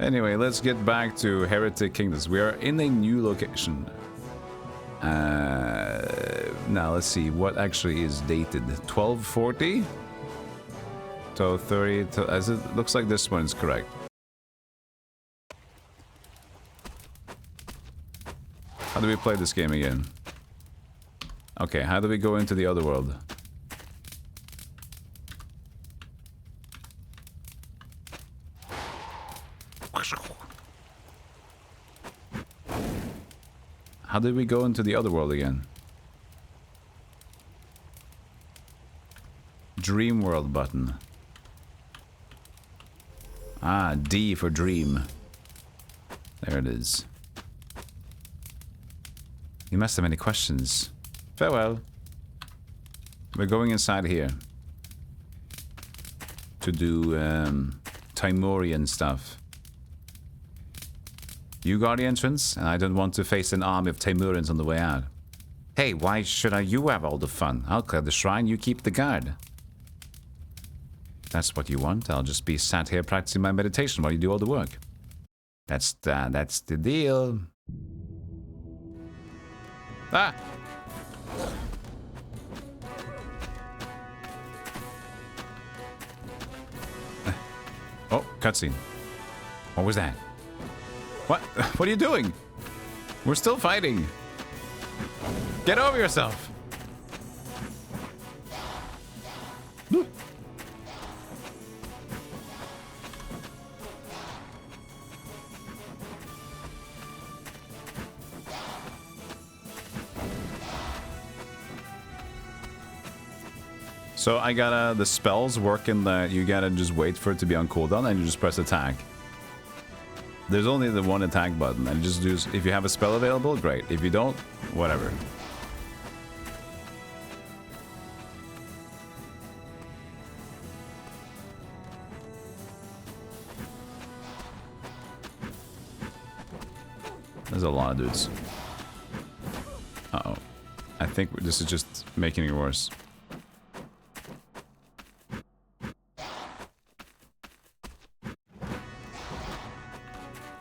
Anyway, let's get back to Heretic Kingdoms. We are in a new location. Now let's see what actually is dated. 1240. So 30. As it looks like this one is correct. How do we play this game again? Okay, how do we go into the other world? How did we go into the other world again? Dream world button. Ah, D for dream. There it is. You must have any questions. Farewell. We're going inside here. To do Timurian stuff. You guard the entrance, and I don't want to face an army of Timurians on the way out. Hey, why should you have all the fun? I'll clear the shrine, you keep the guard. That's what you want. I'll just be sat here practicing my meditation while you do all the work. That's the deal. Ah! Oh, cutscene. What was that? What? What are you doing? We're still fighting. Get over yourself. So I gotta, the spells work in the, you gotta just wait for it to be on cooldown and you just press attack. There's only the one attack button and just do, if you have a spell available, great. If you don't, whatever. There's a lot of dudes. Uh-oh. I think this is just making it worse.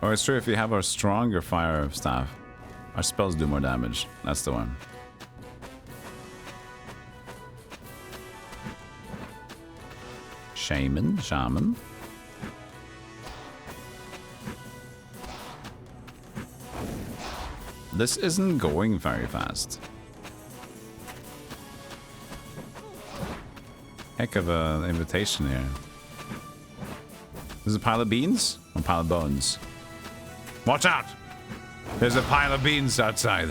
Oh, it's true, if you have our stronger fire staff, our spells do more damage. That's the one. Shaman. This isn't going very fast. Heck of an invitation here. There's a pile of beans or a pile of bones? Watch out! There's a pile of beans outside.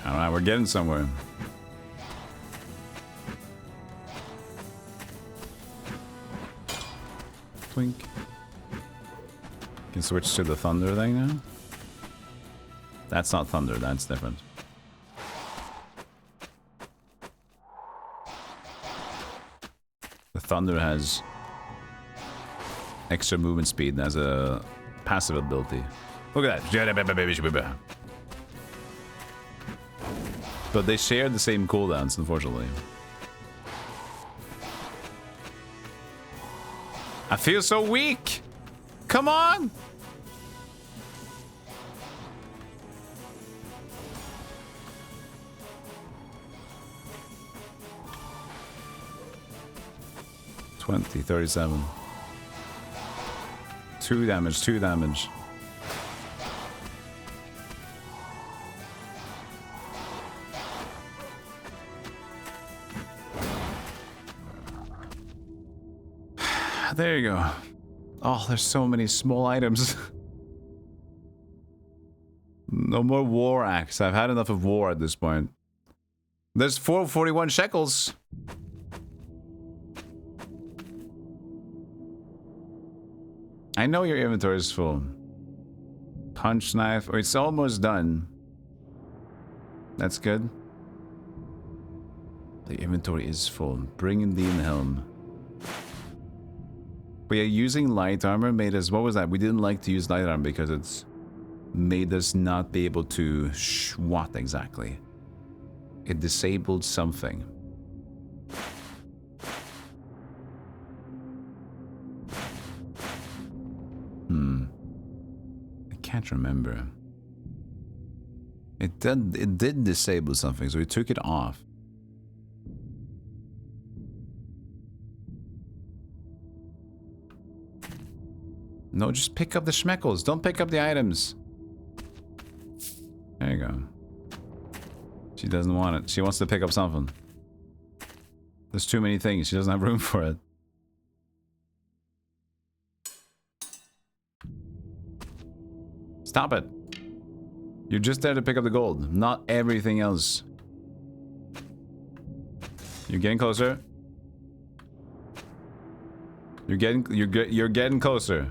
Alright, we're getting somewhere. Twink. Can switch to the thunder thing now? That's not thunder, that's different. The thunder has extra movement speed and has a passive ability. Look at that. But they share the same cooldowns, unfortunately. I feel so weak! Come on! $20, 37. 2 damage, 2 damage. There you go. Oh, there's so many small items. No more war axe. I've had enough of war at this point. There's 441 shekels. I know your inventory is full. Punch knife. Oh, it's almost done. That's good. The inventory is full. Bring in the helm. But yeah, using light armor made us... What was that? We didn't like to use light armor because it's made us not be able to... what exactly? It disabled something. I can't remember. It did disable something, so we took it off. No, just pick up the schmeckles. Don't pick up the items. There you go. She doesn't want it. She wants to pick up something. There's too many things. She doesn't have room for it. Stop it. You're just there to pick up the gold, not everything else. You're getting closer. You're getting closer.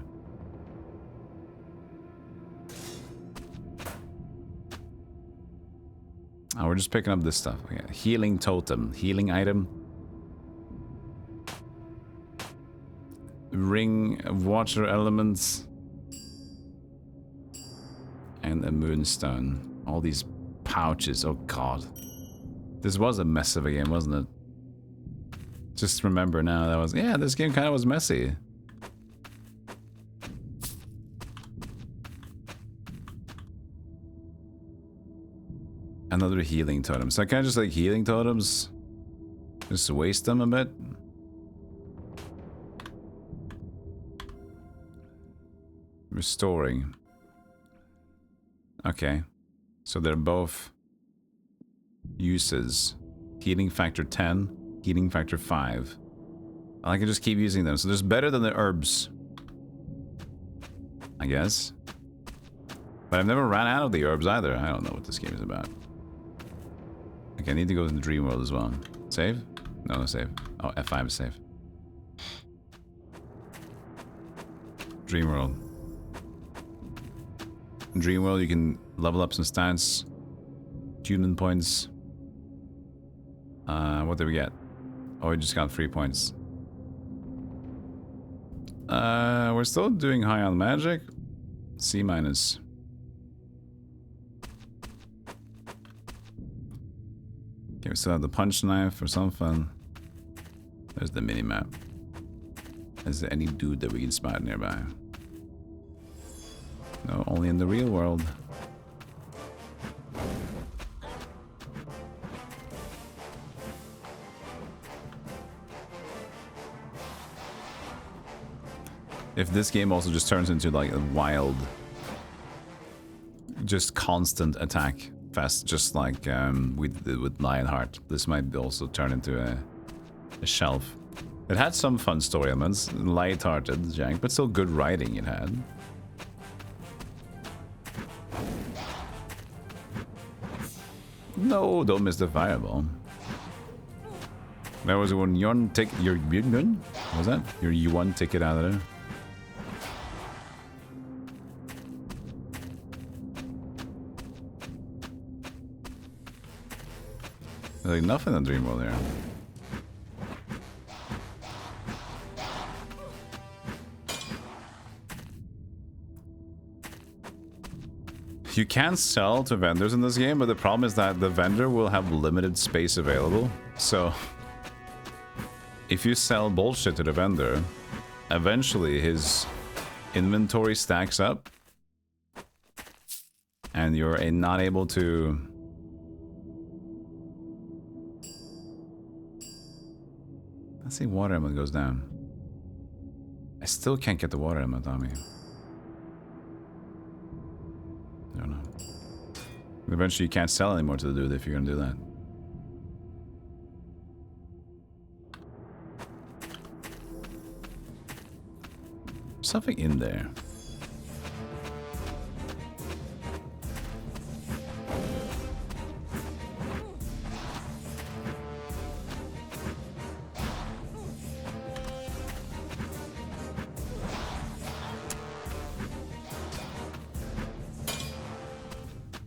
Oh, we're just picking up this stuff. Okay. Healing totem. Healing item. Ring of water elements. And a moonstone. All these pouches. Oh god. This was a mess of a game, wasn't it? Just remember now that was... yeah, this game kind of was messy. Another healing totem. So I kind of just like healing totems. Just waste them a bit. Restoring. Okay. So they're both uses. Healing factor 10, healing factor 5. I can just keep using them. So there's better than the herbs, I guess. But I've never ran out of the herbs either. I don't know what this game is about. Okay, I need to go to the dream world as well. Save? No, save. Oh, F5 is save. Dream world. In dream world, you can level up some stats. Achievement points. What did we get? Oh, we just got 3 points. We're still doing high on magic. C minus. Okay, we still have the punch knife or something. There's the mini-map. Is there any dude that we can spot nearby? No, only in the real world. If this game also just turns into like a wild, just constant attack fest, just like we did with Lionheart, this might also turn into a shelf. It had some fun story elements, light-hearted jank, but still good writing it had. No, don't miss the fireball. That was one yuan ticket. Your yuan? What was that? Your yuan ticket out of there. There's like nothing in Dream World here. You can sell to vendors in this game, but the problem is that the vendor will have limited space available. So if you sell bullshit to the vendor, eventually his inventory stacks up and you're not able to... Let's see, water element goes down. I still can't get the water element on me. I don't know. Eventually you can't sell anymore to the dude if you're gonna do that. Something in there.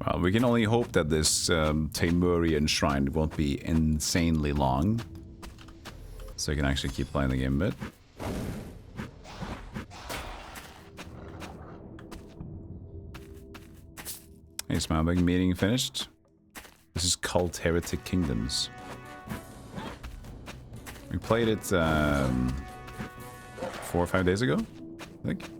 Well, we can only hope that this Temurian shrine won't be insanely long, so you can actually keep playing the game a bit. Hey, Smilebag, meeting finished. This is KULT Heretic Kingdoms. We played it 4 or 5 days ago, I think.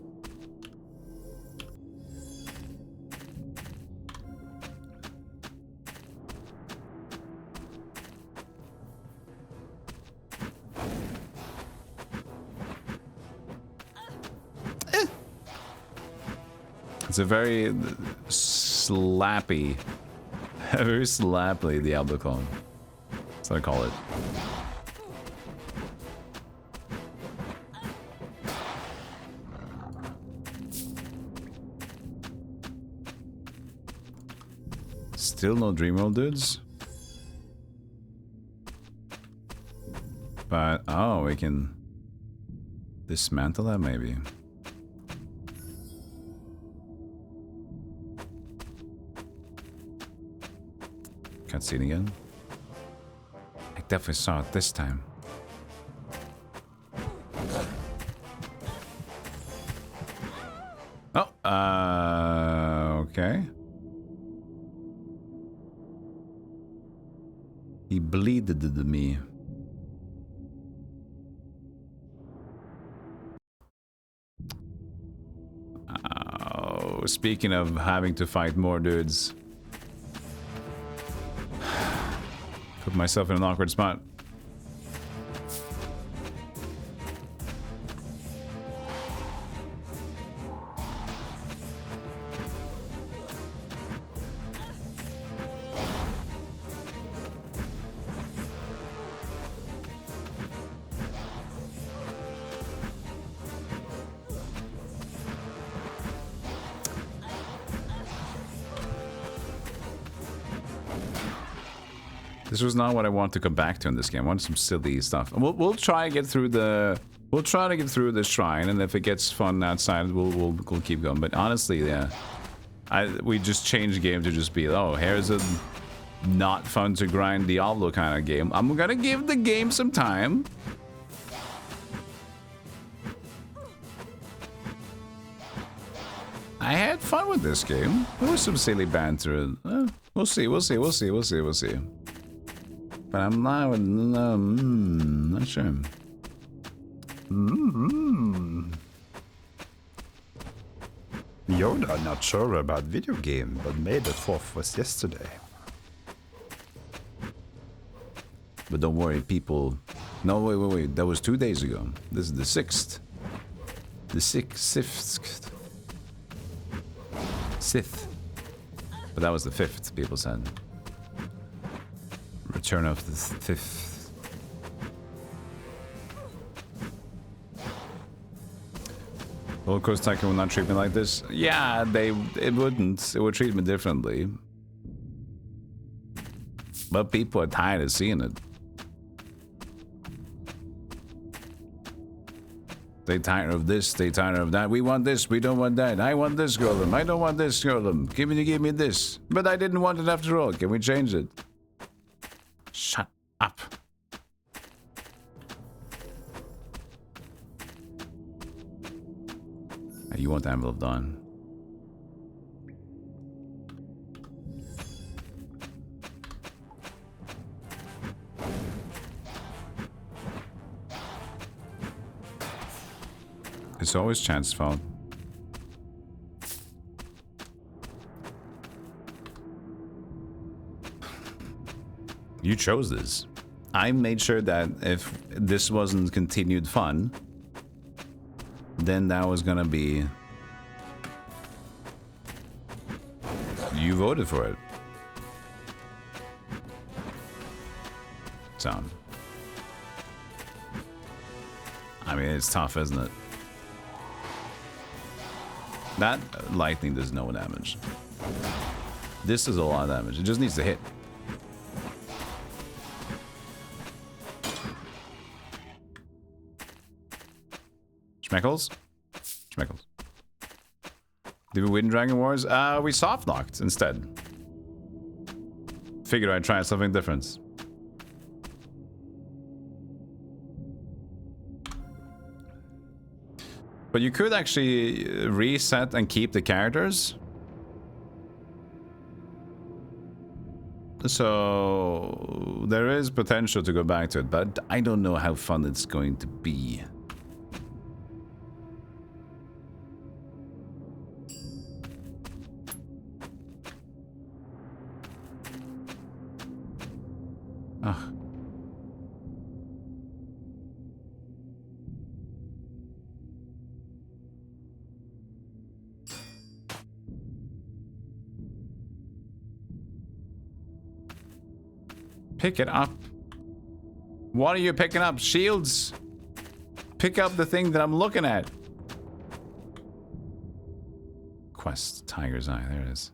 It's a very slappy, very slappy Diablo clone. That's what I call it. Still no Dreamworld dudes? But, oh, we can dismantle that maybe. Cutscene again. I definitely saw it this time. Oh, okay. He bleeded me. Oh, speaking of having to fight more dudes. Put myself in an awkward spot. This was not what I want to come back to in this game. I want some silly stuff. We'll try to get through the shrine, and if it gets fun outside, we'll keep going. But honestly, yeah, we just changed the game to just be, oh, here's a not fun to grind Diablo kind of game. I'm gonna give the game some time. I had fun with this game. There was some silly banter. We'll see. But I'm not, not sure. Yoda not sure about video game, but May the 4th was yesterday. But don't worry, people. No, wait. That was 2 days ago. This is the 6th. The 6th. Sith. But that was the 5th, people said. Return of the 5th. Roller Coaster Tycoon will not treat me like this. Yeah, it wouldn't. It would treat me differently. But people are tired of seeing it. They tired of this, they tired of that. We want this, we don't want that. I want this golem, I don't want this golem. Give me this. But I didn't want it after all. Can we change it? Shut up. You want the Anvil of Dawn. It's always Chance's fault. You chose this. I made sure that if this wasn't continued fun, then that was gonna be... You voted for it. Sound. I mean, it's tough, isn't it? That lightning does no damage. This does a lot of damage. It just needs to hit. Schmeckles? Schmeckles. Did we win Dragon Wars? We soft locked instead. Figured I'd try something different. But you could actually reset and keep the characters. So there is potential to go back to it, but I don't know how fun it's going to be. Ugh. Pick it up. What are you picking up? Shields? Pick up the thing that I'm looking at. Quest, Tiger's Eye, there it is.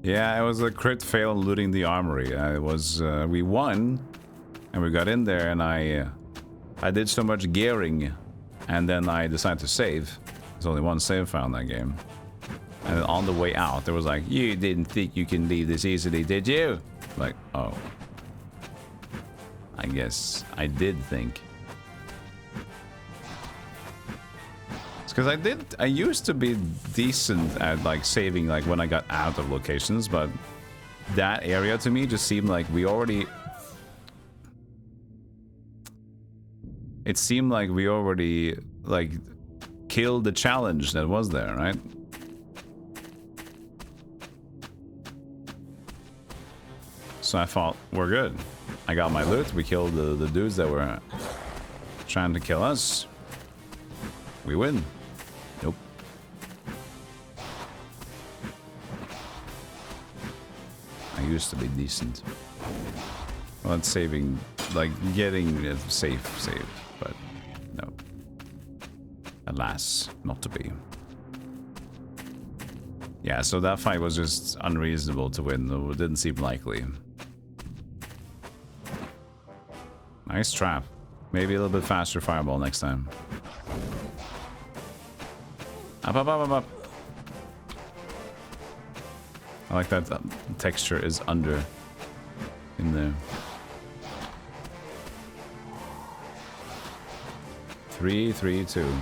Yeah, it was a crit fail looting the armory. We won, and we got in there, and I did so much gearing, and then I decided to save. There's only one save file in that game. And on the way out, there was like, you didn't think you can leave this easily, did you? Like, oh. I guess I did think. It's because I used to be decent at like saving like when I got out of locations, but that area to me just seemed like it seemed like we already like killed the challenge that was there, right? So I thought, we're good. I got my loot, we killed the dudes that were trying to kill us. We win. Nope. I used to be decent. Well, it's saving, like getting a safe save, but no. Alas, not to be. Yeah, so that fight was just unreasonable to win. It didn't seem likely. Nice trap. Maybe a little bit faster fireball next time. Up, up, up, up, up. I like that texture is under in there. 3, 3, 2.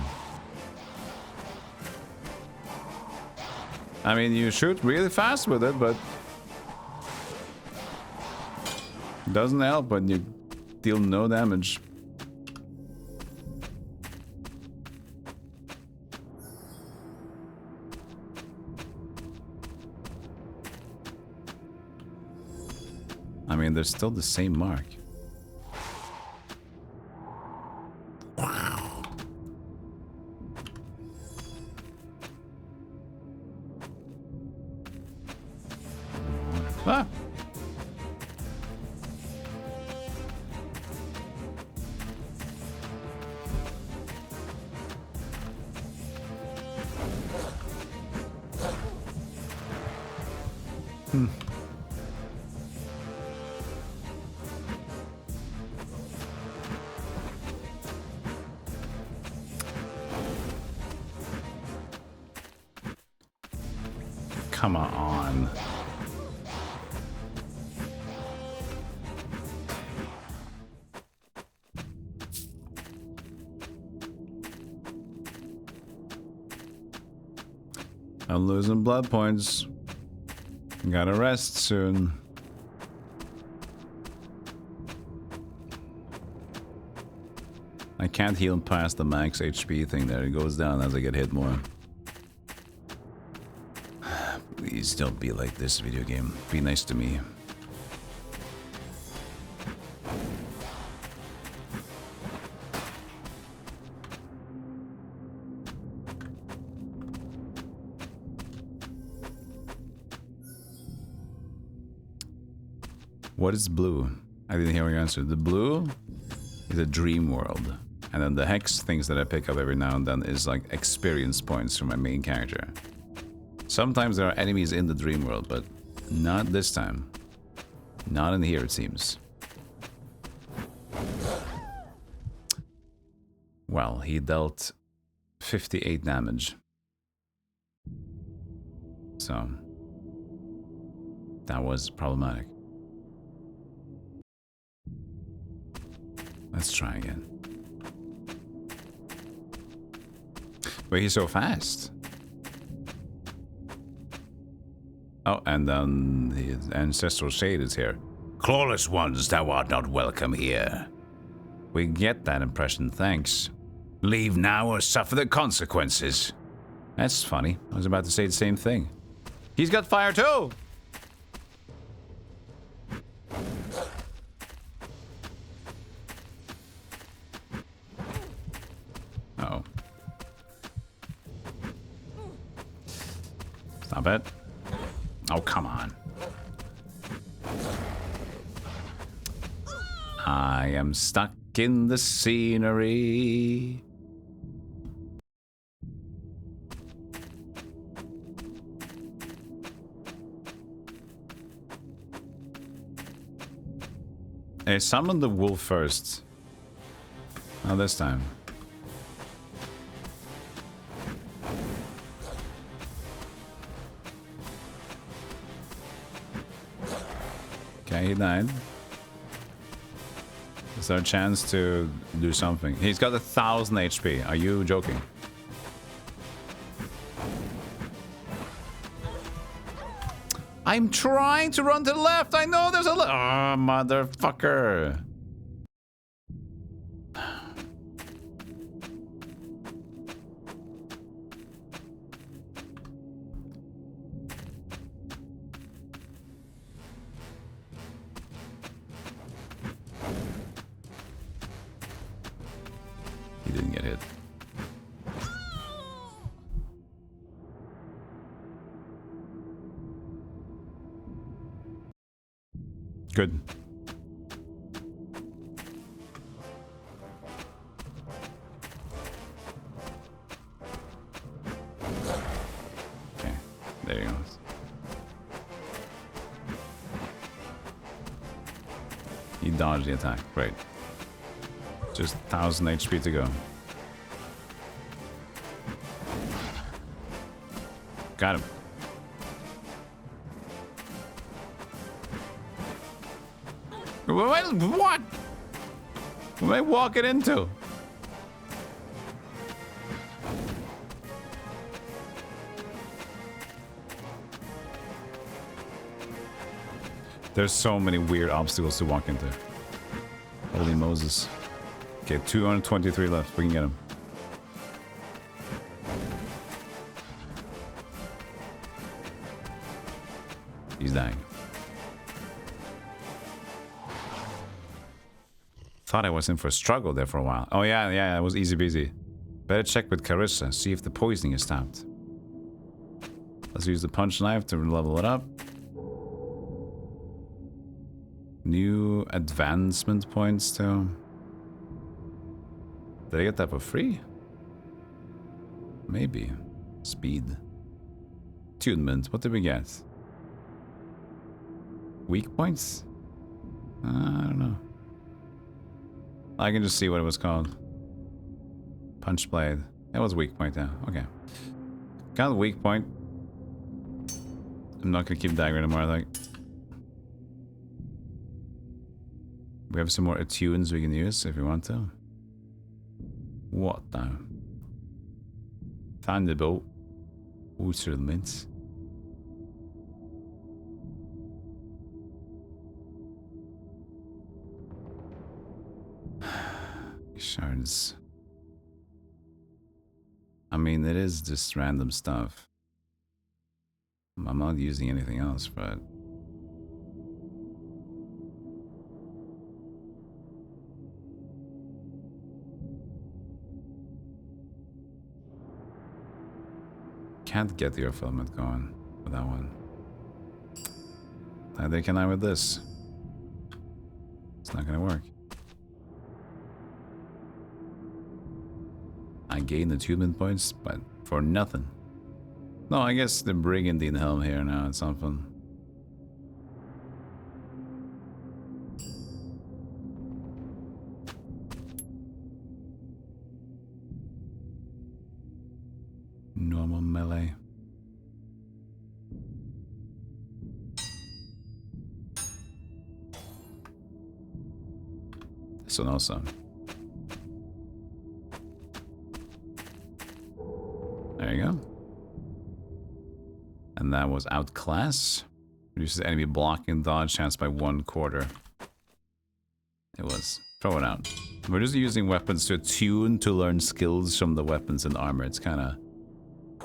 I mean, you shoot really fast with it, but it doesn't help when you deal no damage. I mean, they're still the same mark. Ah. Come on. I'm losing blood points. Gotta rest soon. I can't heal past the max HP thing there. It goes down as I get hit more. Please don't be like this, video game. Be nice to me. What is blue? I didn't hear your answer. The blue is a dream world. And then the hex things that I pick up every now and then is like experience points for my main character. Sometimes there are enemies in the dream world, but not this time. Not in here, it seems. Well, he dealt 58 damage. So that was problematic. Let's try again. But he's so fast. Oh, and then his ancestral shade is here. Clawless ones, thou art not welcome here. We get that impression, thanks. Leave now or suffer the consequences. That's funny. I was about to say the same thing. He's got fire too! Uh-oh. Stop it. Oh, come on. I am stuck in the scenery. Hey, summon the wolf first. Not this time. Okay, he died. Is there a chance to do something? He's got 1,000 HP. Are you joking? I'm trying to run to the left. I know there's a oh, motherfucker. He didn't get hit. Good. Okay, there he goes. He dodged the attack, great. Just 1,000 HP to go. Got him. What? What am I walking into? There's so many weird obstacles to walk into. Holy Moses. Okay, 223 left. We can get him. He's dying. Thought I was in for a struggle there for a while. Oh yeah, it was easy peasy. Better check with Carissa, see if the poisoning is stopped. Let's use the punch knife to level it up. New advancement points too. Did I get that for free? Maybe. Speed. Attunement, what did we get? Weak points? I don't know. I can just see what it was called. Punch blade. That was weak point now. Okay. Got a weak point. I'm not gonna keep dagger anymore, I think. We have some more attunes we can use if we want to. What now? Thunderbolt. Ultramints. Shards. I mean, it is just random stuff. I'm not using anything else, but... Can't get the earth element going with that one. Neither can I with this. It's not gonna work. I gain attunement points, but for nothing. No, I guess the Brigandine helm here now is something. Normal melee. This one also. you go. And that was outclass. Reduces enemy blocking dodge chance by 1/4. It was. Throw it out. We're just using weapons to attune to learn skills from the weapons and armor. It's kind of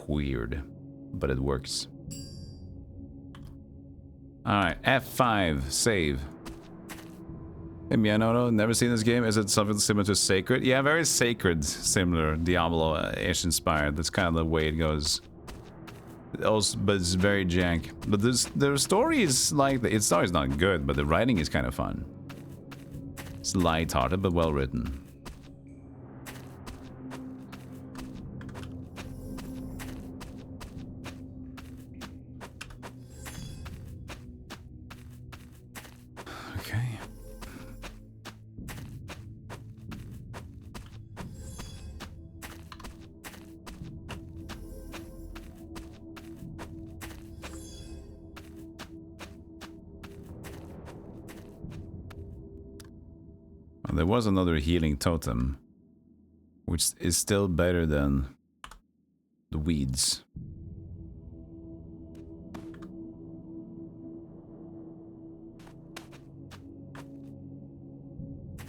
weird, but it works. Alright, F5, save. Hey Mianoto, never seen this game. Is it something similar to Sacred? Yeah, very Sacred, similar, Diablo-ish inspired. That's kind of the way it goes. Also, but it's very jank. But the story is like, its story is not good, but the writing is kind of fun. It's light-hearted, but well written. Okay. There was another healing totem, which is still better than the weeds.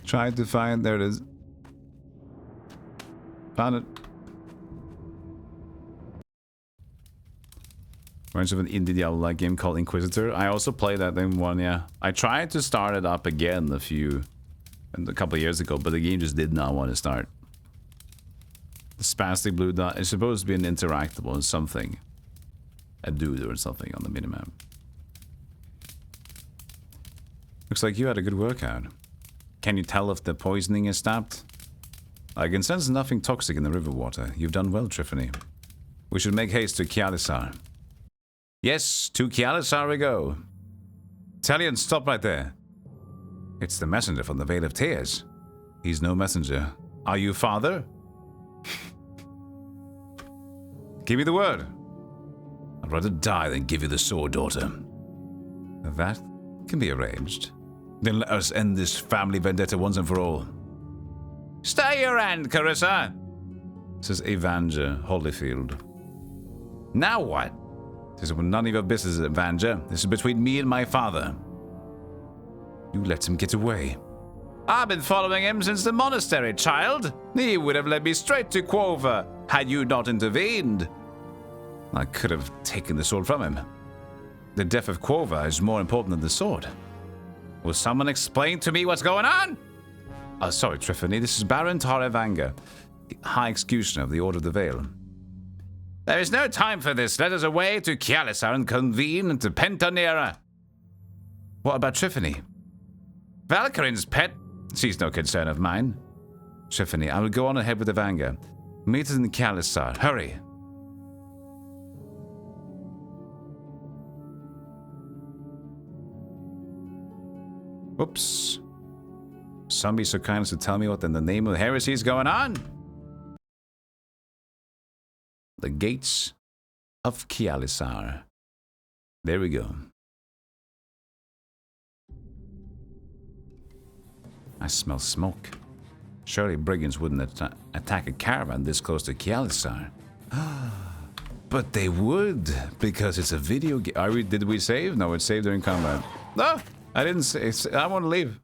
Tried to find, there it is. Found it. Reminds of an indie Diablo-like game called Inquisitor. I also played that in one, yeah. I tried to start it up again a couple of years ago, but the game just did not want to start. The spastic blue dot is supposed to be an interactable and something. A dude or something on the minimap. Looks like you had a good workout. Can you tell if the poisoning is stopped? I can sense nothing toxic in the river water. You've done well, Triffany. We should make haste to Kialisar. Yes, to Kialisar we go. Talion, stop right there. It's the messenger from the Vale of Tears. He's no messenger. Are you father? Give me the word. I'd rather die than give you the sword, daughter. That can be arranged. Then let us end this family vendetta once and for all. Stay your hand, Carissa, says Evanger Holyfield. Now what? This is none of your business, Evanger. This is between me and my father. You let him get away. I've been following him since the monastery, child. He would have led me straight to Quover had you not intervened. I could have taken the sword from him. The death of Quover is more important than the sword. Will someone explain to me what's going on? Oh, sorry, Triffany. This is Baron Tarevanga, High Executioner of the Order of the Vale. There is no time for this. Let us away to Kialisar and convene into Pentanera. What about Triffany? Valkyrin's pet. She's no concern of mine. Triffany, I will go on ahead with the Vanga. Meet us in Kialisar. Hurry. Oops. Some be so kind as to tell me what in the name of heresy is going on. The gates of Kialisar. There we go. I smell smoke. Surely brigands wouldn't attack a caravan this close to Kialisar. But they would, because it's a video game. Did we save? No, it's saved during combat. No, I didn't save. I want to leave.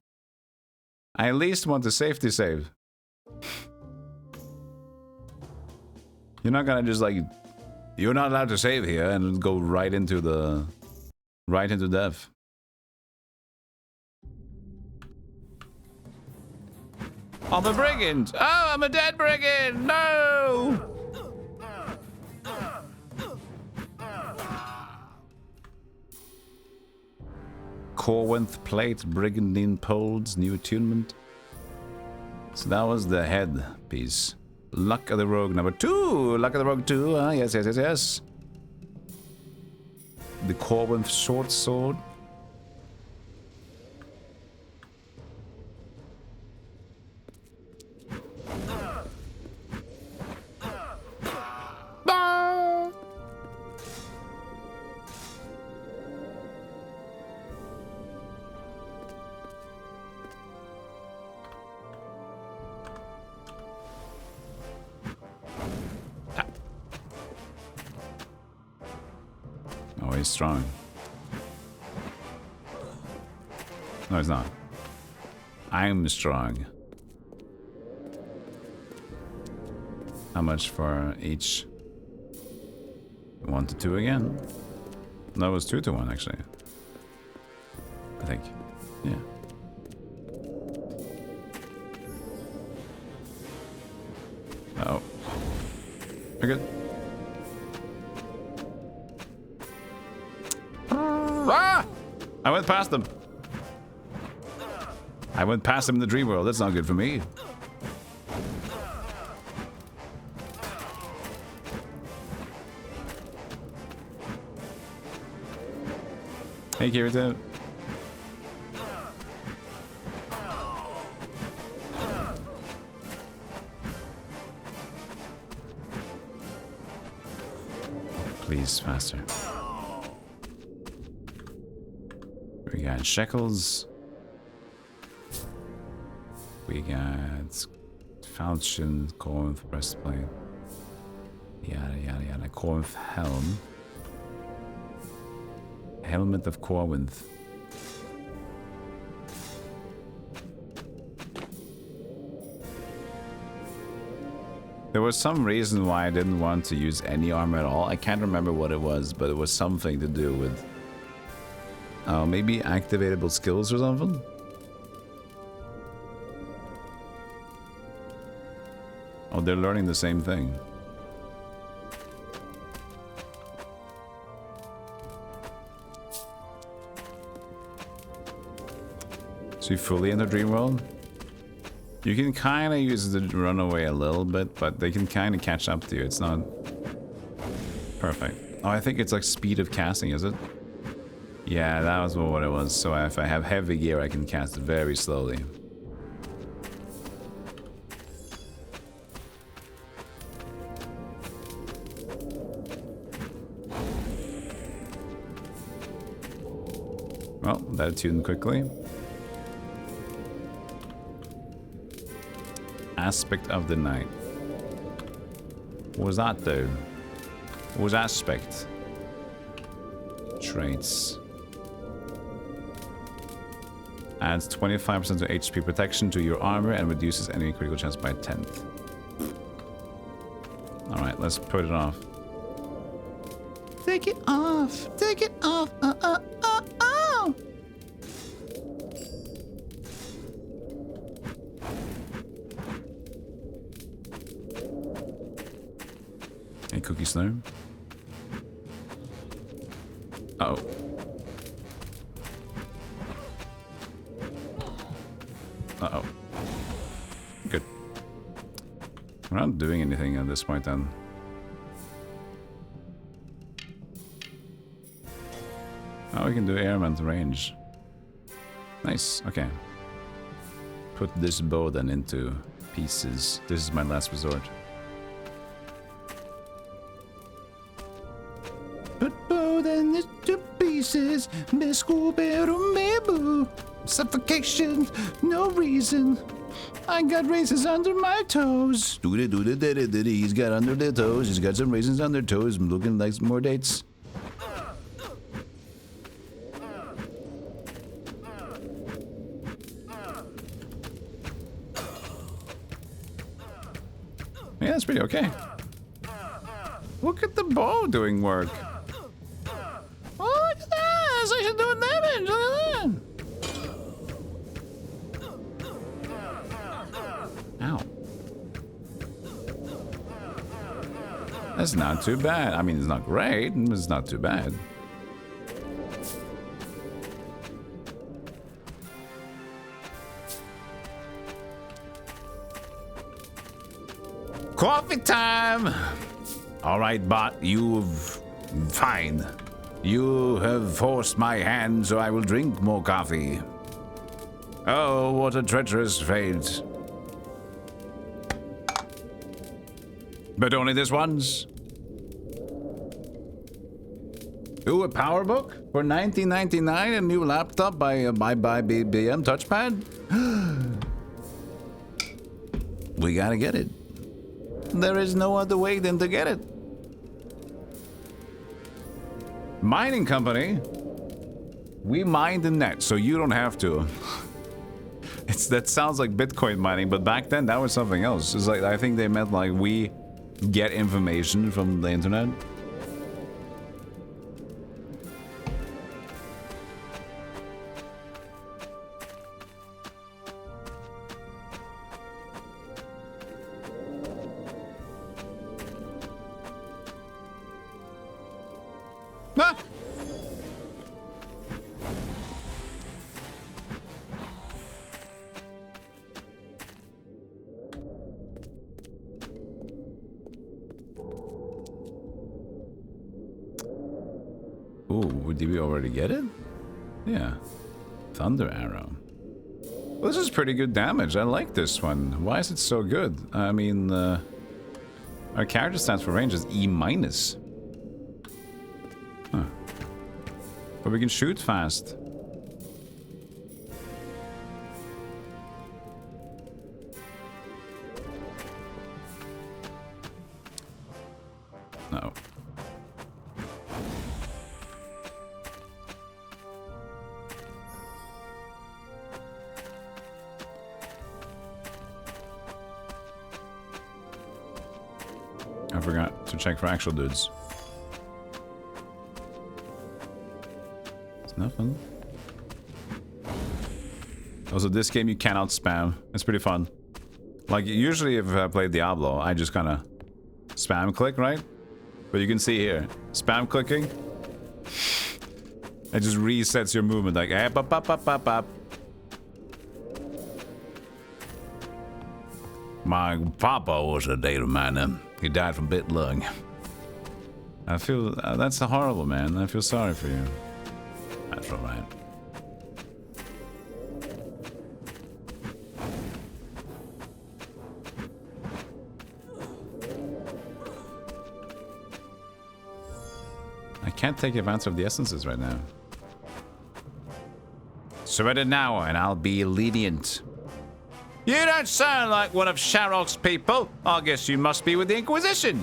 I at least want the safety save. You're not gonna just like... You're not allowed to save here and go right into the... Right into death. I'm a brigand! Oh, I'm a dead brigand! No! Corwinth plate, brigandine poles, new attunement. So that was the head piece. Luck of the Rogue number 2! Luck of the Rogue 2, yes, yes, yes, yes. The Corwinth short sword. he's strong. No, he's not. I'm strong. How much for each? 1 to 2 again? No, it was 2 to 1 actually. I think. Yeah. Uh-oh. We're good. Ah! I went past them. I went past him in the dream world. That's not good for me. Hey, Kirito. Please, faster. We got shekels. We got falchion, Corinth breastplate. Yada yada yada. Corinth helm. Helmet of Corinth. There was some reason why I didn't want to use any armor at all. I can't remember what it was, but it was something to do with maybe activatable skills or something. Oh, they're learning the same thing. So you fully in the dream world? You can kind of use the runaway a little bit, but they can kind of catch up to you. It's not perfect. Oh, I think it's like speed of casting, is it? Yeah, that was what it was. So if I have heavy gear, I can cast very slowly. Well, that tuned quickly. Aspect of the night. What was that though? What was aspect? Traits. Adds 25% of HP protection to your armor and reduces enemy critical chance by 1/10. Alright, let's put it off. Take it off! Take it off! Oh! Hey, Cookie Snow. Uh-oh. Uh-oh. Good. We're not doing anything at this point then. Oh, we can do airman range. Nice, okay. Put this bow then into pieces. This is my last resort. Put bow then into pieces. Suffocation, no reason. I got raisins under my toes. He's got under their toes. He's got some raisins on their toes. I'm looking like some more dates. Yeah, that's pretty okay. Look at the bow doing work. Oh, look at that! It's actually doing damage. Look at that. Ow. That's not too bad. I mean, it's not great, but it's not too bad. Coffee time! Alright, bot, you've... Fine. You have forced my hand, so I will drink more coffee. Oh, what a treacherous fate. But only this once. Ooh, a power book for $19.99, a new laptop by BM touchpad. We gotta get it. There is no other way than to get it. Mining company. We mine the net, so you don't have to. That sounds like Bitcoin mining, but back then that was something else. It's like, I think they meant like we get information from the internet. Ah! Ooh, did we already get it? Yeah. Thunder arrow. Well, this is pretty good damage. I like this one. Why is it so good? I mean, our character stats for range is E-. Huh. But we can shoot fast. No. I forgot to check for actual dudes. It's nothing. Also, this game you cannot spam. It's pretty fun. Like, usually if I play Diablo, I just kind of spam click, right? But you can see here, spam clicking. It just resets your movement, like, eh, pop, pop, pop, pop, pop. My papa was a data miner. He died from bit lung. I feel that's horrible, man. I feel sorry for you. That's all right. I can't take advantage of the essences right now. Surrender now, and I'll be lenient. You don't sound like one of Sharok's people. I guess you must be with the Inquisition.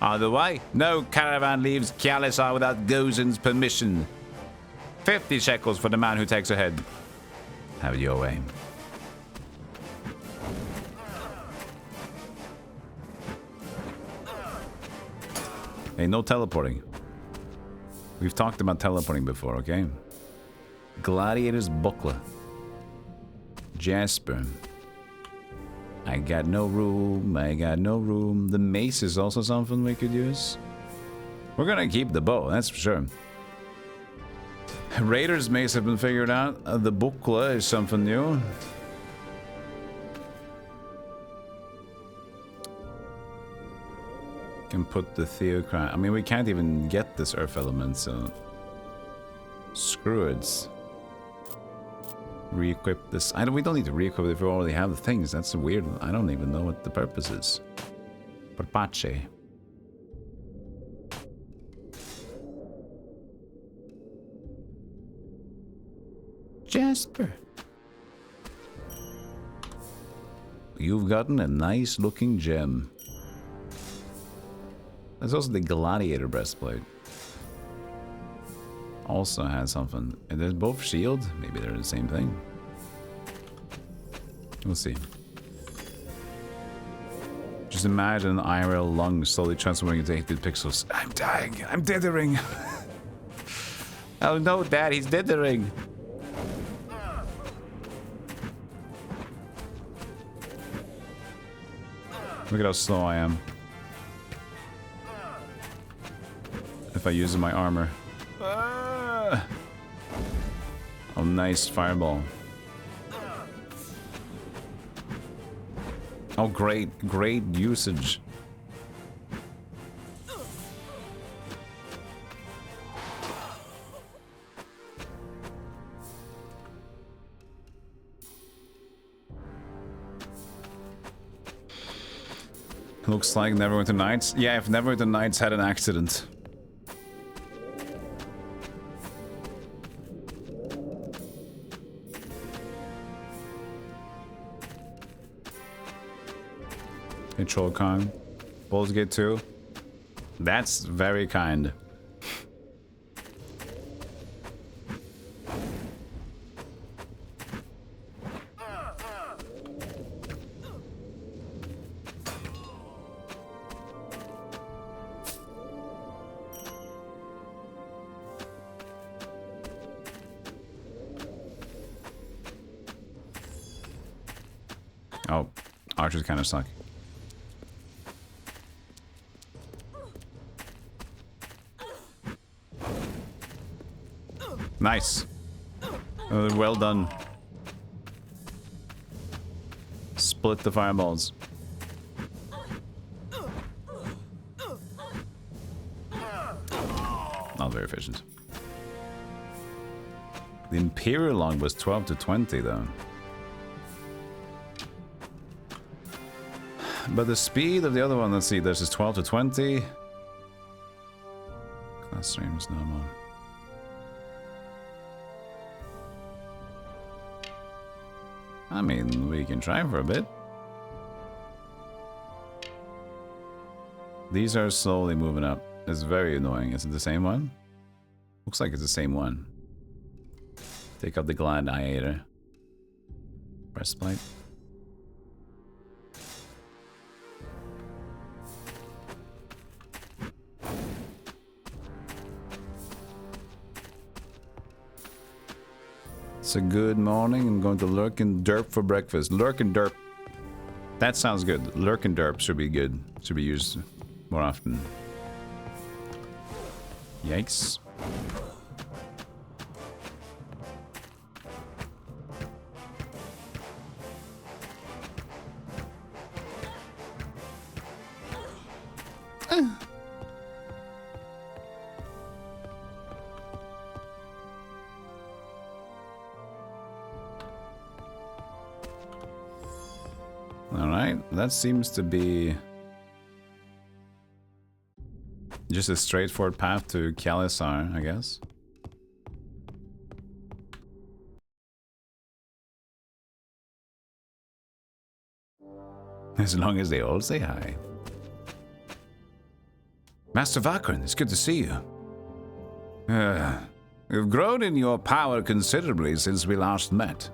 Either way, no caravan leaves Kialisar without Gozen's permission. 50 shekels for the man who takes ahead. Have it your way. Hey, no teleporting. We've talked about teleporting before, okay? Gladiator's Buckler. Jasper. I got no room, I got no room. The mace is also something we could use. We're gonna keep the bow, that's for sure. Raider's mace have been figured out. The Buckler is something new. Can put the Theocrat. I mean, we can't even get this earth element, so screw it. Re-equip this. We don't need to re-equip it if we already have the things. That's weird. I don't even know what the purpose is. Parpache. Jasper. You've gotten a nice looking gem. There's also the Gladiator breastplate. Also has something. And there's both shield. Maybe they're the same thing. We'll see. Just imagine an IRL lung slowly transforming into 8-bit pixels. I'm dying. I'm dithering. Oh no, Dad, he's dithering. Look at how slow I am. If I use my armor. Oh, nice fireball. Oh, great usage. Looks like Neverwinter Nights. Yeah, if Neverwinter Nights had an accident. Troll Kong. Baldur's Gate 2. That's very kind. Oh, archers kind of suck. Nice. Well done. Split the fireballs. Not very efficient. The Imperial log was 12 to 20 though. But the speed of the other one, let's see, this is 12 to 20. Class streams normal. I mean, we can try for a bit. These are slowly moving up. It's very annoying. Is it the same one? Looks like it's the same one. Take out the gladiator. Breastplate. It's a good morning. I'm going to lurk and derp for breakfast. Lurk and derp. That sounds good. Lurk and derp should be good. Should be used more often. Yikes. Alright, that seems to be just a straightforward path to Kalisar, I guess. As long as they all say hi. Master Vakrin, it's good to see you. You've grown in your power considerably since we last met.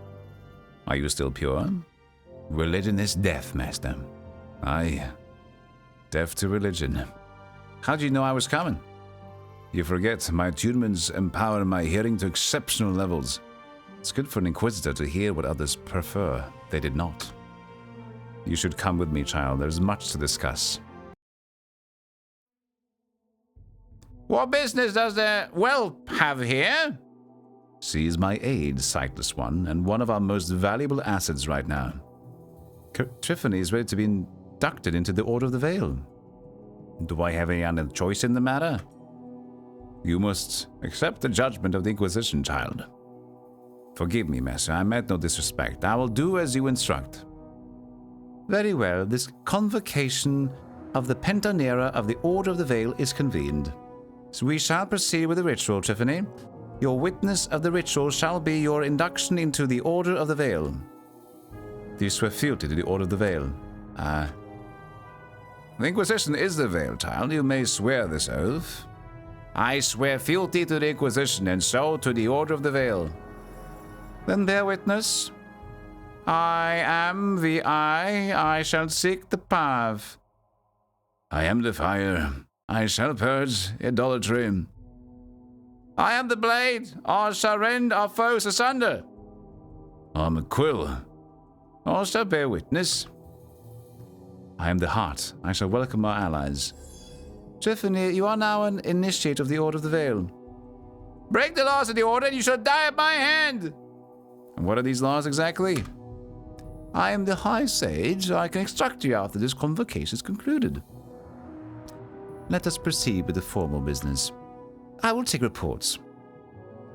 Are you still pure? Religion is death, Master. Aye. Death to religion. How do you know I was coming? You forget, my attunements empower my hearing to exceptional levels. It's good for an Inquisitor to hear what others prefer. They did not. You should come with me, child. There's much to discuss. What business does the whelp have here? She is my aide, Sightless One, and one of our most valuable assets right now. Triffany is ready to be inducted into the Order of the Veil. Do I have any other choice in the matter? You must accept the judgment of the Inquisition, child. Forgive me, Master, I meant no disrespect. I will do as you instruct. Very well, this convocation of the Pentanera of the Order of the Veil is convened. So we shall proceed with the ritual, Triffany. Your witness of the ritual shall be your induction into the Order of the Veil. Do you swear fealty to the Order of the Veil? The Inquisition is the Veil, child. You may swear this oath. I swear fealty to the Inquisition, and so to the Order of the Veil. Then bear witness. I am the I shall seek the path. I am the fire. I shall purge idolatry. I am the blade. I shall rend our foes asunder. I am a quill. I shall bear witness. I am the heart. I shall welcome our allies. Triffany, you are now an initiate of the Order of the Veil. Break the laws of the Order and you shall die at my hand. And what are these laws exactly? I am the High Sage. I can instruct you after this convocation is concluded. Let us proceed with the formal business. I will take reports.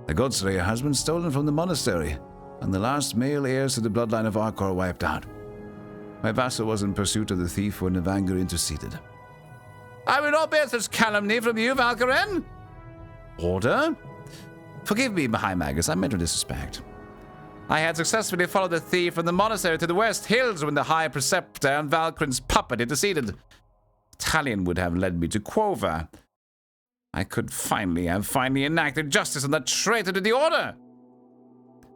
The Godslayer has been stolen from the monastery, and the last male heirs to the bloodline of Arkor wiped out. My vassal was in pursuit of the thief when Evanger interceded. I will not bear such calumny from you, Valkyren! Order? Forgive me, High Magus, I meant no disrespect. I had successfully followed the thief from the monastery to the West Hills when the High Preceptor and Valkyren's puppet interceded. Talion would have led me to Quova. I could finally enacted justice on that traitor to the Order.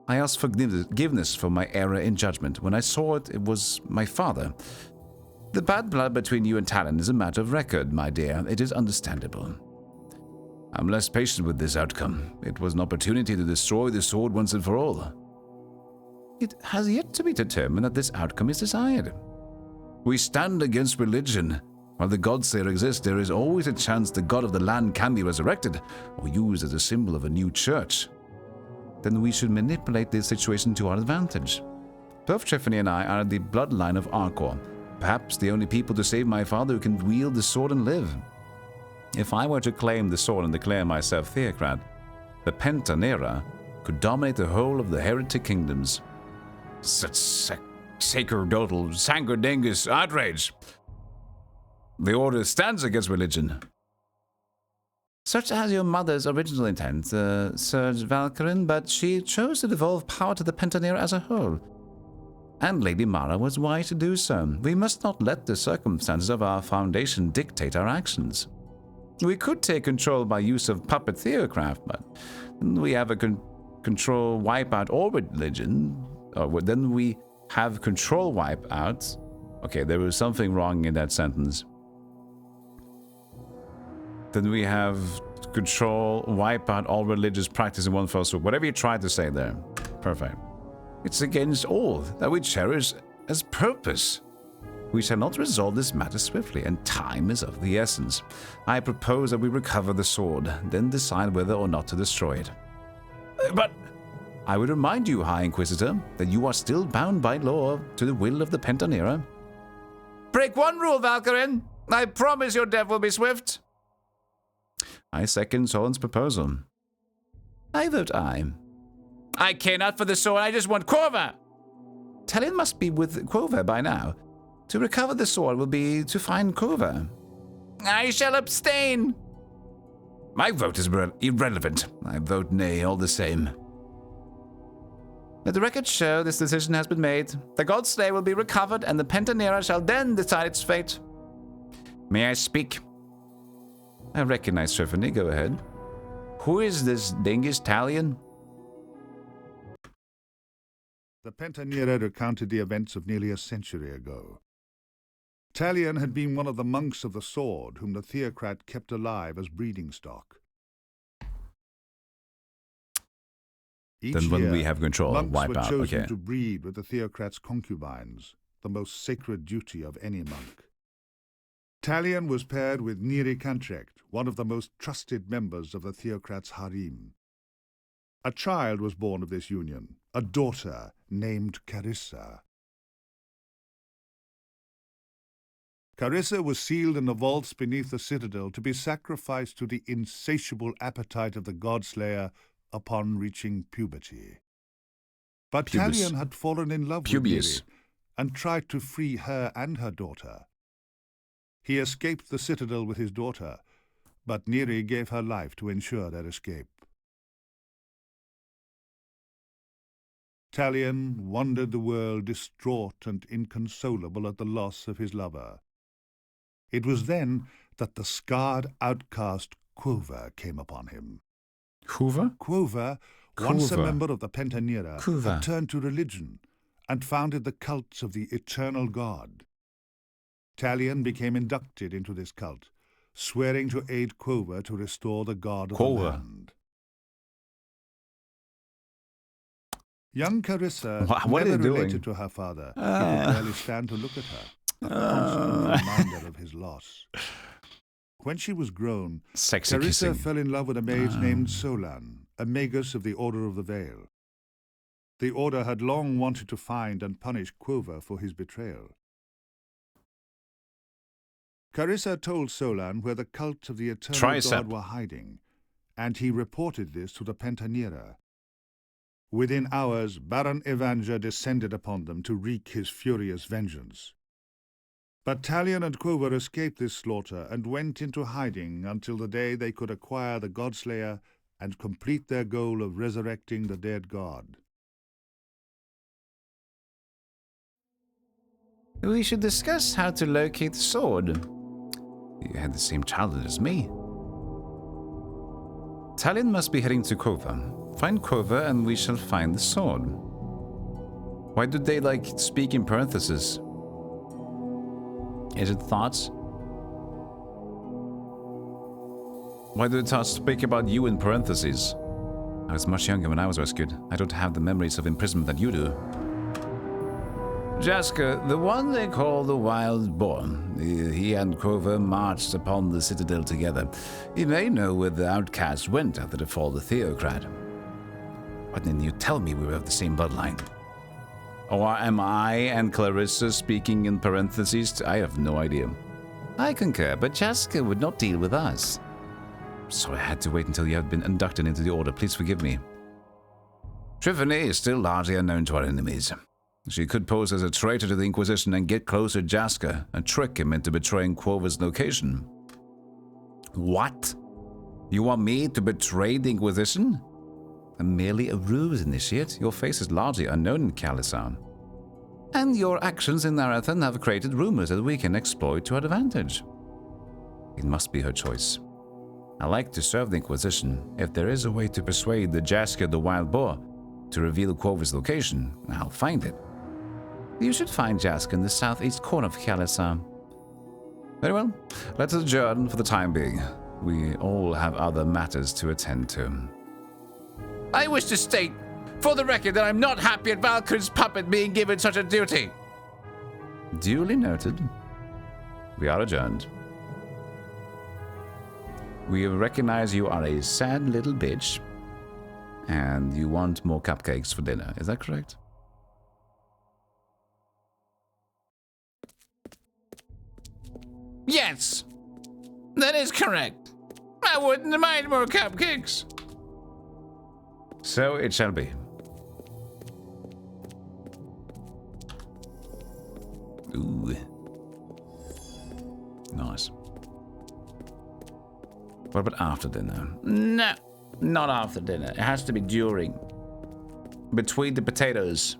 I asked forgiveness for my error in judgment. When I saw it, it was my father. The bad blood between you and Talon is a matter of record, my dear. It is understandable. I'm less patient with this outcome. It was an opportunity to destroy the sword once and for all. It has yet to be determined that this outcome is desired. We stand against religion. While the Godslayer exists, there is always a chance the god of the land can be resurrected or used as a symbol of a new church. Then we should manipulate this situation to our advantage. Both Tiffany and I are the bloodline of Arcor, perhaps the only people to save my father who can wield the sword and live. If I were to claim the sword and declare myself theocrat, the Pentanera could dominate the whole of the Heretic kingdoms. Such sacerdotal sanguinengus outrage! The order stands against religion. Such as your mother's original intent, Sir Valkyrin, but she chose to devolve power to the Pentanera as a whole. And Lady Mara was wise to do so. We must not let the circumstances of our foundation dictate our actions. We could take control by use of puppet theocraft, but we have a control wipe out all religion. Then we have control wipe out. Okay, there was something wrong in that sentence. Then we have control wipe out all religious practice in one fell swoop. Whatever you tried to say there. Perfect. It's against all that we cherish as purpose. We shall not resolve this matter swiftly, and time is of the essence. I propose that we recover the sword, then decide whether or not to destroy it. But I would remind you, High Inquisitor, that you are still bound by law to the will of the Pentanera. Break one rule, Valkyrin! I promise your death will be swift! I second Solon's proposal. I vote aye. I care not for the sword, I just want Quover! Talion must be with Quover by now. To recover the sword will be to find Quover. I shall abstain! My vote is irrelevant. I vote nay all the same. Let the record show this decision has been made. The Godslayer will be recovered, and the Pentanera shall then decide its fate. May I speak? I recognize Tiffany. Go ahead. Who is this dingus Talion? The Pentanera recounted the events of nearly a century ago. Talion had been one of the monks of the sword whom the theocrat kept alive as breeding stock. Then when we have control, monks wipe were out. chosen Okay. to breed with the theocrat's concubines, the most sacred duty of any monk. Talion was paired with Neri Cantrect, one of the most trusted members of the theocrat's harem. A child was born of this union, a daughter named Carissa. Carissa was sealed in the vaults beneath the citadel to be sacrificed to the insatiable appetite of the Godslayer upon reaching puberty. But Talion had fallen in love with Neri and tried to free her and her daughter. He escaped the citadel with his daughter, but Neri gave her life to ensure their escape. Talion wandered the world distraught and inconsolable at the loss of his lover. It was then that the scarred outcast Quover came upon him. Quover, once a member of the Pentanera, had turned to religion and founded the cults of the eternal god. Talion became inducted into this cult, swearing to aid Quover to restore the god of the land. Young Carissa never related to her father. He could barely stand to look at her, a constant reminder of his loss. When she was grown, Carissa fell in love with a mage named Solan, a magus of the Order of the Veil. The Order had long wanted to find and punish Quover for his betrayal. Carissa told Solan where the cult of the Eternal God were hiding, and he reported this to the Pentanera. Within hours, Baron Evanger descended upon them to wreak his furious vengeance. But Talion and Quover escaped this slaughter and went into hiding until the day they could acquire the Godslayer and complete their goal of resurrecting the dead god. We should discuss how to locate the sword. You had the same childhood as me. Talion must be heading to Quover. Find Quover and we shall find the sword. Why do they, speak in parentheses? Is it thoughts? Why do the thoughts speak about you in parentheses? I was much younger when I was rescued. I don't have the memories of imprisonment that you do. Jaska, the one they call the Wild Boar. He and Quover marched upon the citadel together. He may know where the outcast went after the fall of the Theocrat. Why didn't you tell me we were of the same bloodline? Or am I and Clarissa speaking in parentheses? I have no idea. I concur, but Jaska would not deal with us. So I had to wait until you had been inducted into the order. Please forgive me. Triffany is still largely unknown to our enemies. She could pose as a traitor to the Inquisition and get closer to Jaska and trick him into betraying Quover's location. What? You want me to betray the Inquisition? I'm merely a ruse initiate. Your face is largely unknown in Khalisar. And your actions in Narathan have created rumors that we can exploit to our advantage. It must be her choice. I like to serve the Inquisition. If there is a way to persuade the Jaska the Wild Boar to reveal Quover's location, I'll find it. You should find Jaska in the southeast corner of Khalisar. Very well, let us adjourn for the time being. We all have other matters to attend to. I wish to state, for the record, that I'm not happy at Valkyrie's puppet being given such a duty. Duly noted. We are adjourned. We recognize you are a sad little bitch, and you want more cupcakes for dinner. Is that correct? Yes, that is correct. I wouldn't mind more cupcakes. So it shall be. Ooh. Nice. What about after dinner? No, not after dinner. It has to be during. Between the potatoes.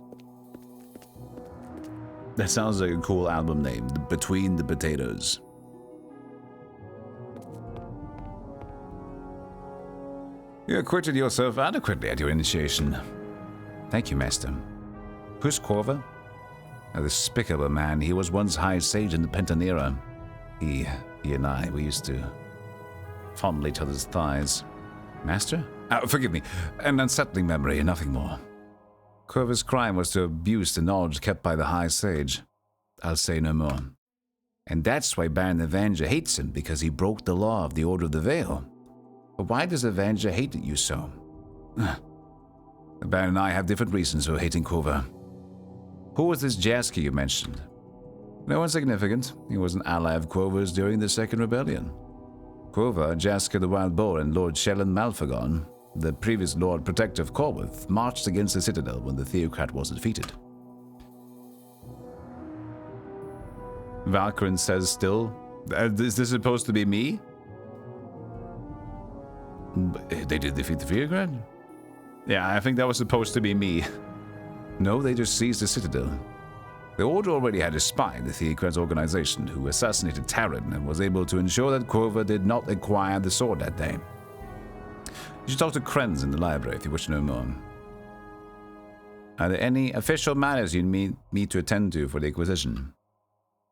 That sounds like a cool album name. Between the Potatoes. You acquitted yourself adequately at your initiation. Thank you, Master. Who's Quover? A despicable man. He was once High Sage in the Pentanera. He and I, we used to fondle each other's thighs. Master? Forgive me. An unsettling memory, nothing more. Quover's crime was to abuse the knowledge kept by the High Sage. I'll say no more. And that's why Baron Avenger hates him, because he broke the law of the Order of the Veil. But why does Avenger hate you so? The Baron and I have different reasons for hating Quover. Who was this Jaska you mentioned? No one significant. He was an ally of Quover's during the Second Rebellion. Quover, Jaska the Wild Boar, and Lord Shellan Malfagon, the previous Lord Protector of Corwith, marched against the Citadel when the Theocrat was defeated. Valkyrin says still, is this supposed to be me? They did defeat the Theocrat? Yeah, I think that was supposed to be me. No, they just seized the Citadel. The Order already had a spy in the Theocrat's organization who assassinated Taran and was able to ensure that Quover did not acquire the sword that day. You should talk to Krenz in the library if you wish to know more. Are there any official matters you need me to attend to for the Inquisition?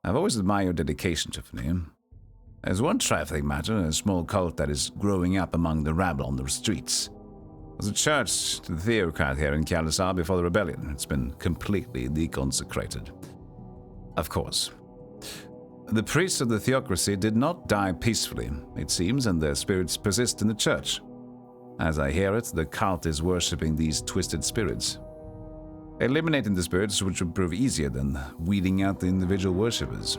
I've always admired your dedication, Tiffany. There's one trifling matter, a small cult that is growing up among the rabble on the streets. There's a church to the Theocrat here in Khalisar before the rebellion. It's been completely deconsecrated. Of course. The priests of the theocracy did not die peacefully, it seems, and their spirits persist in the church. As I hear it, the cult is worshipping these twisted spirits. Eliminating the spirits which would prove easier than weeding out the individual worshippers.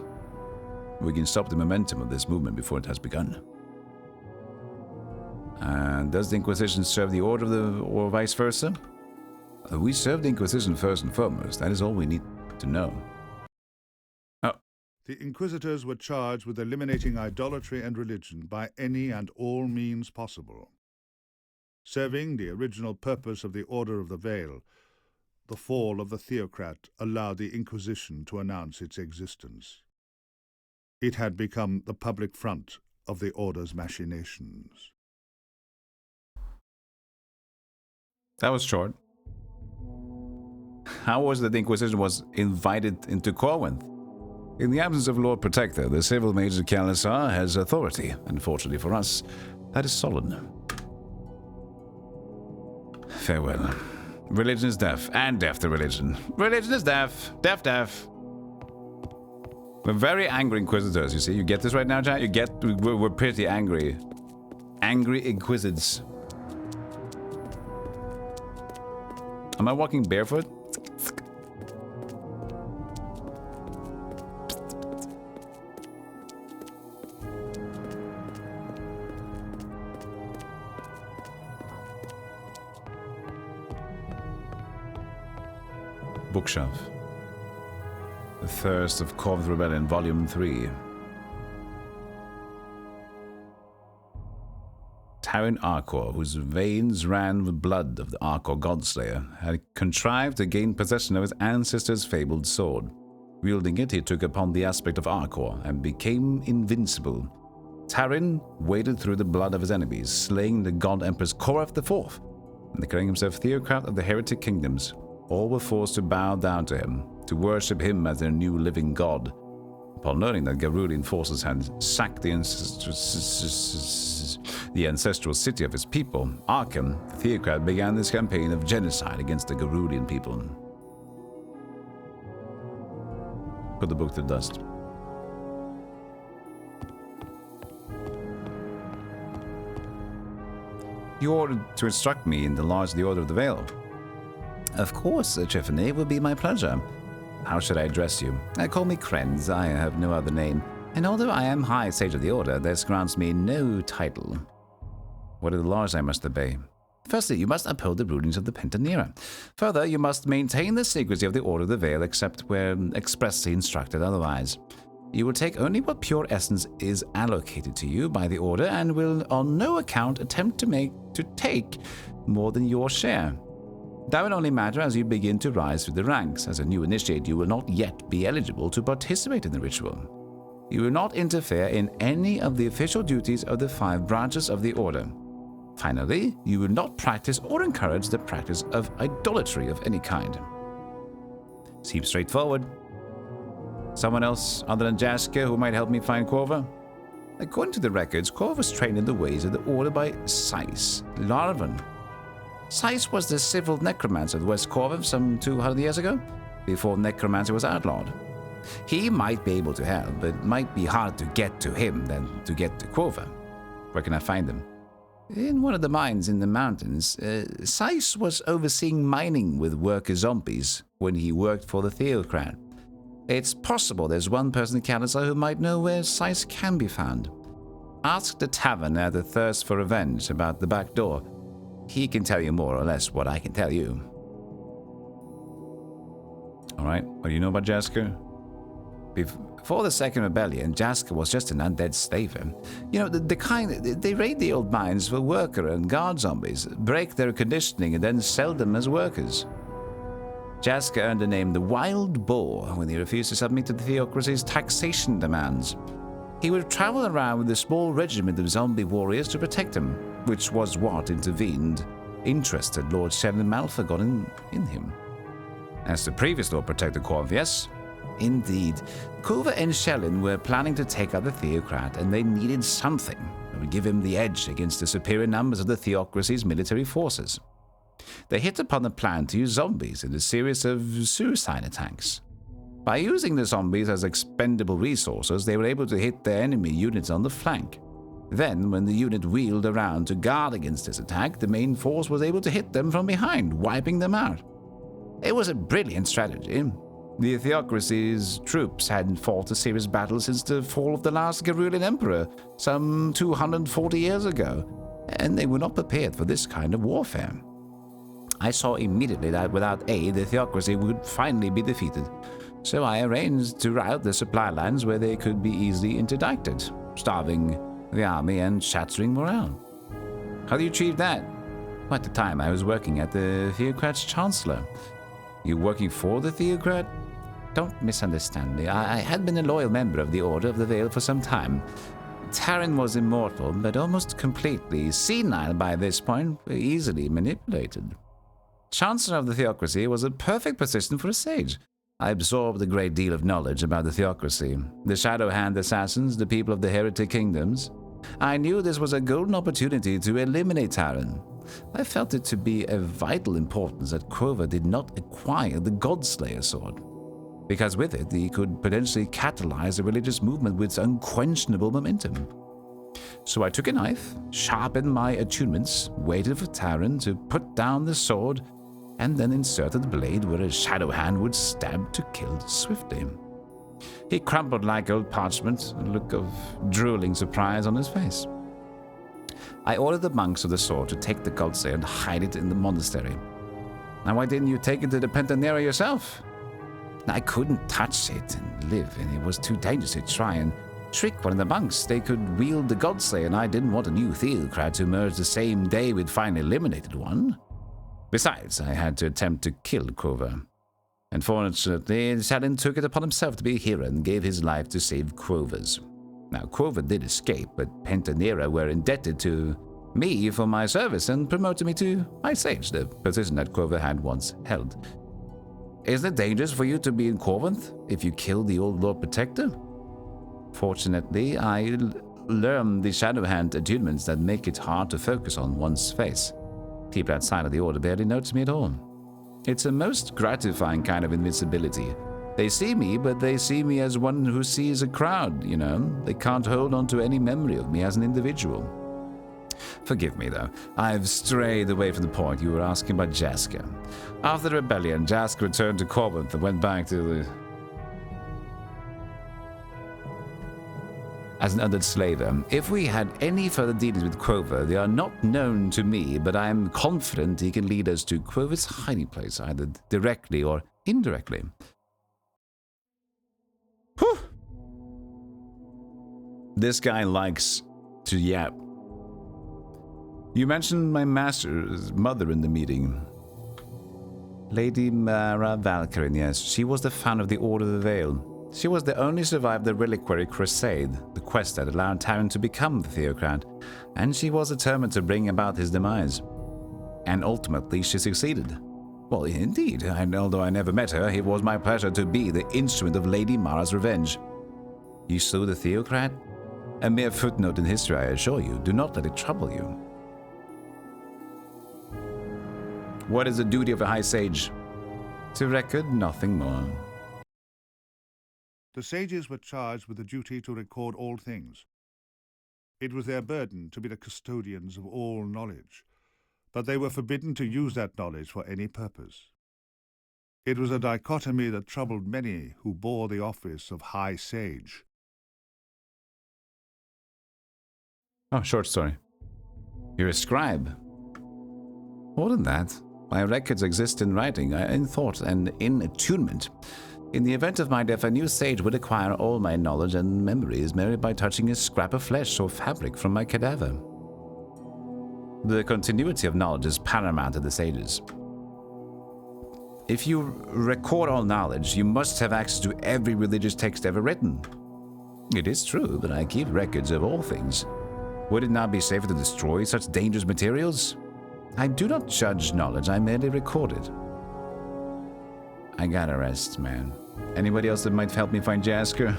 We can stop the momentum of this movement before it has begun. And does the Inquisition serve the Order or vice versa? We serve the Inquisition first and foremost. That is all we need to know. Oh. The Inquisitors were charged with eliminating idolatry and religion by any and all means possible. Serving the original purpose of the Order of the Veil, the fall of the Theocrat allowed the Inquisition to announce its existence. It had become the public front of the Order's machinations. That was short. How was it that the Inquisition was invited into Corwith? In the absence of Lord Protector, the civil mage of Khalisar has authority. Unfortunately for us, that is solid. Farewell. Religion is death, and death to religion. Religion is death. Death, death. We're very angry inquisitors, you see. You get this right now, chat? You get... We're pretty angry. Angry inquisitors. Am I walking barefoot? Bookshelf. The Thirst of KULT Rebellion, Volume 3. Taran Arcor, whose veins ran with blood of the Arcor Godslayer, had contrived to gain possession of his ancestor's fabled sword. Wielding it, he took upon the aspect of Arcor and became invincible. Taran waded through the blood of his enemies, slaying the God Empress Korath IV, and declaring himself theocrat of the Heretic kingdoms. All were forced to bow down to him, to worship him as their new living god. Upon learning that Garudian forces had sacked the ancestral city of his people, Arkham, the theocrat, began this campaign of genocide against the Garudian people. Put the book to dust. You ordered to instruct me in the laws of the Order of the Veil. Of course, Chiffany, it would be my pleasure. How should I address you? Call me Krenz, I have no other name. And although I am High Sage of the Order, this grants me no title. What are the laws I must obey? Firstly, you must uphold the rulings of the Pentanera. Further, you must maintain the secrecy of the Order of the Veil except where expressly instructed otherwise. You will take only what pure essence is allocated to you by the Order and will on no account attempt to take more than your share. That will only matter as you begin to rise through the ranks. As a new initiate, you will not yet be eligible to participate in the ritual. You will not interfere in any of the official duties of the 5 branches of the Order. Finally, you will not practice or encourage the practice of idolatry of any kind. Seems straightforward. Someone else other than Jaska who might help me find Corva? According to the records, Corva was trained in the ways of the Order by Sais Larvan. Sais was the civil necromancer of West Corva some 200 years ago, before necromancy was outlawed. He might be able to help, but it might be harder to get to him than to get to Corva. Where can I find him? In one of the mines in the mountains. Sais was overseeing mining with worker zombies when he worked for the Theocrat. It's possible there's one person in Kalasar who might know where Sais can be found. Ask the tavern at the Thirst for Revenge about the back door. He can tell you more or less what I can tell you. Alright, what do you know about Jasker? Before the Second Rebellion, Jasker was just an undead slaver. You know, the kind, they raid the old mines for worker and guard zombies, break their conditioning and then sell them as workers. Jasker earned the name the Wild Boar when he refused to submit to the Theocracy's taxation demands. He would travel around with a small regiment of zombie warriors to protect him, which was what interested Lord Shannon Malfagon in him. As the previous Lord Protector Corv, yes, indeed, Kova and Shellin were planning to take out the Theocrat, and they needed something that would give him the edge against the superior numbers of the Theocracy's military forces. They hit upon a plan to use zombies in a series of suicide attacks. By using the zombies as expendable resources, they were able to hit their enemy units on the flank. Then, when the unit wheeled around to guard against this attack, the main force was able to hit them from behind, wiping them out. It was a brilliant strategy. The Theocracy's troops hadn't fought a serious battle since the fall of the last Garudian Emperor, some 240 years ago, and they were not prepared for this kind of warfare. I saw immediately that without aid, the Theocracy would finally be defeated, so I arranged to route the supply lines where they could be easily interdicted, starving the army and shattering morale. How do you achieve that? At the time, I was working at the Theocrat's Chancellor. You working for the Theocrat? Don't misunderstand me. I had been a loyal member of the Order of the Veil for some time. Taran was immortal, but almost completely senile by this point, easily manipulated. Chancellor of the Theocracy was a perfect position for a sage. I absorbed a great deal of knowledge about the Theocracy, the Shadow Hand Assassins, the people of the Heretic Kingdoms. I knew this was a golden opportunity to eliminate Taran, I felt it to be of vital importance that Quover did not acquire the Godslayer sword, because with it he could potentially catalyze a religious movement with unquestionable momentum. So I took a knife, sharpened my attunements, waited for Taran to put down the sword, and then inserted the blade where a shadow hand would stab to kill swiftly. He crumpled like old parchment, a look of drooling surprise on his face. I ordered the monks of the sword to take the Godslayer and hide it in the monastery. Now why didn't you take it to the Pentanera yourself? I couldn't touch it and live, and it was too dangerous to try and trick one of the monks. They could wield the Godslayer, and I didn't want a new theocrat to emerge the same day we'd finally eliminated one. Besides, I had to attempt to kill Quover. Unfortunately, Saladin took it upon himself to be a hero and gave his life to save Quover's. Now, Quover did escape, but Pentanera were indebted to me for my service and promoted me to High Sage, the position that Quover had once held. Isn't it dangerous for you to be in Corinth if you kill the old Lord Protector? Fortunately, I learned the Shadow Hand attunements that make it hard to focus on one's face. People outside of the Order barely notice me at all. It's a most gratifying kind of invincibility. They see me, but they see me as one who sees a crowd, you know. They can't hold on to any memory of me as an individual. Forgive me, though. I've strayed away from the point. You were asking about Jaska. After the rebellion, Jaska returned to Corinth and went back to the... as an undead slaver. If we had any further dealings with Quover, they are not known to me, but I am confident he can lead us to Quover's hiding place, either directly or indirectly. Whew! This guy likes to yap. You mentioned my master's mother in the meeting. Lady Mara Valkyrin, yes. She was the founder of the Order of the Veil. She was the only survivor of the Reliquary Crusade, the quest that allowed Taran to become the Theocrat, and she was determined to bring about his demise. And ultimately, she succeeded. Well, indeed, and although I never met her, it was my pleasure to be the instrument of Lady Mara's revenge. You slew the Theocrat? A mere footnote in history, I assure you. Do not let it trouble you. What is the duty of a High Sage? To record nothing more. The sages were charged with the duty to record all things. It was their burden to be the custodians of all knowledge, but they were forbidden to use that knowledge for any purpose. It was a dichotomy that troubled many who bore the office of High Sage. Oh, short story. You're a scribe. More than that, my records exist in writing, in thought, and in attunement. In the event of my death, a new sage would acquire all my knowledge and memories merely by touching a scrap of flesh or fabric from my cadaver. The continuity of knowledge is paramount to the sages. If you record all knowledge, you must have access to every religious text ever written. It is true, but I keep records of all things. Would it not be safer to destroy such dangerous materials? I do not judge knowledge, I merely record it. I gotta rest, man. Anybody else that might help me find Jasker?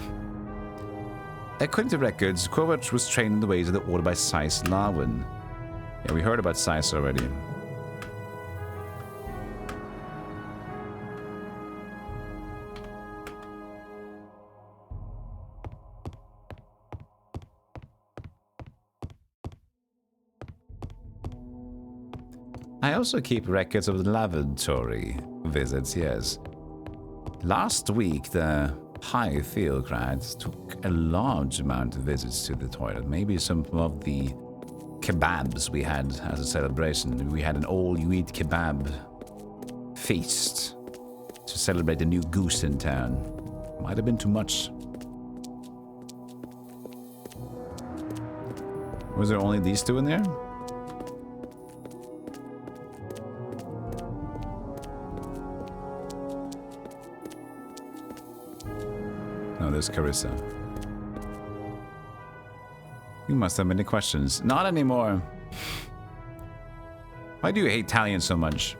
According to records, Quover was trained in the ways of the Order by Seiss Larwin. Yeah, we heard about Seiss already. I also keep records of the lavatory visits, yes. Last week, the High Theocrats took a large amount of visits to the toilet. Maybe some of the kebabs we had as a celebration. We had an all-you-eat kebab feast to celebrate the new goose in town. Might have been too much. Was there only these two in there? No, there's Carissa. You must have many questions. Not anymore. Why do you hate Talion so much?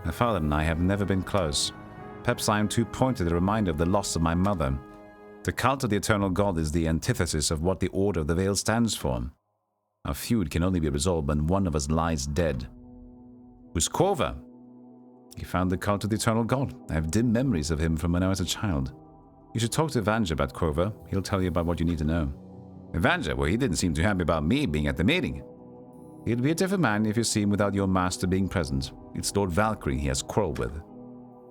My father and I have never been close. Perhaps I am too pointed a reminder of the loss of my mother. The cult of the Eternal God is the antithesis of what the Order of the Veil stands for. Our feud can only be resolved when one of us lies dead. Who's Quover? He found the cult of the Eternal God. I have dim memories of him from when I was a child. You should talk to Evanger about Quover. He'll tell you about what you need to know. Evanger? Well, he didn't seem too happy about me being at the meeting. He'll be a different man if you see him without your master being present. It's Lord Valkyrie he has quarreled with.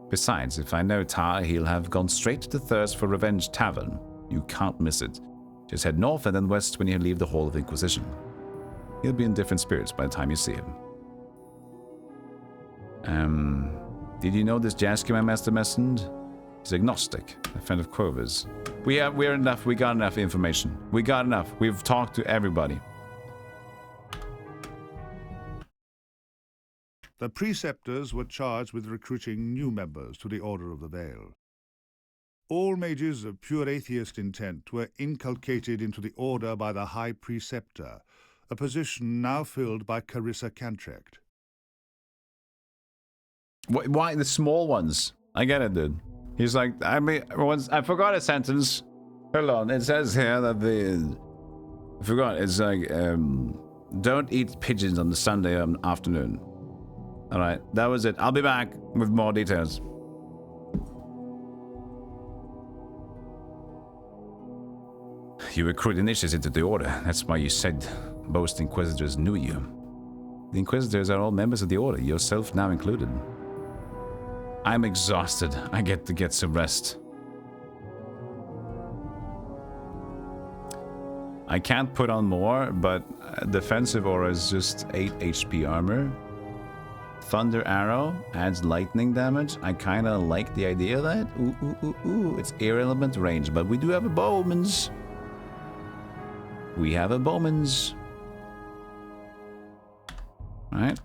Besides, if I know Tar, he'll have gone straight to the Thirst for Revenge Tavern. You can't miss it. Just head north and then west when you leave the Hall of Inquisition. He'll be in different spirits by the time you see him. Did you know this Jaski my master mentioned? He's agnostic, a friend of Quover's. We got enough information. We got enough. We've talked to everybody. The preceptors were charged with recruiting new members to the Order of the Veil. All mages of pure atheist intent were inculcated into the order by the High Preceptor, a position now filled by Carissa Cantrect. Why the small ones? I get it, dude. He's like, I forgot a sentence. Hold on, it says here that I forgot, it's like, don't eat pigeons on the Sunday afternoon. Alright, that was it. I'll be back with more details. You recruit initiates into the Order. That's why you said most Inquisitors knew you. The Inquisitors are all members of the Order, yourself now included. I'm exhausted. I get to get some rest. I can't put on more, but defensive aura is just 8 HP armor. Thunder Arrow adds lightning damage. I kind of like the idea of that. Ooh. It's air element range, but we do have a bowman's. We have a bowman's. Alright.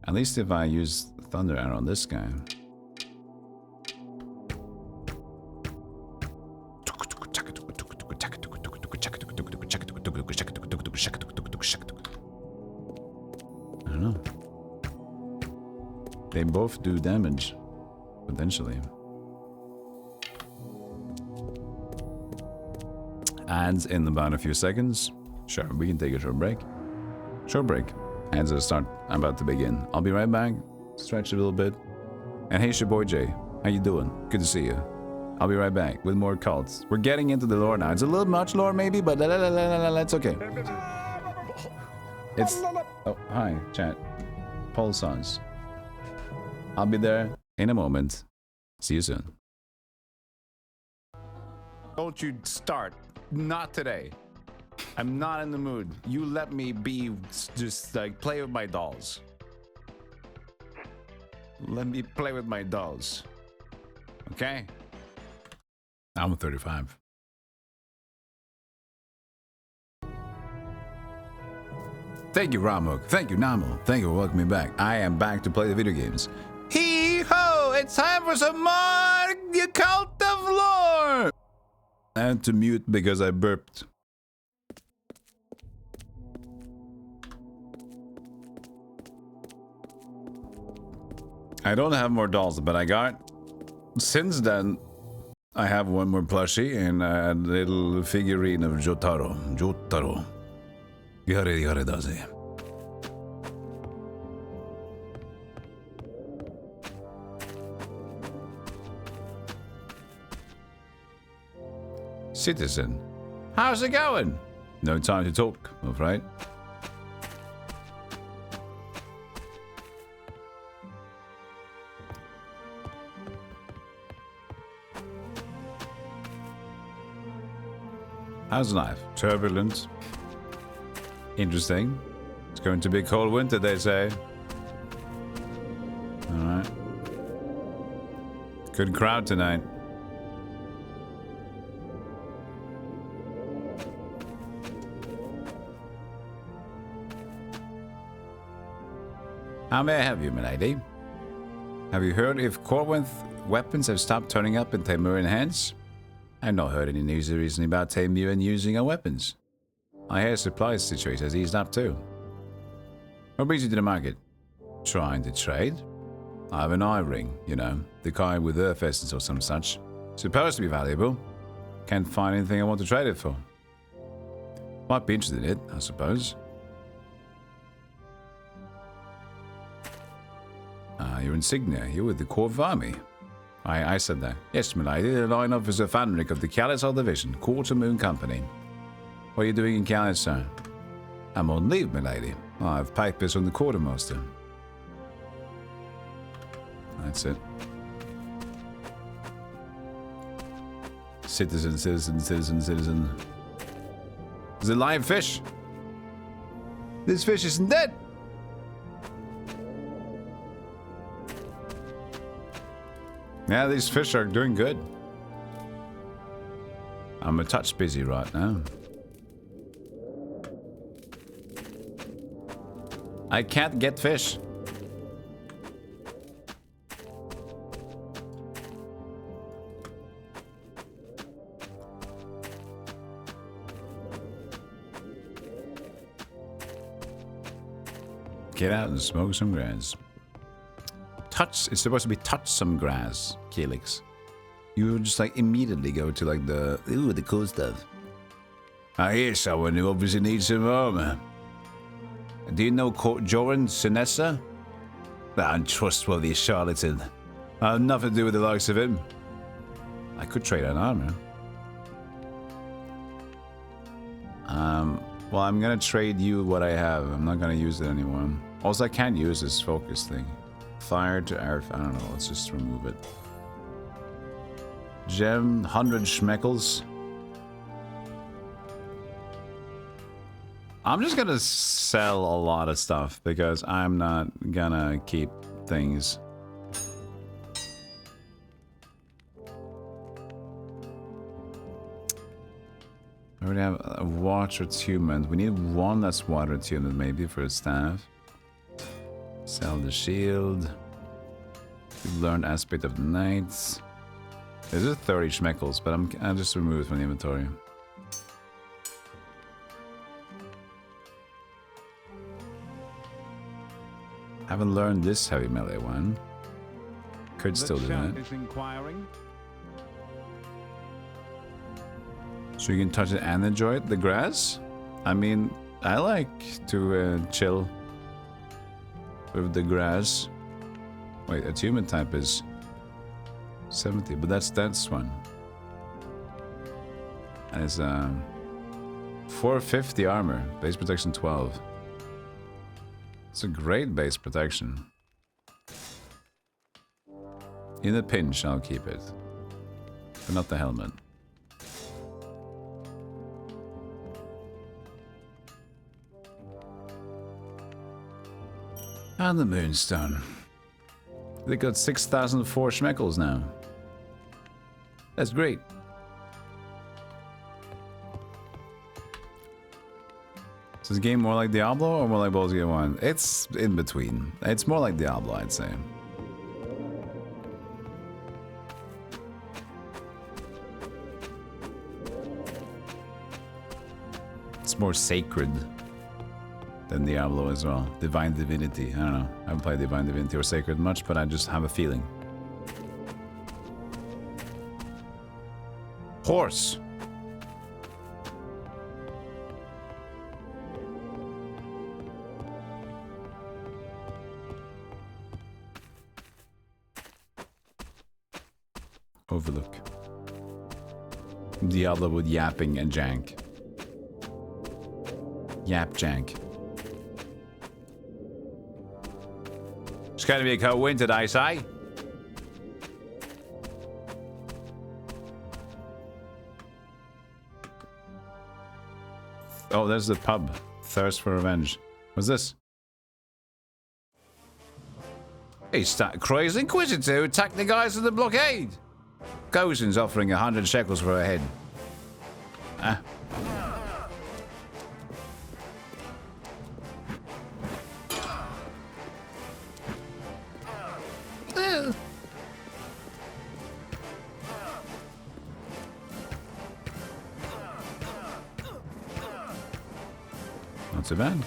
At least if I use Thunder Arrow on this guy. I don't know. They both do damage, potentially. Ads in about a few seconds. Sure, we can take a short break. Short break. Ads are about to begin. I'll be right back. Stretch a little bit. And hey, it's your boy Jay. How you doing? Good to see you. I'll be right back with more cults. We're getting into the lore now. It's a little much lore maybe, but it's okay. It's... Oh, hi, chat. Paul Sons. I'll be there in a moment. See you soon. Don't you start. Not today. I'm not in the mood. You let me be, just like play with my dolls. Let me play with my dolls. Okay? I'm 35. Thank you, Ramuk. Thank you, Namo. Thank you for welcoming me back. I am back to play the video games. Hee-ho! It's time for some more Cult of Lore! I had to mute because I burped. I don't have more dolls, but I got... Since then, I have one more plushie and a little figurine of Jotaro. Jotaro. Yare daze. Citizen. How's it going? No time to talk, all right? How's life? Turbulent. Interesting. It's going to be a cold winter, they say. Alright. Good crowd tonight. How may I have you, milady? Have you heard if Corwinth weapons have stopped turning up in Temurian hands? I've not heard any news recently about Temurian using our weapons. I hear supply situation has eased up too. What brings you to the market? Trying to trade? I have an eye ring, you know, the kind with earth essence or some such. Supposed to be valuable. Can't find anything I want to trade it for. Might be interested in it, I suppose. Your insignia. You're with the Corps of Army. I said that. Yes, milady. The line officer Fanric of the Calisol Division, Quarter Moon Company. What are you doing in Calis, sir? I'm on leave, milady. I have papers from the quartermaster. That's it. Citizen, citizen, citizen, citizen. There's a live fish. This fish isn't dead. Yeah, these fish are doing good. I'm a touch busy right now. I can't get fish. Get out and smoke some grass. Touch, it's supposed to be touch some grass, Kelix. You just like immediately go to like the cool stuff. I hear someone who obviously needs some armor. Do you know Joran Sinessa? That untrustworthy charlatan. I have nothing to do with the likes of him. I could trade an armor. Well, I'm gonna trade you what I have. I'm not gonna use it anymore. Also, I can't use this focus thing. Fire to earth. I don't know. Let's just remove it. Gem, 100 schmeckles. I'm just gonna sell a lot of stuff because I'm not gonna keep things. I already have a water attunement. We need one that's water attunement maybe for a staff. Sell the shield. We've learned aspect of the knights. There's a 30 schmeckles, but I'll just remove it from the inventory. Haven't learned this heavy melee one. Could still do that. So you can touch it and enjoy it, the grass? I mean, I like to chill with the grass. Wait, attunement type is 70, but that's one. And it's 450 armor, base protection 12. It's a great base protection. In a pinch, I'll keep it, but not the helmet. And the moonstone. They got 6,004 schmeckles now. That's great. Is this game more like Diablo or more like Baldur's Gate 1? It's in between. It's more like Diablo, I'd say. It's more sacred than Diablo as well. Divine Divinity. I don't know. I haven't played Divine Divinity or Sacred much, but I just have a feeling. Horse. Overlook. Diablo with yapping and jank. Yap jank. It's going to be a cold winter, I say. Oh, there's the pub. Thirst for revenge. What's this? He's crazy inquisitor attacked the guys in the blockade. Gozen's offering 100 shekels for a head. Ah. Not so bad.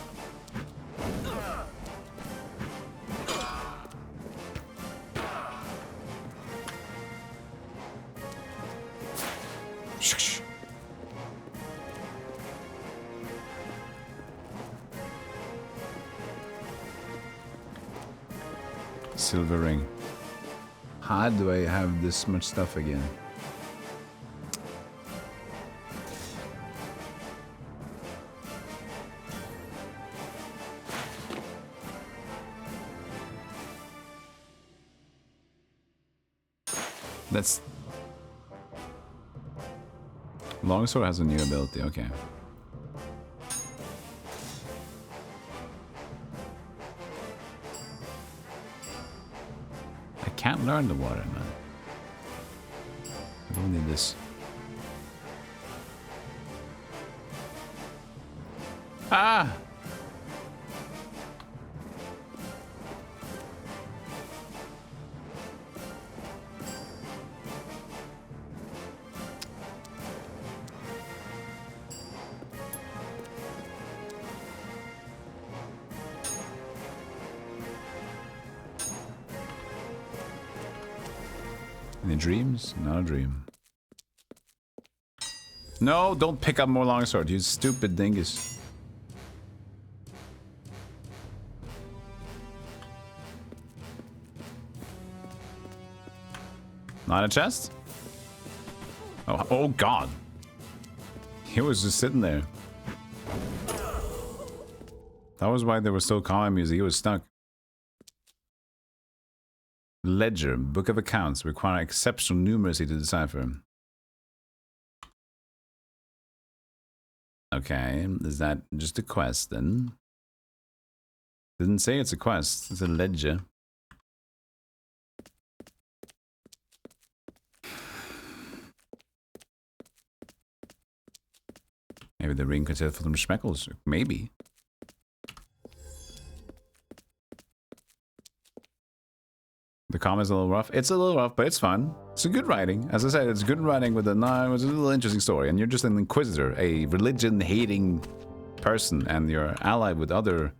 Silver ring. How do I have this much stuff again? That's... Longsword has a new ability, okay. I can't learn the water, man. I don't need this. Ah! Any dreams? Not a dream. No, don't pick up more longsword, you stupid dingus. Not a chest? Oh god. He was just sitting there. That was why there was still calm music. He was stuck. Ledger, Book of Accounts, require exceptional numeracy to decipher. Okay, is that just a quest then? Didn't say it's a quest, it's a ledger. Maybe the ring could set for some schmeckles, maybe. The comment's a little rough. It's a little rough, but it's fun. It's a good writing. As I said, it's good writing with a little interesting story. And you're just an inquisitor, a religion-hating person, and you're allied with other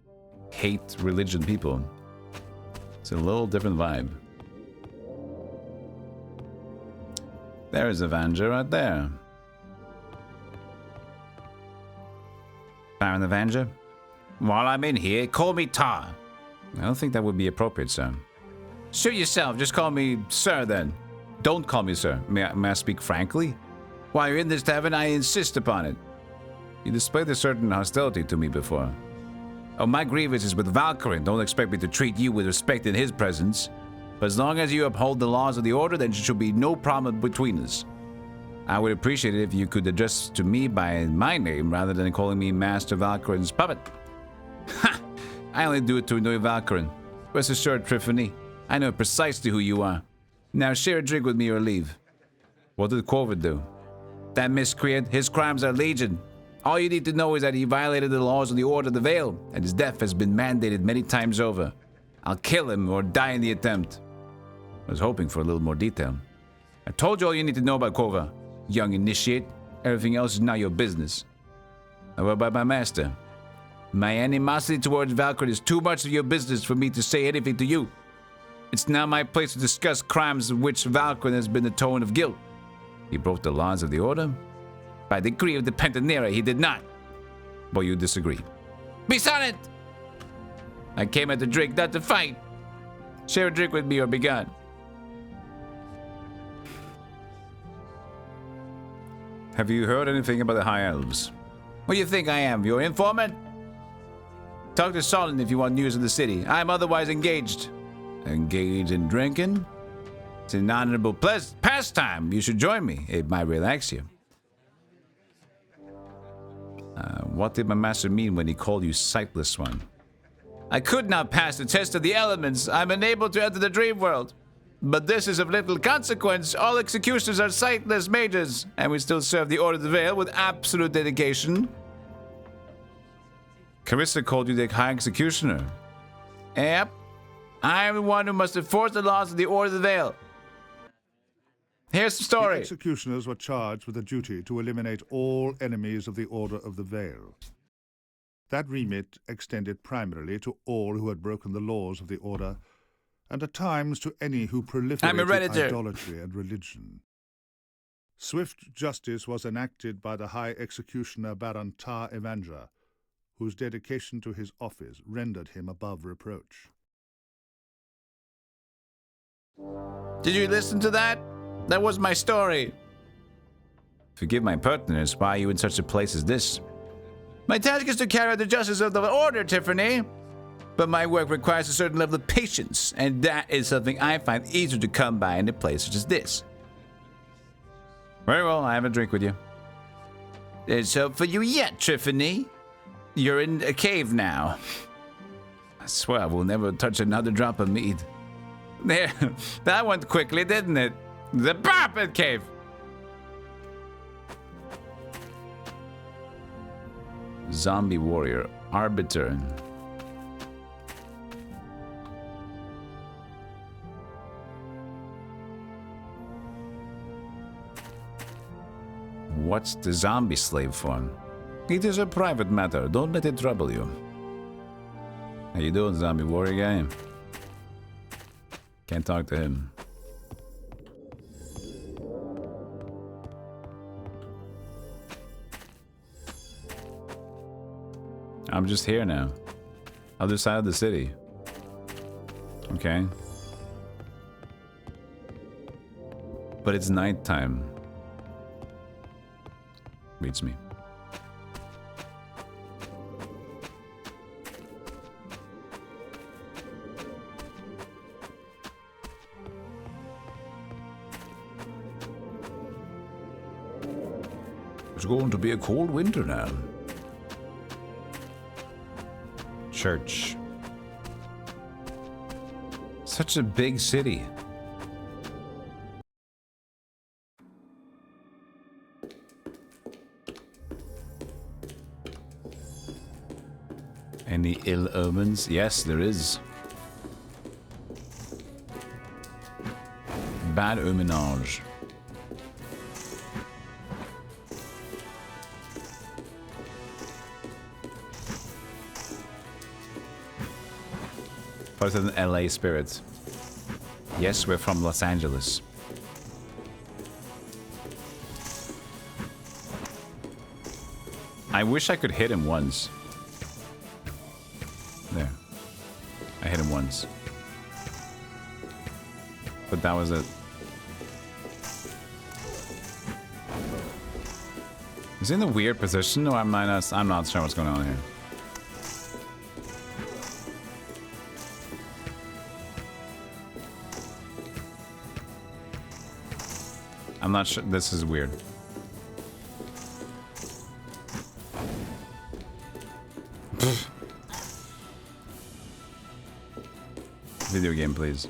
hate religion people. It's a little different vibe. There's Avenger right there. Baron Avenger? While I'm in here, call me Tar. I don't think that would be appropriate, sir. Suit yourself, just call me sir then. Don't call me sir. May I speak frankly? While you're in this tavern, I insist upon it. You displayed a certain hostility to me before. Oh, my grievance is with Valkyrin. Don't expect me to treat you with respect in his presence. But as long as you uphold the laws of the Order, then there should be no problem between us. I would appreciate it if you could address to me by my name rather than calling me Master Valkyrin's puppet. Ha! I only do it to annoy Valkyrin. Rest assured, Triffany, I know precisely who you are. Now share a drink with me or leave. What did Quover do? That miscreant, his crimes are legion. All you need to know is that he violated the laws of the Order of the Veil, and his death has been mandated many times over. I'll kill him or die in the attempt. I was hoping for a little more detail. I told you all you need to know about Quover, young initiate. Everything else is not your business. Now what about my master? My animosity towards Valkyrie is too much of your business for me to say anything to you. It's now my place to discuss crimes of which Valkyrie has been the tone of guilt. He broke the laws of the Order? By decree of the Pentanera, he did not. But you disagree. Be silent! I came at the drink, not to fight. Share a drink with me or be gone. Have you heard anything about the High Elves? What do you think I am, your informant? Talk to Solon if you want news of the city. I'm otherwise engaged. Engaged in drinking? It's an honorable pastime. You should join me. It might relax you. What did my master mean when he called you sightless one? I could not pass the test of the elements. I'm unable to enter the dream world. But this is of little consequence. All executioners are sightless mages, and we still serve the Order of the Veil with absolute dedication. Carissa called you the High Executioner. Yep. I am the one who must enforce the laws of the Order of the Veil. Here's the story. The executioners were charged with the duty to eliminate all enemies of the Order of the Veil. That remit extended primarily to all who had broken the laws of the Order, and at times to any who proliferated idolatry and religion. Swift justice was enacted by the High Executioner Baron Tar Evandra, whose dedication to his office rendered him above reproach. Did you listen to that? That was my story. Forgive my pertinence, why are you in such a place as this? My task is to carry out the justice of the order, Tiffany. But my work requires a certain level of patience, and that is something I find easier to come by in a place such as this. Very well, I have a drink with you. There's hope for you yet, Tiffany. You're in a cave now. I swear I will never touch another drop of mead. There, that went quickly, didn't it? The Puppet Cave! Zombie Warrior, Arbiter. What's the zombie slave for? It is a private matter. Don't let it trouble you. How you doing, zombie warrior guy? Can't talk to him. I'm just here now. Other side of the city. Okay. But it's nighttime. Beats me. It's going to be a cold winter now. Church. Such a big city. Any ill omens? Yes, there is. Bad omenage. But it's an LA spirit. Yes, we're from Los Angeles. I wish I could hit him once. There. I hit him once. But that was it. Is he in a weird position, or I'm not sure what's going on here. I'm not sure. This is weird. Video game, please.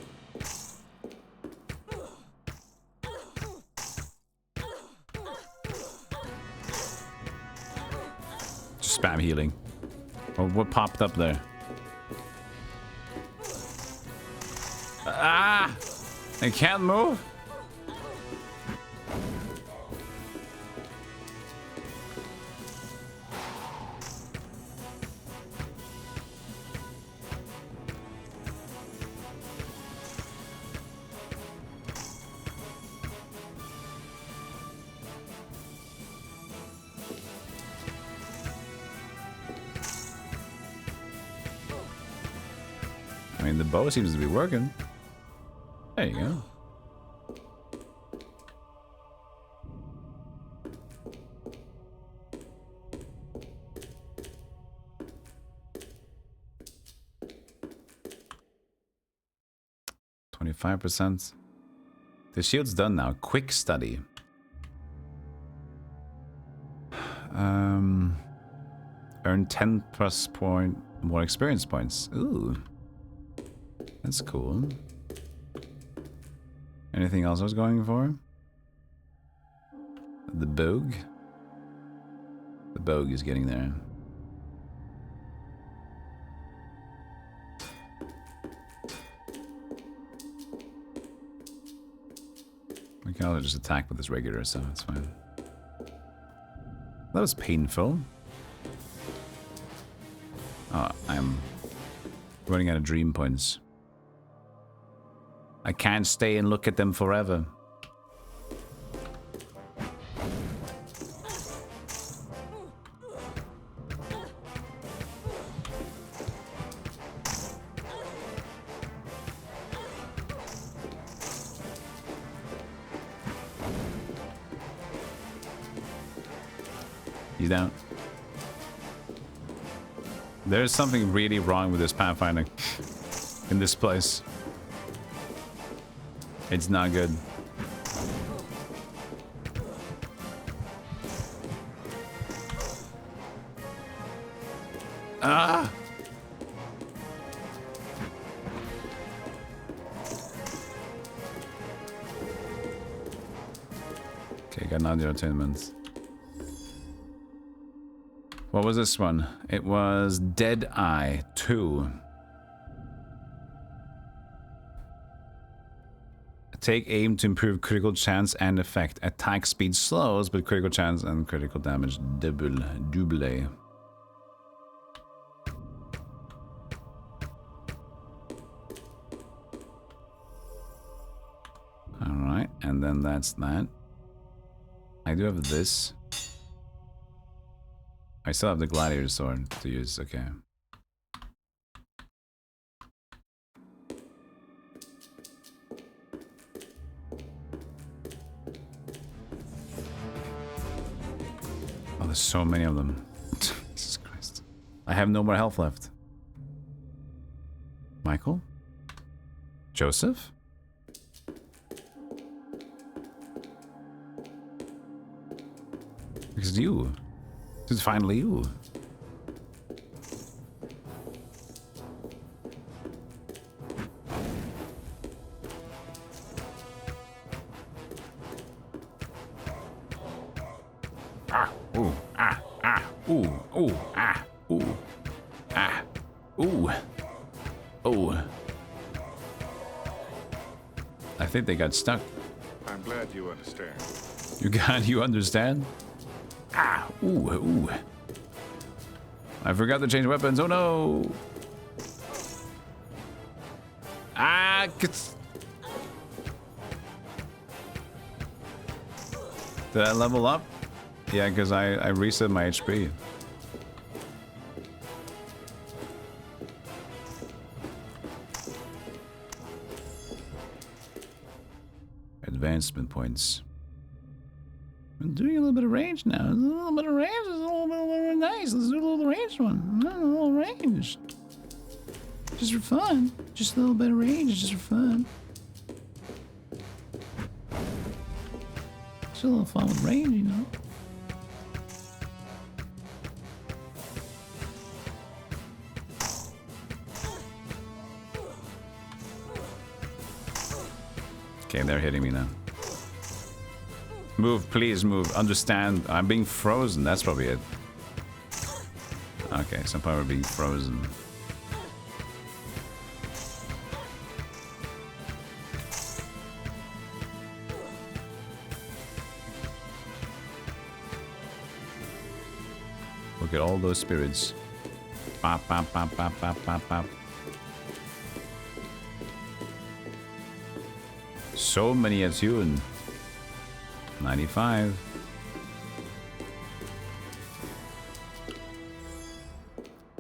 Just spam healing. Oh, what popped up there? Ah! I can't move? I mean, the bow seems to be working. There you go. %. The shield's done now. Quick study. Earn 10 plus more experience points. Ooh. That's cool. Anything else I was going for? The Bogue? The Bogue is getting there. We can also just attack with this regular, so it's fine. That was painful. Oh, I'm running out of dream points. I can't stay and look at them forever. He's down. There's something really wrong with this pathfinding in this place. It's not good. Ah! Okay, got another entertainment. What was this one? It was Dead Eye 2. Take aim to improve critical chance and effect. Attack speed slows, but critical chance and critical damage double. Alright, and then that's that. I do have this. I still have the gladiator sword to use, okay. Oh, there's so many of them. Jesus Christ. I have no more health left. Michael? Joseph? It's you. It's finally you. Ah, ooh, ah, ah, ooh, ooh, ah, ooh, ah, ooh, oh. I think they got stuck. I'm glad you understand. You understand? Ah, ooh, ooh. I forgot to change weapons. Oh no. Ah, did I level up? Yeah, because I reset my HP. Advancement points. I'm doing a little bit of range now. A little bit of range is a little bit nice. Let's do a little range one. A little range. Just for fun. Just a little bit of range just for fun. Just a little fun with range, you know. Okay, they're hitting me now. Move, please move. Understand, I'm being frozen. That's probably it. Okay, some power being frozen. Look at all those spirits. Pop, pop, pop, pop, pop, pop, pop. So many as you and 95.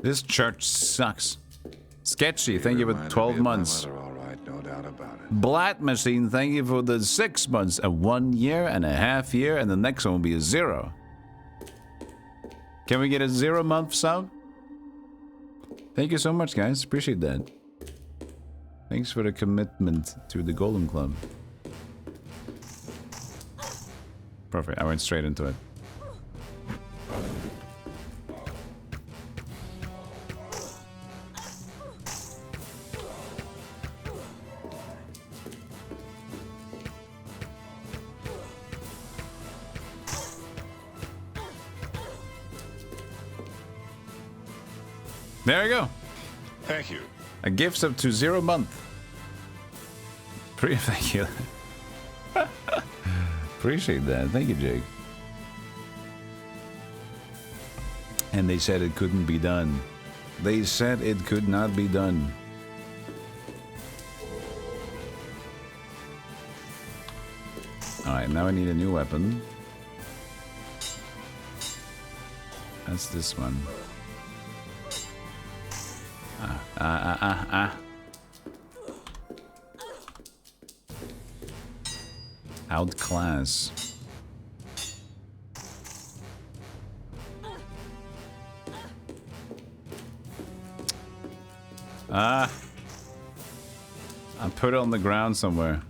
This church sucks. Sketchy, thank you for 12 months. All right, no doubt about it. Black Machine, thank you for the 6 months. A 1 year and a half year, and the next one will be a 0. Can we get a 0 month sub? Thank you so much, guys. Appreciate that. Thanks for the commitment to the Golem Club. Perfect, I went straight into it. There you go. Thank you. A gift up to 0 month. Thank you. Appreciate that. Thank you, Jake. And they said it couldn't be done. They said it could not be done. Alright, now I need a new weapon. That's this one. Outclass. Ah. I put it on the ground somewhere.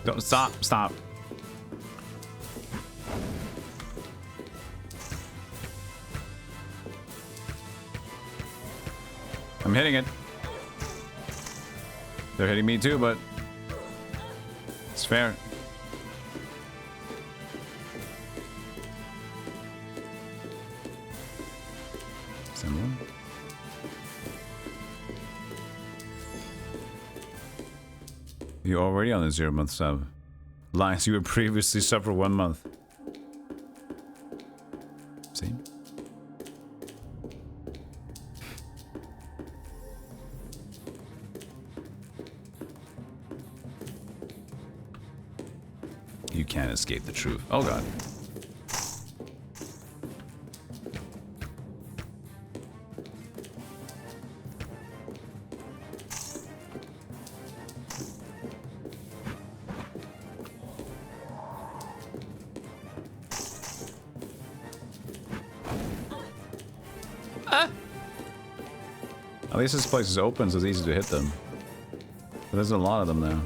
Don't stop, stop. I'm hitting it. They're hitting me too, but it's fair. Someone? You're already on a 0-month sub. Lies, you were previously sub for 1 month. See? You can't escape the truth. Oh god. At least this place is open, so it's easy to hit them. But there's a lot of them now.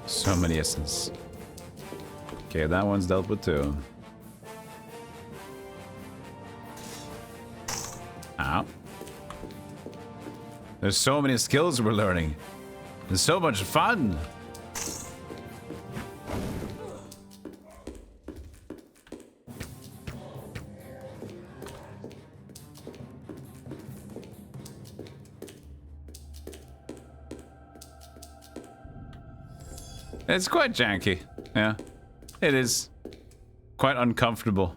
So many essence. Okay, that one's dealt with too. Ow. There's so many skills we're learning. It's so much fun. It's quite janky. Yeah. It is. Quite uncomfortable.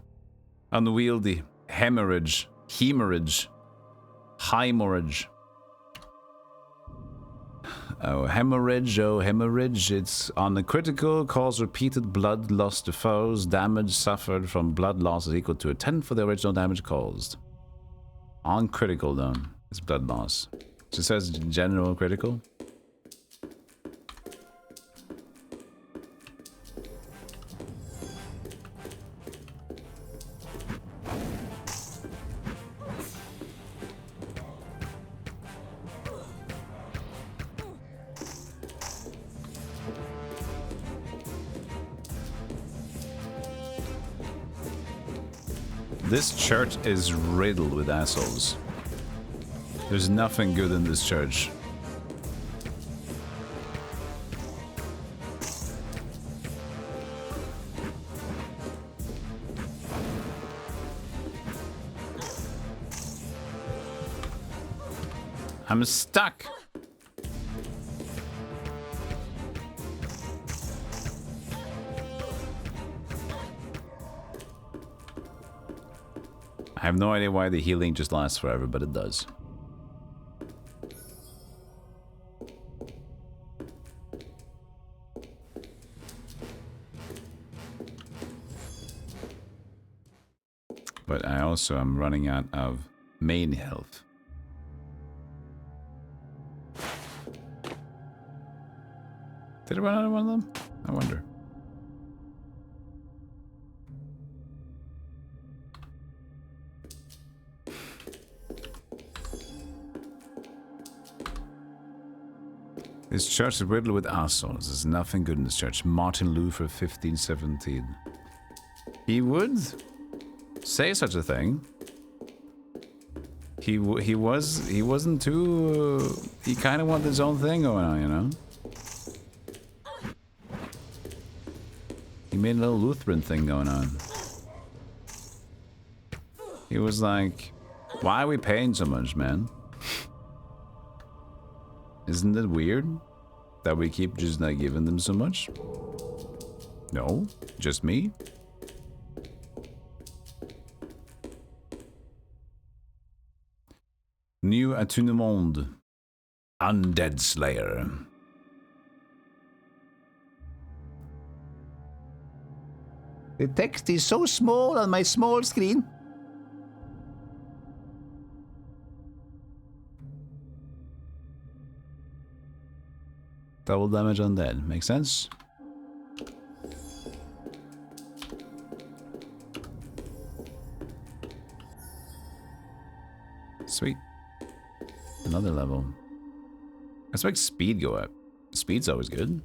Unwieldy. Hemorrhage. Hemorrhage. Hemorrhage. Oh, hemorrhage. It's on the critical, cause repeated blood loss to foes. Damage suffered from blood loss is equal to a 10 for the original damage caused. On critical, though, it's blood loss. So it says general critical. This church is riddled with assholes. There's nothing good in this church. I'm stuck. I have no idea why the healing just lasts forever, but it does. But I also am running out of main health. Did I run out of one of them? I wonder. This church is riddled with assholes. There's nothing good in this church. Martin Luther, 1517. He would say such a thing. He wasn't too. He kind of wanted his own thing going on, you know. He made a little Lutheran thing going on. He was like, "Why are we paying so much, man? Isn't it weird that we keep just not giving them so much?" No, just me. New attunement. Undead Slayer. The text is so small on my small screen. Double damage undead. Makes sense? Sweet. Another level. Let's make speed go up. Speed's always good.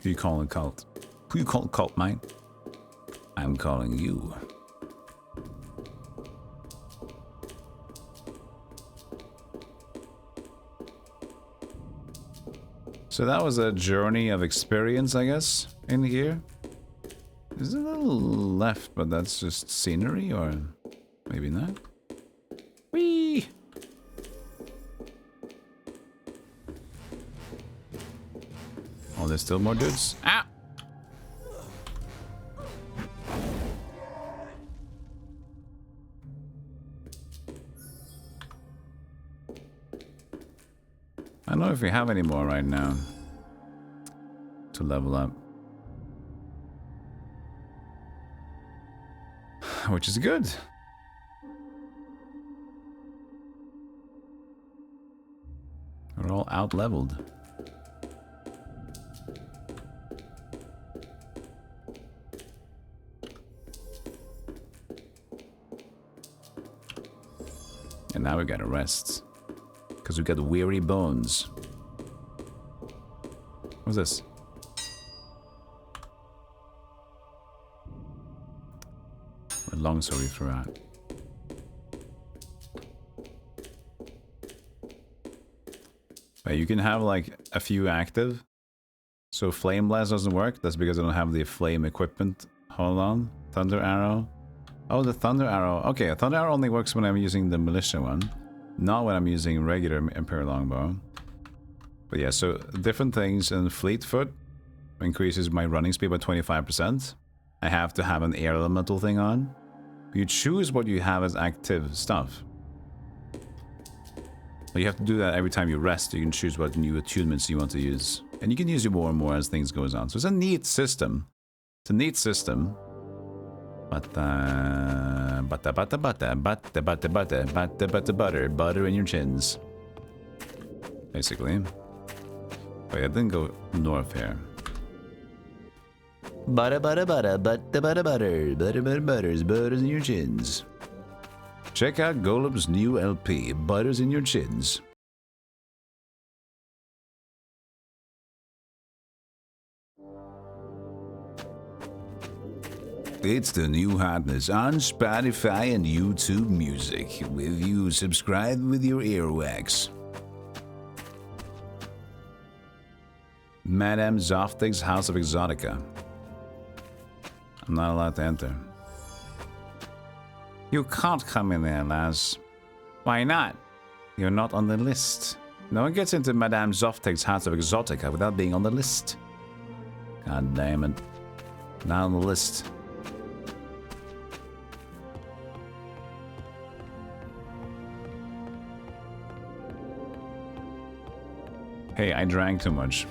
Who you calling cult? Who you calling cult, mate? I'm calling you. So that was a journey of experience, I guess, in here. There's a little left, but that's just scenery, or maybe not. Whee! Oh, there's still more dudes. Ah! I don't know if we have any more right now to level up. Which is good. We're all out-leveled. And now we gotta rest. Because we got weary bones. What's this? A longsword we threw out. But you can have like a few active. So flame blast doesn't work. That's because I don't have the flame equipment. Hold on. Thunder arrow. Oh, the thunder arrow. Okay, a thunder arrow only works when I'm using the militia one. Not when I'm using regular Imperial Longbow. But yeah, so different things. And Fleet Foot increases my running speed by 25%. I have to have an air elemental thing on. You choose what you have as active stuff. But you have to do that every time you rest. You can choose what new attunements you want to use. And you can use it more and more as things goes on. So it's a neat system. It's a neat system. Butter in your chins. Basically. Wait, I didn't go north here. Butters in your chins. Check out Golem's new LP, Butters in Your Chins. It's the new hotness on Spotify and YouTube Music. If you subscribe with your earwax. Madame Zoftig's House of Exotica. I'm not allowed to enter. You can't come in there, lass. Why not? You're not on the list. No one gets into Madame Zoftig's House of Exotica without being on the list. God damn it. Not on the list. Hey, I drank too much.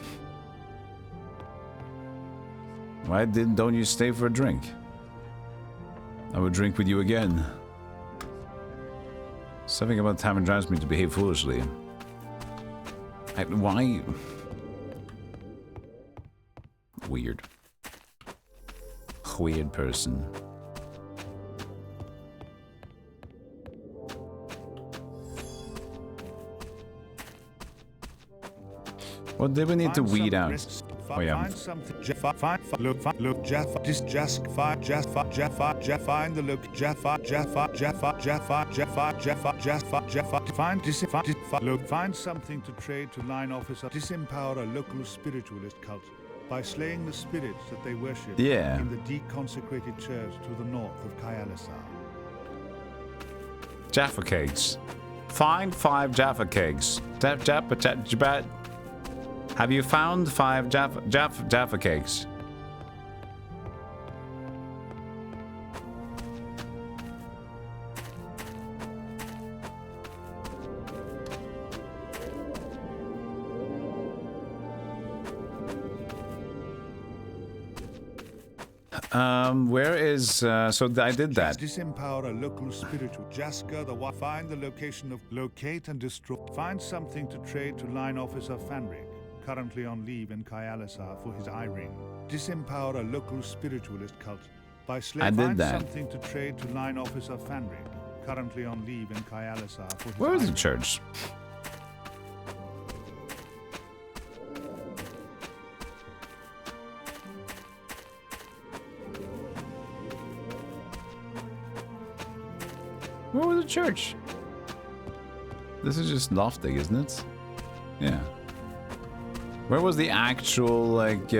Why don't you stay for a drink? I would drink with you again. Something about tavern drives me to behave foolishly. Why? Weird. Weird person. What did we need to weed out? Oh yeah. Find something. Look, just find the look. Find something to trade to line officer. Disempower a local spiritualist cult by slaying the spirits that they worship in the deconsecrated church to the north of Kyalisar. Jaffa cakes. Find 5 Jaffa cakes. Have you found 5 Jaffa cakes? Where is so I did that. Disempower a local spiritual. Jasker the one. Find the location of locate and destroy. Find something to trade to line officer Fanrik, currently on leave in Kyalisar for his eye ring. Disempower a local spiritualist cult by I did find that. something to trade to line officer Fanrik, currently on leave in Kyalisar for his Where is eye the ring. church? Where was the church? This is just lofting, isn't it? Yeah. Where was the actual, like,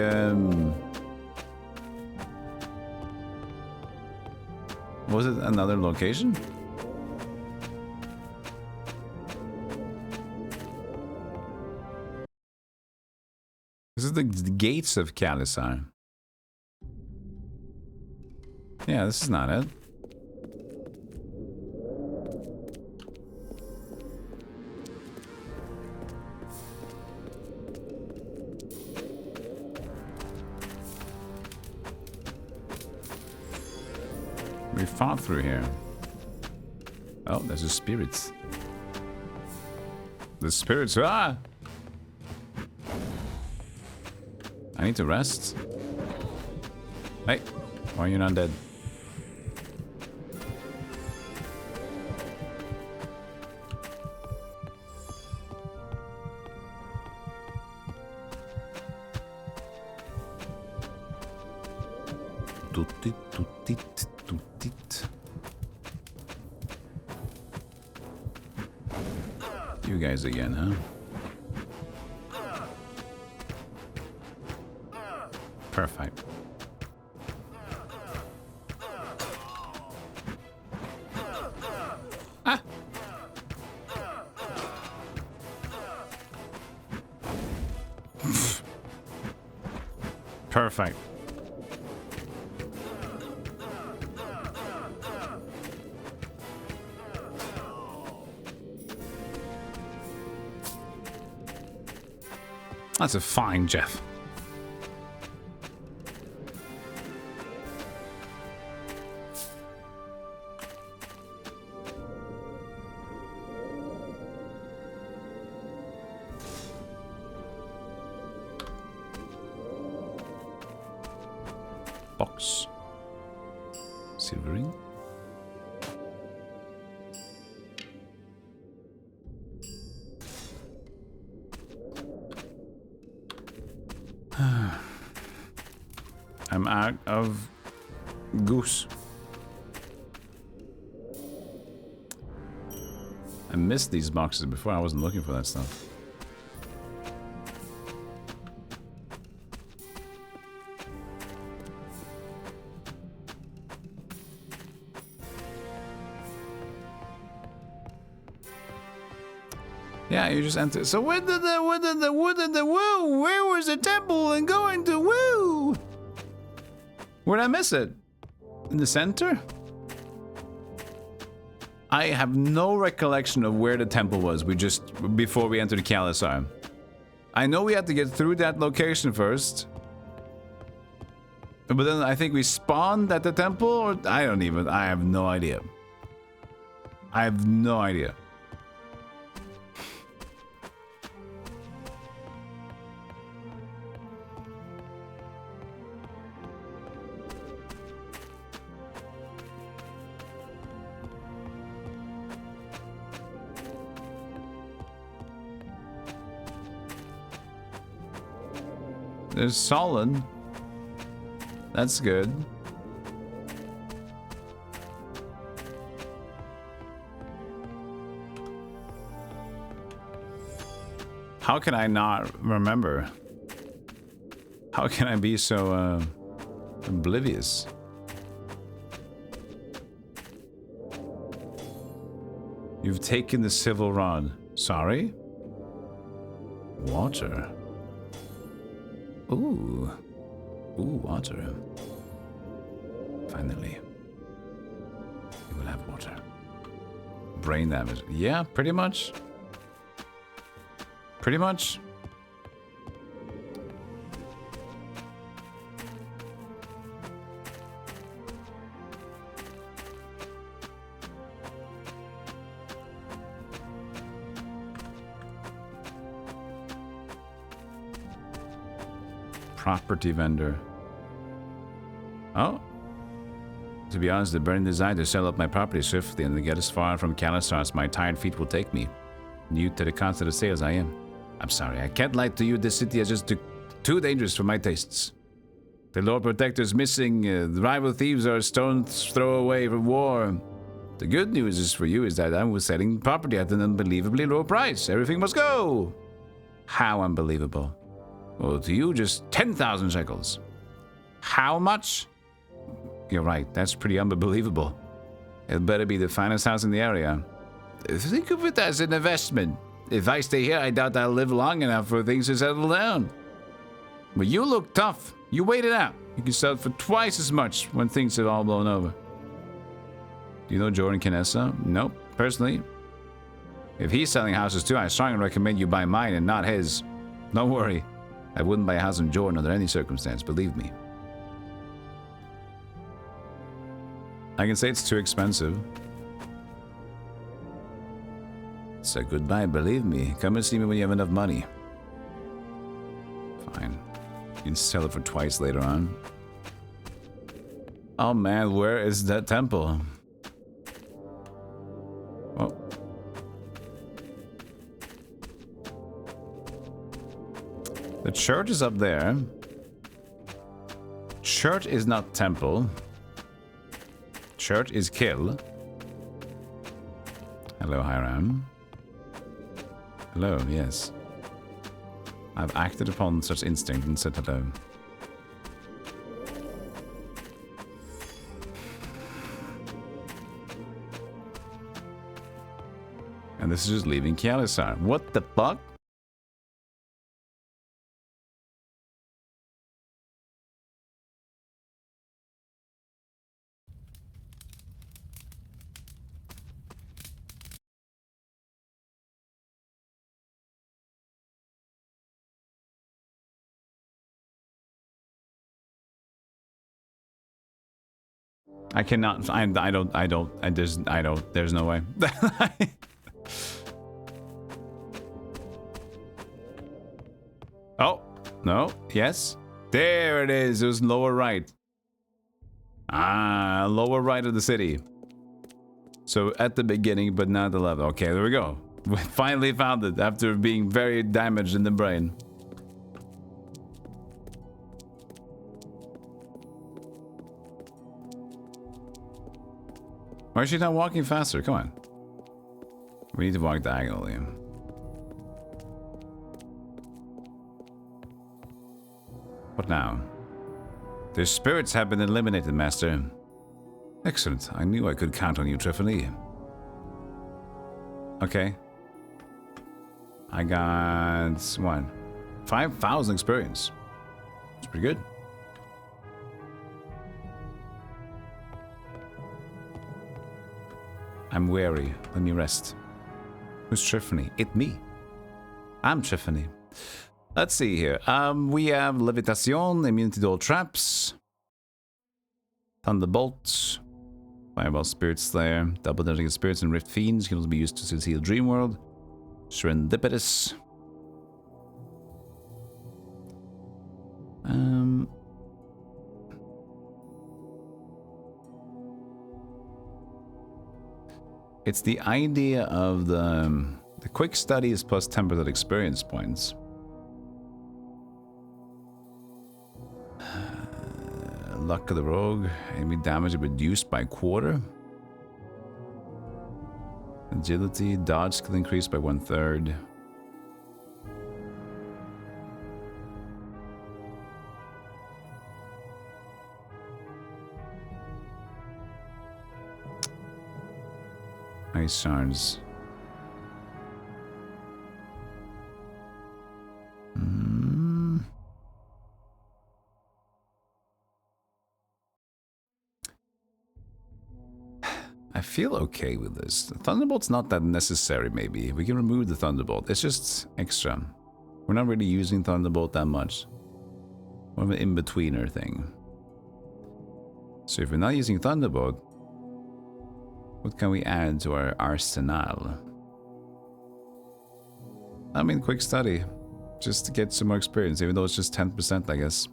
was it another location? This is the gates of Kalisar. Yeah, this is not it. We fought through here. Oh, there's the spirits. The spirits. Ah! I need to rest. Hey, why are you not dead? Tutit, tutit, tutit. You guys again, huh? Perfect. Ah! Perfect. That's a fine Jeff. Box. Silver ring. I'm out of goose. I missed these boxes before. I wasn't looking for that stuff. Yeah, you just enter. So where did the woo? Where was the temple and going to woo? Where'd I miss it? In the center? I have no recollection of where the temple was. Before we entered Kalisar. I know we had to get through that location first. But then I think we spawned at the temple, or I have no idea. I have no idea. There's solid. That's good. How can I not remember? How can I be so oblivious? You've taken the civil rod. Sorry? Water. Ooh. Ooh, water. Finally. You will have water. Brain damage. Yeah, pretty much. Pretty much. property vendor. Oh. To be honest, the burning desire to sell up my property swiftly and to get as far from Kalisar as my tired feet will take me. New to the constant of sales I am. I'm sorry, I can't lie to you. This city is just too dangerous for my tastes. The Lord Protector is missing. The rival thieves are a stone's throw away from war. The good news is for you is that I was selling property at an unbelievably low price. Everything must go. How unbelievable? Well, to you, just 10,000 shekels. How much? You're right, that's pretty unbelievable. It better be the finest house in the area. Think of it as an investment. If I stay here, I doubt I'll live long enough for things to settle down. But you look tough. You wait it out. You can sell it for twice as much when things have all blown over. Do you know Jordan Canessa? Nope, personally. If he's selling houses too, I strongly recommend you buy mine and not his. Don't worry. I wouldn't buy a house in Jordan under any circumstance, believe me. I can say it's too expensive. So goodbye, believe me. Come and see me when you have enough money. Fine. You can sell it for twice later on. Oh man, where is that temple? Oh. The church is up there. Church is not temple. Church is kill. Hello, Hiram. Hello, yes. I've acted upon such instinct and said hello. And this is just leaving Kalisar. What the fuck? I cannot. There's no way. Oh, no. Yes. There it is. It was lower right. Ah, lower right of the city. So at the beginning, but not the level. Okay, there we go. We finally found it after being very damaged in the brain. Why is she not walking faster? Come on. We need to walk diagonally. What now? Their spirits have been eliminated, Master. Excellent. I knew I could count on you, Trifany. Okay. I got... what? 5,000 experience. That's pretty good. I'm weary. Let me rest. Who's Trifany? It me. I'm Trifany. Let's see here. We have Levitation, immunity to all traps. Thunderbolts. Fireball Spirit Slayer. Double Deadly Spirits and Rift Fiends can also be used to seal Dream World. Serendipitous. It's the idea of the quick studies plus 10% experience points. Luck of the Rogue. Enemy damage reduced by 1/4. Agility. Dodge skill increased by 1/3. Ice shards. I feel okay with this. The Thunderbolt's not that necessary, maybe. We can remove the Thunderbolt. It's just extra. We're not really using Thunderbolt that much. More of an in-betweener thing. So if we're not using Thunderbolt, what can we add to our arsenal? I mean, quick study. Just to get some more experience, even though it's just 10%, I guess.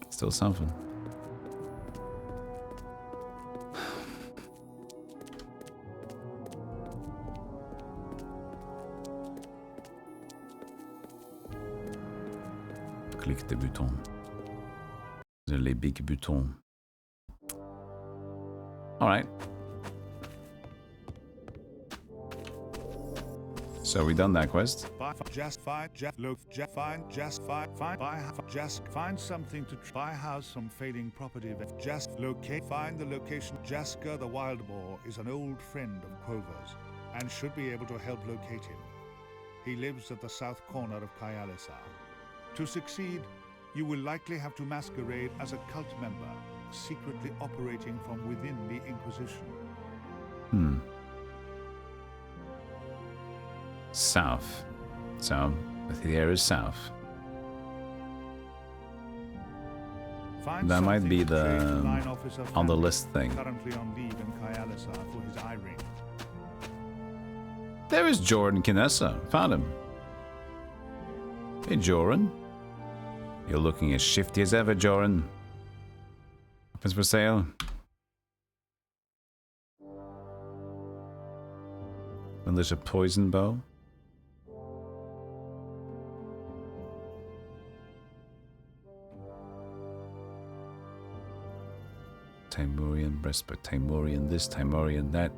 Still something. Clique des boutons. Les big boutons. Alright. So we done that quest. Find something to buy a house from failing property. Find the location. Jasker the wild boar is an old friend of Quover's and should be able to help locate him. He lives at the south corner of Kyalisa. To succeed, you will likely have to masquerade as a cult member, secretly operating from within the Inquisition. South. So, the area is south. That might be the on the list thing. Currently on leave in Kyalisa for his eye ring. There is Jordan Kinessa. Found him. Hey, Joran. You're looking as shifty as ever, Joran. Weapons for sale. Militia poison bow. Timurian breastplate, Timurian this, Timurian that.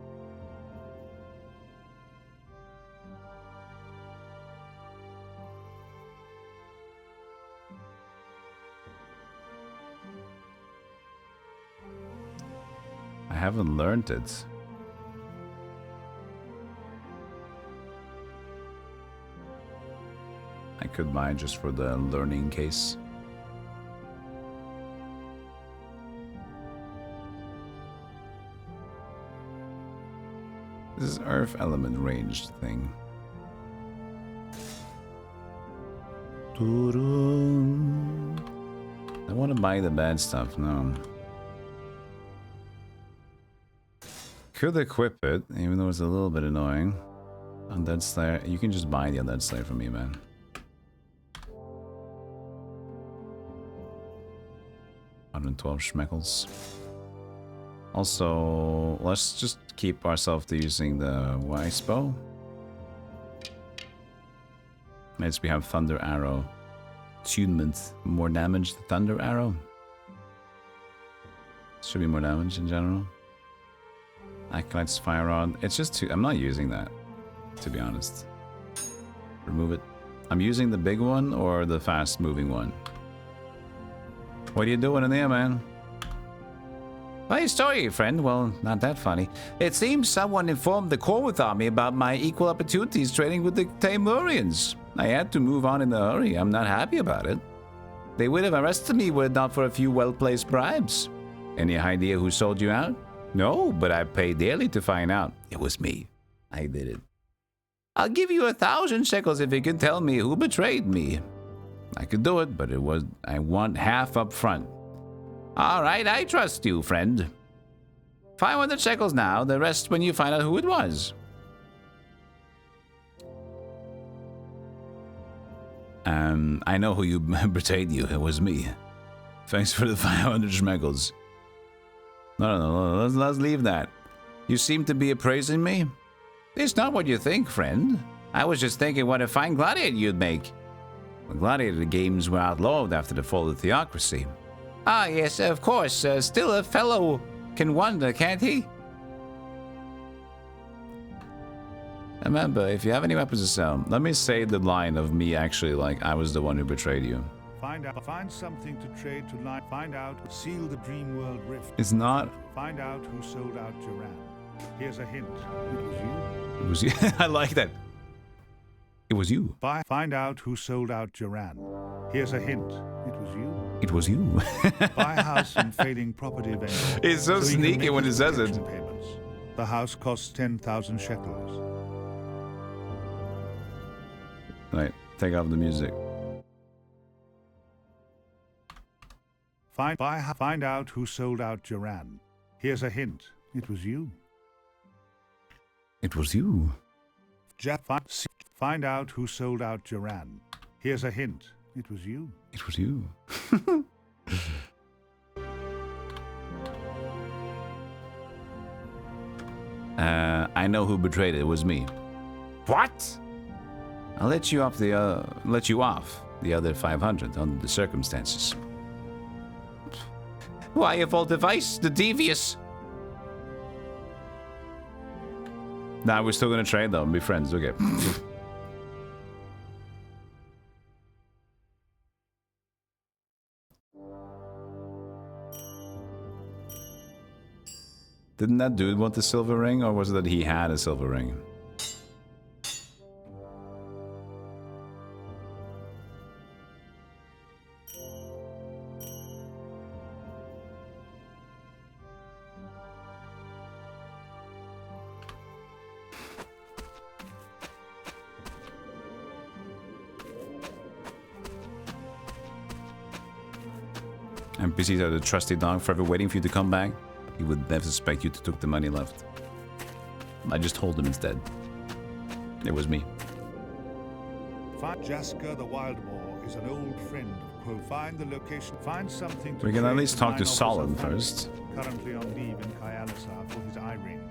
I haven't learned it. I could buy just for the learning case. This is Earth element ranged thing. I want to buy the bad stuff, no. Could equip it, even though it's a little bit annoying. Undead Slayer, you can just buy the Undead Slayer from me, man. $112 schmeckles. Also, let's just keep ourselves to using the Wise Bow. Next we have Thunder Arrow. Attunement, more damage to Thunder Arrow. Should be more damage in general. Acolyte's Fire Rod. It's just too... I'm not using that, to be honest. Remove it. I'm using the big one or the fast moving one. What are you doing in there, man? My story, friend. Well, not that funny. It seems someone informed the Corwith army about my equal opportunities training with the Timurians. I had to move on in a hurry. I'm not happy about it. They would have arrested me were it not for a few well-placed bribes. Any idea who sold you out? No, but I paid dearly to find out. It was me. I did it. I'll give you 1,000 shekels if you can tell me who betrayed me. I could do it, but I want half up front. All right, I trust you, friend. 500 shekels now, the rest when you find out who it was. I know who you betrayed you. It was me. Thanks for the 500 schmeckles. No, let's leave that. You seem to be appraising me? It's not what you think, friend. I was just thinking what a fine gladiator you'd make. The gladiator games were outlawed after the fall of the theocracy. Ah, yes, of course. Still a fellow can wonder, can't he? Remember, if you have any weapons to sell, let me say the line of me actually like I was the one who betrayed you. Find something to trade to line. Find out, seal the dream world rift. It's not. Find out who sold out Duran. Here's a hint. It was you. It was you. I like that. It was you. Find out who sold out Duran. Here's a hint. It was you. It was you. Buy a house in failing property vendor. It's so sneaky when it says it. Payments. The house costs 10,000 shekels. Right, take off the music. Find out who sold out Duran. Here's a hint. It was you. It was you. Find out who sold out Duran. Here's a hint. It was you. It was you. I know who betrayed it. It was me. What? I'll let you off the other 500 under the circumstances. Why of all device, the devious? Nah, we're still gonna trade though and be friends. Okay. Didn't that dude want the silver ring, or was it that he had a silver ring? NPCs are the trusty dog forever waiting for you to come back. He would never suspect you took the money left. I just told him instead. It was me. Jasker the Wild Boar is an old friend. Find the location. Find something to We can at trade least the talk to mine Solon officer first. currently on leave in Kyalasa for his eye ring.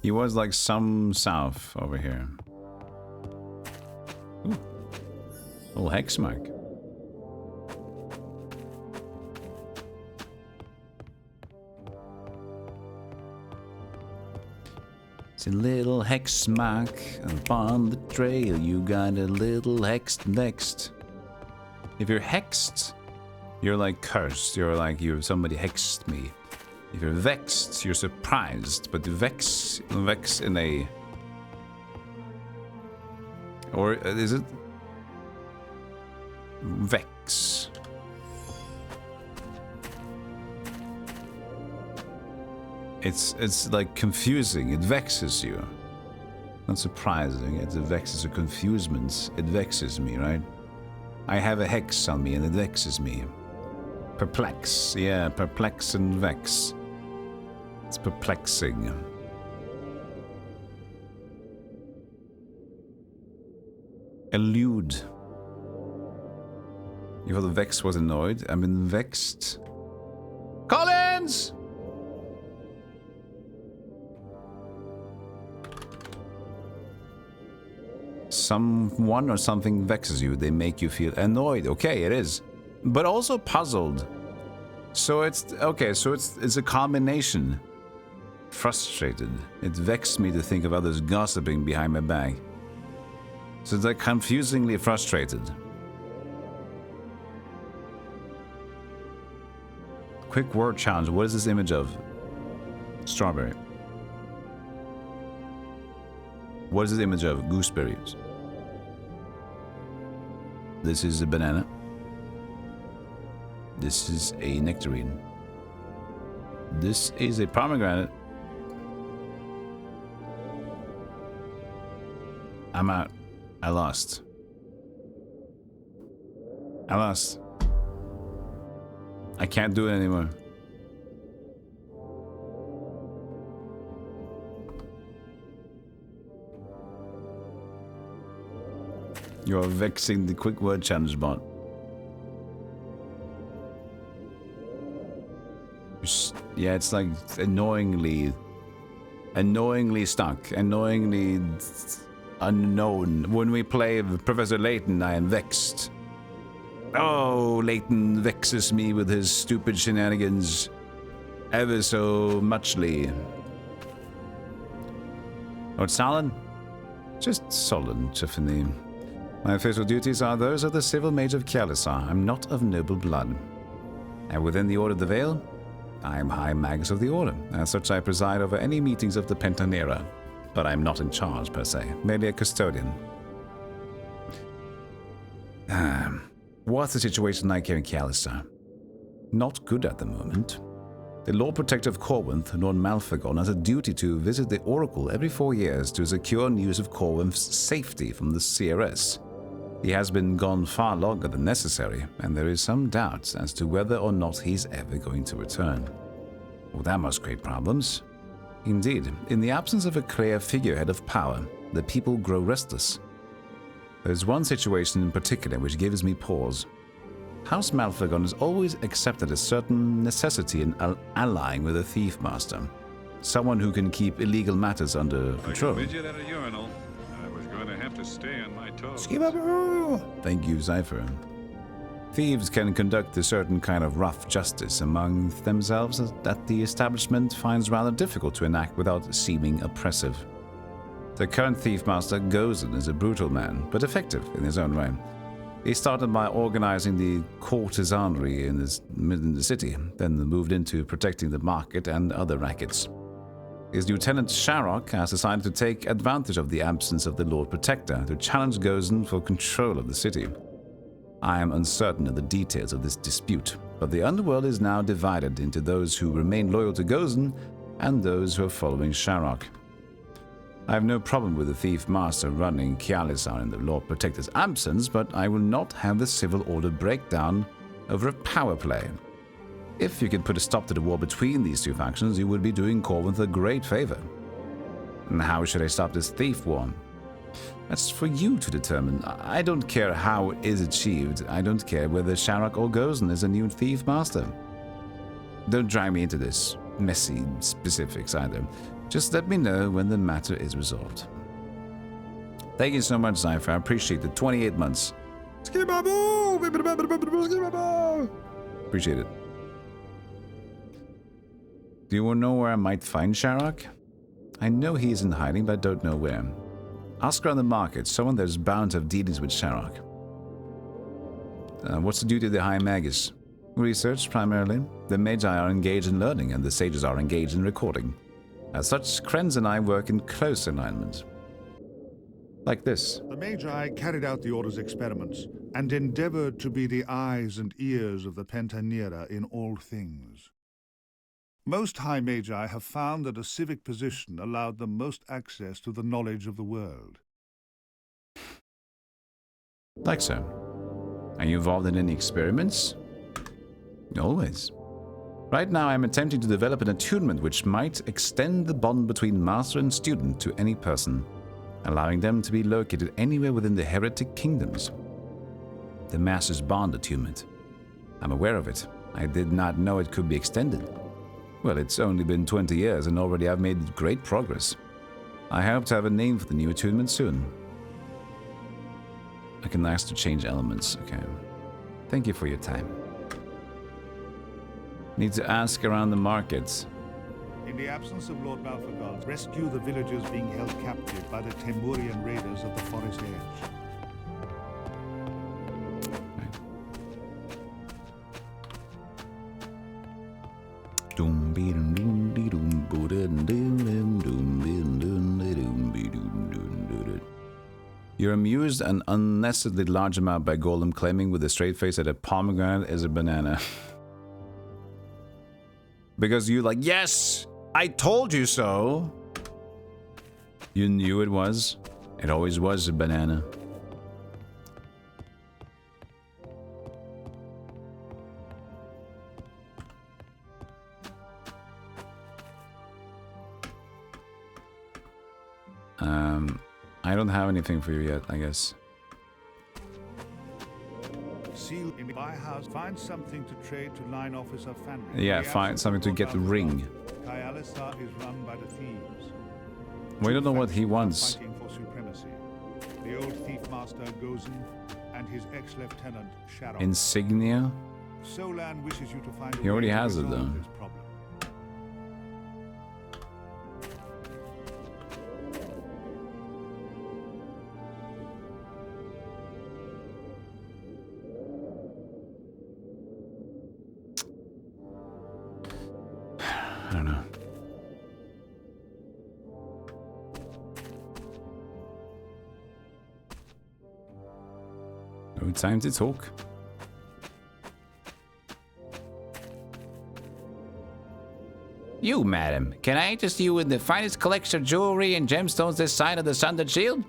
He was like some south over here. Ooh. Little hex mark. It's a little hex mark upon the trail. You got a little hexed next. If you're hexed, you're like cursed. You're like somebody hexed me. If you're vexed, you're surprised, but vex in a... Or is it... Vex. It's like confusing. It vexes you. Not surprising. It vexes or confusement. It vexes me, right? I have a hex on me and it vexes me. Perplex. Yeah, perplex and vex. It's perplexing. Elude. You thought the vex was annoyed? I've been vexed. Collins! Someone or something vexes you. They make you feel annoyed. Okay, it is. But also puzzled. So it's... Okay, so it's a combination. Frustrated. It vexed me to think of others gossiping behind my back. So it's like confusingly frustrated. Quick word challenge. What is this image of? Strawberry. What is this image of? Gooseberries. This is a banana. This is a nectarine. This is a pomegranate. I'm out. I lost. I lost. I can't do it anymore. You're vexing the quick word challenge bot. Yeah, it's like annoyingly stuck, annoyingly unknown. When we play Professor Layton, I am vexed. Oh, Layton vexes me with his stupid shenanigans ever so muchly. Lord Solon? Just Solon, Tiffany. My official duties are those of the civil mage of Kyalasa. I'm not of noble blood. And within the Order of the Veil, I am High Magus of the Order. As such, I preside over any meetings of the Pentanera. But I'm not in charge, per se. Merely a custodian. What's the situation like here in Kyalasa? Not good at the moment. The Lord Protector of Corwinth, Lord Malphagon, has a duty to visit the Oracle every 4 years to secure news of Corwinth's safety from the CRS. He has been gone far longer than necessary, and there is some doubt as to whether or not he's ever going to return. Well, that must create problems. Indeed, in the absence of a clear figurehead of power, the people grow restless. There's one situation in particular which gives me pause. House Malfegon has always accepted a certain necessity in allying with a thief master. Someone who can keep illegal matters under control. Like a midget at a urinal. I was going to have to stay on my toes. Thank you, Cypher. Thieves can conduct a certain kind of rough justice among themselves that the establishment finds rather difficult to enact without seeming oppressive. The current thief master, Gozen, is a brutal man, but effective in his own way. He started by organizing the courtesanry in the city, then moved into protecting the market and other rackets. His lieutenant Sharrock has decided to take advantage of the absence of the Lord Protector to challenge Gozen for control of the city. I am uncertain of the details of this dispute, but the underworld is now divided into those who remain loyal to Gozen and those who are following Sharrock. I have no problem with the Thief Master running Kialisar in the Lord Protector's absence, but I will not have the civil order break down over a power play. If you could put a stop to the war between these two factions, you would be doing Corwin a great favor. And how should I stop this thief war? That's for you to determine. I don't care how it is achieved. I don't care whether Sharrock or Gozen is a new Thief Master. Don't drag me into this messy specifics either. Just let me know when the matter is resolved. Thank you so much, Cypher. I appreciate the 28 months. Appreciate it. Do you want to know where I might find Sharrock? I know he is in hiding, but I don't know where. Ask around the market, someone that is bound to have dealings with Sharrock. What's the duty of the High Magus? Research, primarily. The Magi are engaged in learning, and the Sages are engaged in recording. As such, Krenz and I work in close alignment. Like this. The Magi carried out the Order's experiments and endeavored to be the eyes and ears of the Pentanera in all things. Most High Magi have found that a civic position allowed them most access to the knowledge of the world. Like so. Are you involved in any experiments? Always. Right now I am attempting to develop an attunement which might extend the bond between master and student to any person, allowing them to be located anywhere within the Heretic kingdoms. The Master's Bond attunement. I'm aware of it. I did not know it could be extended. Well, it's only been 20 years and already I've made great progress. I hope to have a name for the new attunement soon. I can ask to change elements. Okay. Thank you for your time. Need to ask around the markets. In the absence of Lord Malfegon, rescue the villagers being held captive by the Temurian raiders of the Forest Edge. You're amused an unnecessarily large amount by Golem claiming with a straight face that a pomegranate is a banana. Because you like, yes, I told you so. You knew it was. It always was a banana. I don't have anything for you yet, I guess. Seal in my house. Find something to trade to line officer Fanry. Yeah, find something to get the ring. Kialisar is run by the thieves. We don't know what he wants. Fighting for supremacy. The old thief master Gozen and his ex-lieutenant Sharrock. Insignia? Solan wishes you to find. He already has it though. I don't know. No time to talk. You, madam, can I interest you in the finest collection of jewelry and gemstones this side of the Sundered Shield?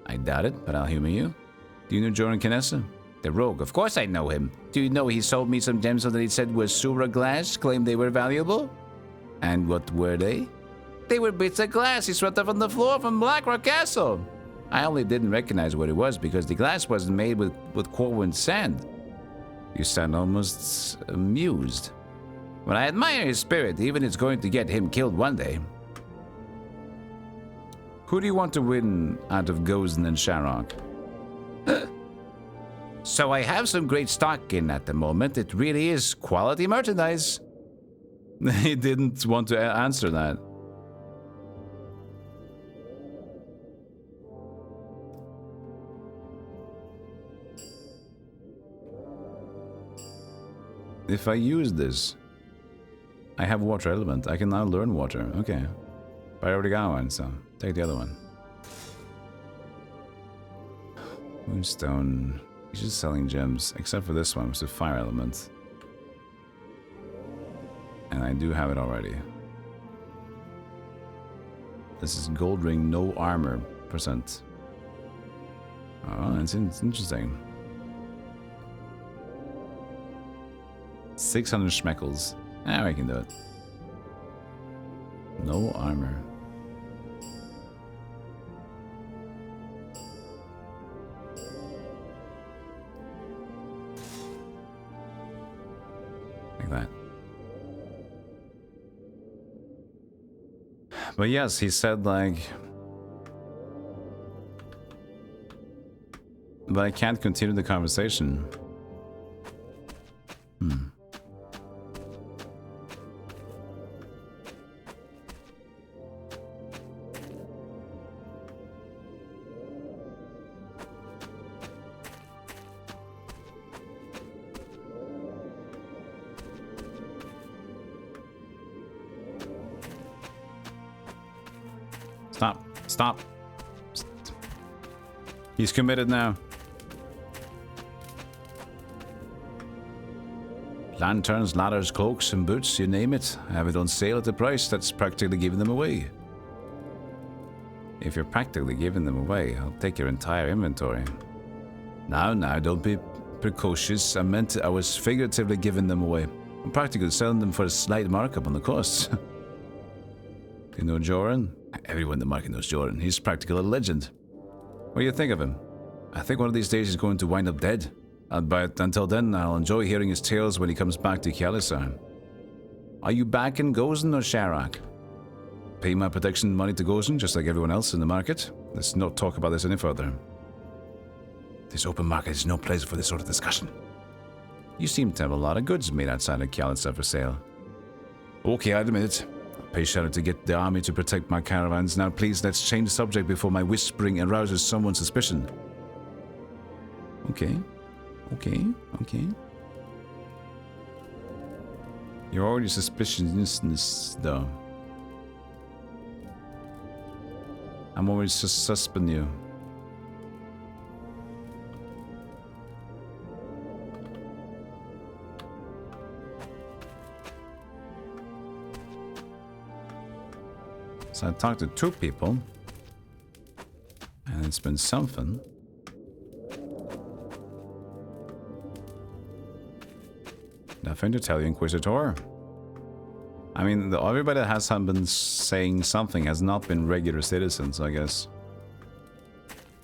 I doubt it, but I'll humor you. Do you know Joran Canessa? The rogue, of course I know him. Do you know he sold me some gemstones that he said were Sura glass, claimed they were valuable? And what were they? They were bits of glass he swept up on the floor from Blackrock Castle. I only didn't recognize what it was because the glass wasn't made with Corwin's sand. You sound almost amused. But I admire his spirit, even if it's going to get him killed one day. Who do you want to win out of Gozen and Sharrock? So I have some great stock in at the moment. It really is quality merchandise. He didn't want to answer that. If I use this, I have water element. I can now learn water. Okay. But I already got one, so take the other one. Moonstone. He's just selling gems, except for this one, which is a fire element. And I do have it already. This is gold ring, no armor %. Oh, it's interesting. 600 schmeckles. Ah, I can do it. No armor. Like that. But yes, he said like... But I can't continue the conversation. Stop. He's committed now. Lanterns, ladders, cloaks, and boots, you name it. I have it on sale at a price that's practically giving them away. If you're practically giving them away, I'll take your entire inventory. Now, don't be precocious. I was figuratively giving them away. I'm practically selling them for a slight markup on the costs. You know Joran? Everyone in the market knows Joran. He's practically a legend. What do you think of him? I think one of these days he's going to wind up dead. But until then, I'll enjoy hearing his tales when he comes back to Kjalisar. Are you back in Gozen or Sharrock? Pay my protection money to Gozen, just like everyone else in the market. Let's not talk about this any further. This open market is no place for this sort of discussion. You seem to have a lot of goods made outside of Kjalisar for sale. Okay, I admit it. Pay Shadow to get the army to protect my caravans. Now please, let's change the subject before my whispering arouses someone's suspicion. Okay. You're already suspicious, though. I'm already suspending you. So I talked to 2 people, and it's been something. Nothing to tell you, Inquisitor. I mean, everybody that has been saying something has not been regular citizens, I guess.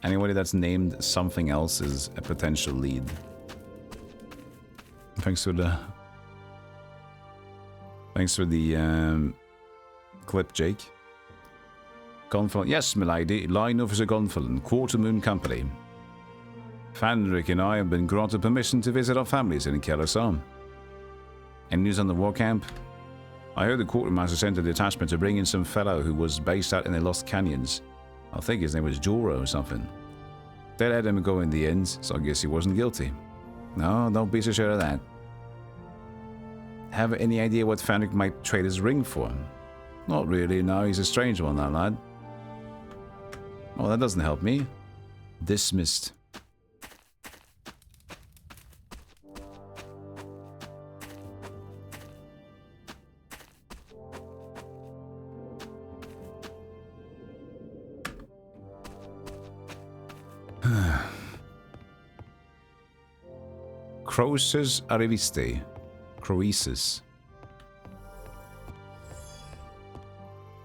Anybody that's named something else is a potential lead. Thanks for the clip, Jake. Gonfallen. Yes, milady. Line Officer Gonfallen, Quarter Moon Company. Fandrik and I have been granted permission to visit our families in Kjalisar. Any news on the war camp? I heard the quartermaster sent a detachment to bring in some fellow who was based out in the Lost Canyons. I think his name was Jorah or something. They let him go in the end, so I guess he wasn't guilty. No, don't be so sure of that. Have any idea what Fandrik might trade his ring for? Not really, no, he's a strange one, that lad. Oh, that doesn't help me. Dismissed. Croesus Ariviste. Croesus.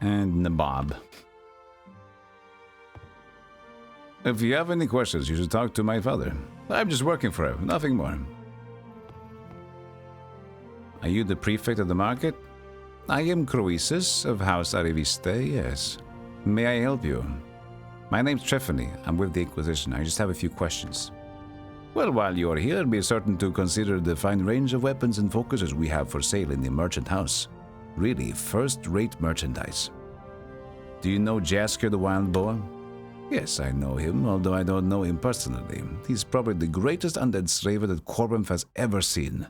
And Nabob. If you have any questions, you should talk to my father. I'm just working for him, nothing more. Are you the prefect of the market? I am Croesus of House Ariviste, yes. May I help you? My name's Trefany. I'm with the Inquisition. I just have a few questions. Well, while you're here, be certain to consider the fine range of weapons and focusers we have for sale in the merchant house. Really, first-rate merchandise. Do you know Jasker the Wild Boar? Yes, I know him, although I don't know him personally. He's probably the greatest undead slaver that Corbin has ever seen.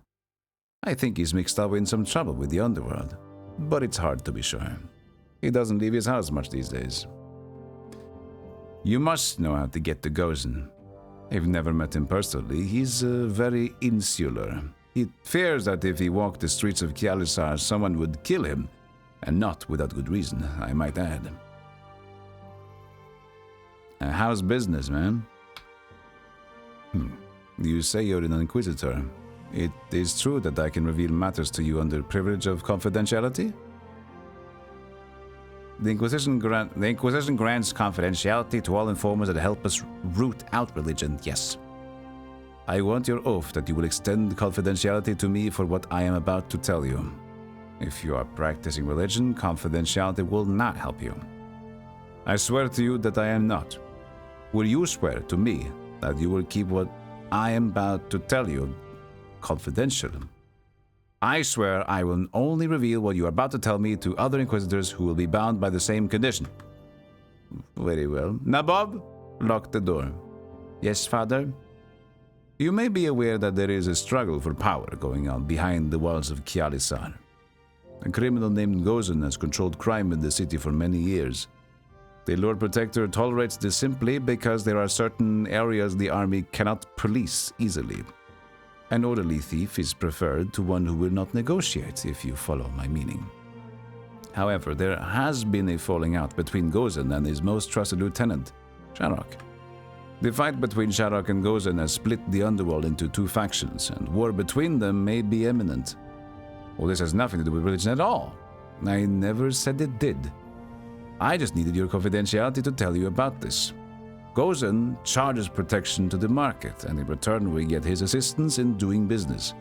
I think he's mixed up in some trouble with the underworld, but it's hard to be sure. He doesn't leave his house much these days. You must know how to get to Gozen. I've never met him personally. He's very insular. He fears that if he walked the streets of Kialisar, someone would kill him, and not without good reason, I might add. How's business, man? You say you're an Inquisitor. It is true that I can reveal matters to you under privilege of confidentiality? The Inquisition grants confidentiality to all informers that help us root out religion, yes. I want your oath that you will extend confidentiality to me for what I am about to tell you. If you are practicing religion, confidentiality will not help you. I swear to you that I am not. Will you swear to me that you will keep what I am about to tell you confidential? I swear I will only reveal what you are about to tell me to other Inquisitors who will be bound by the same condition. Very well. Now, Bob, lock the door. Yes, Father? You may be aware that there is a struggle for power going on behind the walls of Kialisar. A criminal named Gozen has controlled crime in the city for many years. The Lord Protector tolerates this simply because there are certain areas the army cannot police easily. An orderly thief is preferred to one who will not negotiate, if you follow my meaning. However, there has been a falling out between Gozen and his most trusted lieutenant, Sharok. The fight between Sharok and Gozen has split the underworld into two factions, and war between them may be imminent. Well, this has nothing to do with religion at all. I never said it did. I just needed your confidentiality to tell you about this. Gozen charges protection to the market, and in return we get his assistance in doing business.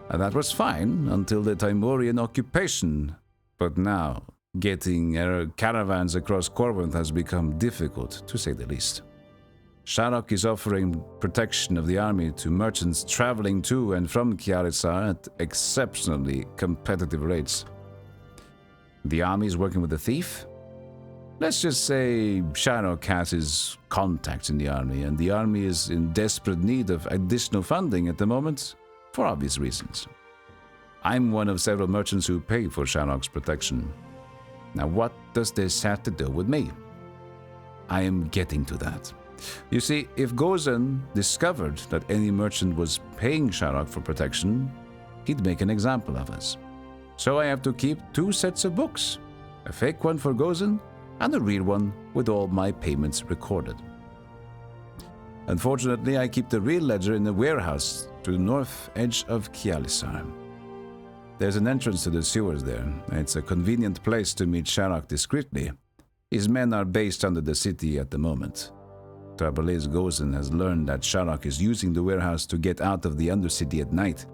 And that was fine until the Timorian occupation. But now, getting caravans across Corbin has become difficult, to say the least. Sharok is offering protection of the army to merchants traveling to and from Kialisar at exceptionally competitive rates. The army is working with the thief? Let's just say Sharok has his contacts in the army, and the army is in desperate need of additional funding at the moment, for obvious reasons. I'm one of several merchants who pay for Sharok's protection. Now, what does this have to do with me? I am getting to that. You see, if Gozen discovered that any merchant was paying Sharok for protection, he'd make an example of us. So I have to keep two sets of books, a fake one for Gozen and a real one with all my payments recorded. Unfortunately, I keep the real ledger in the warehouse to the north edge of Kialisar. There's an entrance to the sewers there, and it's a convenient place to meet Sharok discreetly. His men are based under the city at the moment. Trouble is, Gozen has learned that Sharok is using the warehouse to get out of the Undercity at night.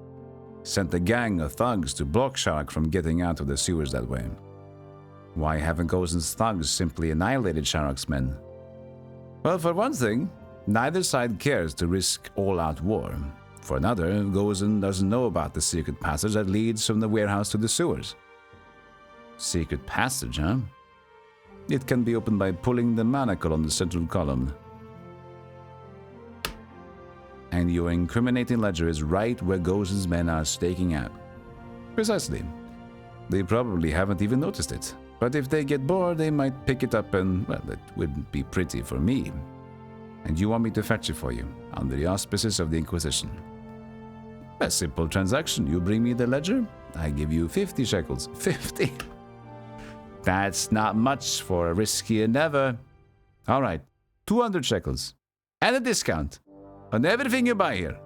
Sent a gang of thugs to block Sharok from getting out of the sewers that way. Why haven't Gozen's thugs simply annihilated Sharok's men? Well, for one thing, neither side cares to risk all-out war. For another, Gozen doesn't know about the secret passage that leads from the warehouse to the sewers. Secret passage, huh? It can be opened by pulling the manacle on the central column. And your incriminating ledger is right where Gozen's men are staking out. Precisely. They probably haven't even noticed it. But if they get bored, they might pick it up and, well, it wouldn't be pretty for me. And you want me to fetch it for you, under the auspices of the Inquisition. A simple transaction. You bring me the ledger, I give you 50 shekels. 50? That's not much for a risky endeavor. All right, 200 shekels. And a discount on everything you buy here.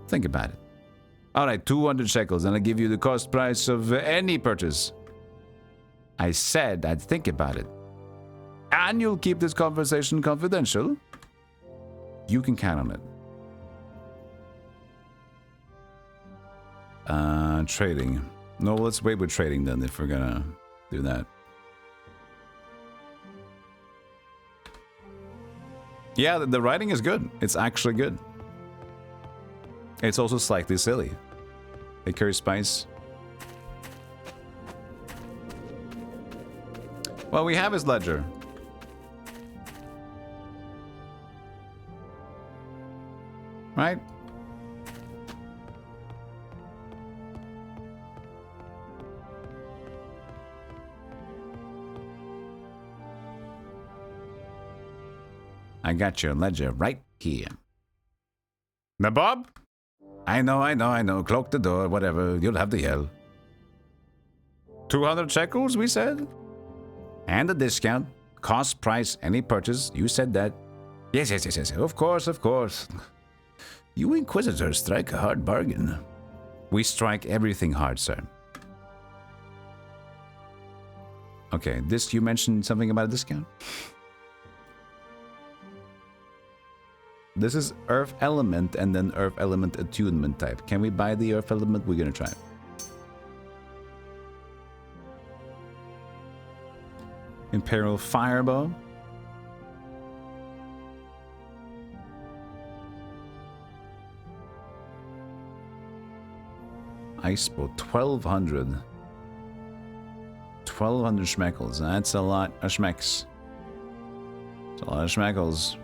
Think about it. All right, 200 shekels, and I'll give you the cost price of any purchase. I said I'd think about it. And you'll keep this conversation confidential? You can count on it. Trading. No, let's wait with trading then if we're gonna do that. Yeah, the writing is good. It's actually good. It's also slightly silly. They carry spice. Well, we have his ledger. Right? I got your ledger right here. Nabob? I know. Cloak the door, whatever. You'll have to yell. 200 shekels, we said? And a discount. Cost price, any purchase. You said that. Yes. Of course. You Inquisitors strike a hard bargain. We strike everything hard, sir. Okay, this, you mentioned something about a discount? This is Earth Element and then Earth Element Attunement type. Can we buy the Earth Element? We're gonna try. Imperial Firebow. Icebow, 1200. 1200 schmeckles. That's a lot of schmecks. It's a lot of schmeckles.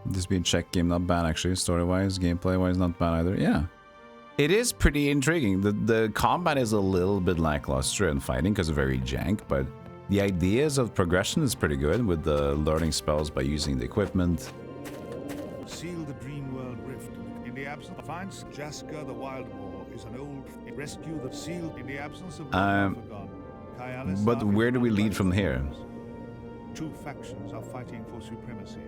This being check game, not bad actually. Story-wise, gameplay-wise, not bad either. Yeah. It is pretty intriguing. The combat is a little bit lackluster in fighting because of very jank, but the ideas of progression is pretty good with the learning spells by using the equipment. Seal the dream world rift. In the absence of finds Jaska the Wild Boar is an old rescue that sealed in the absence of but where do we lead from here? Two factions are fighting for supremacy.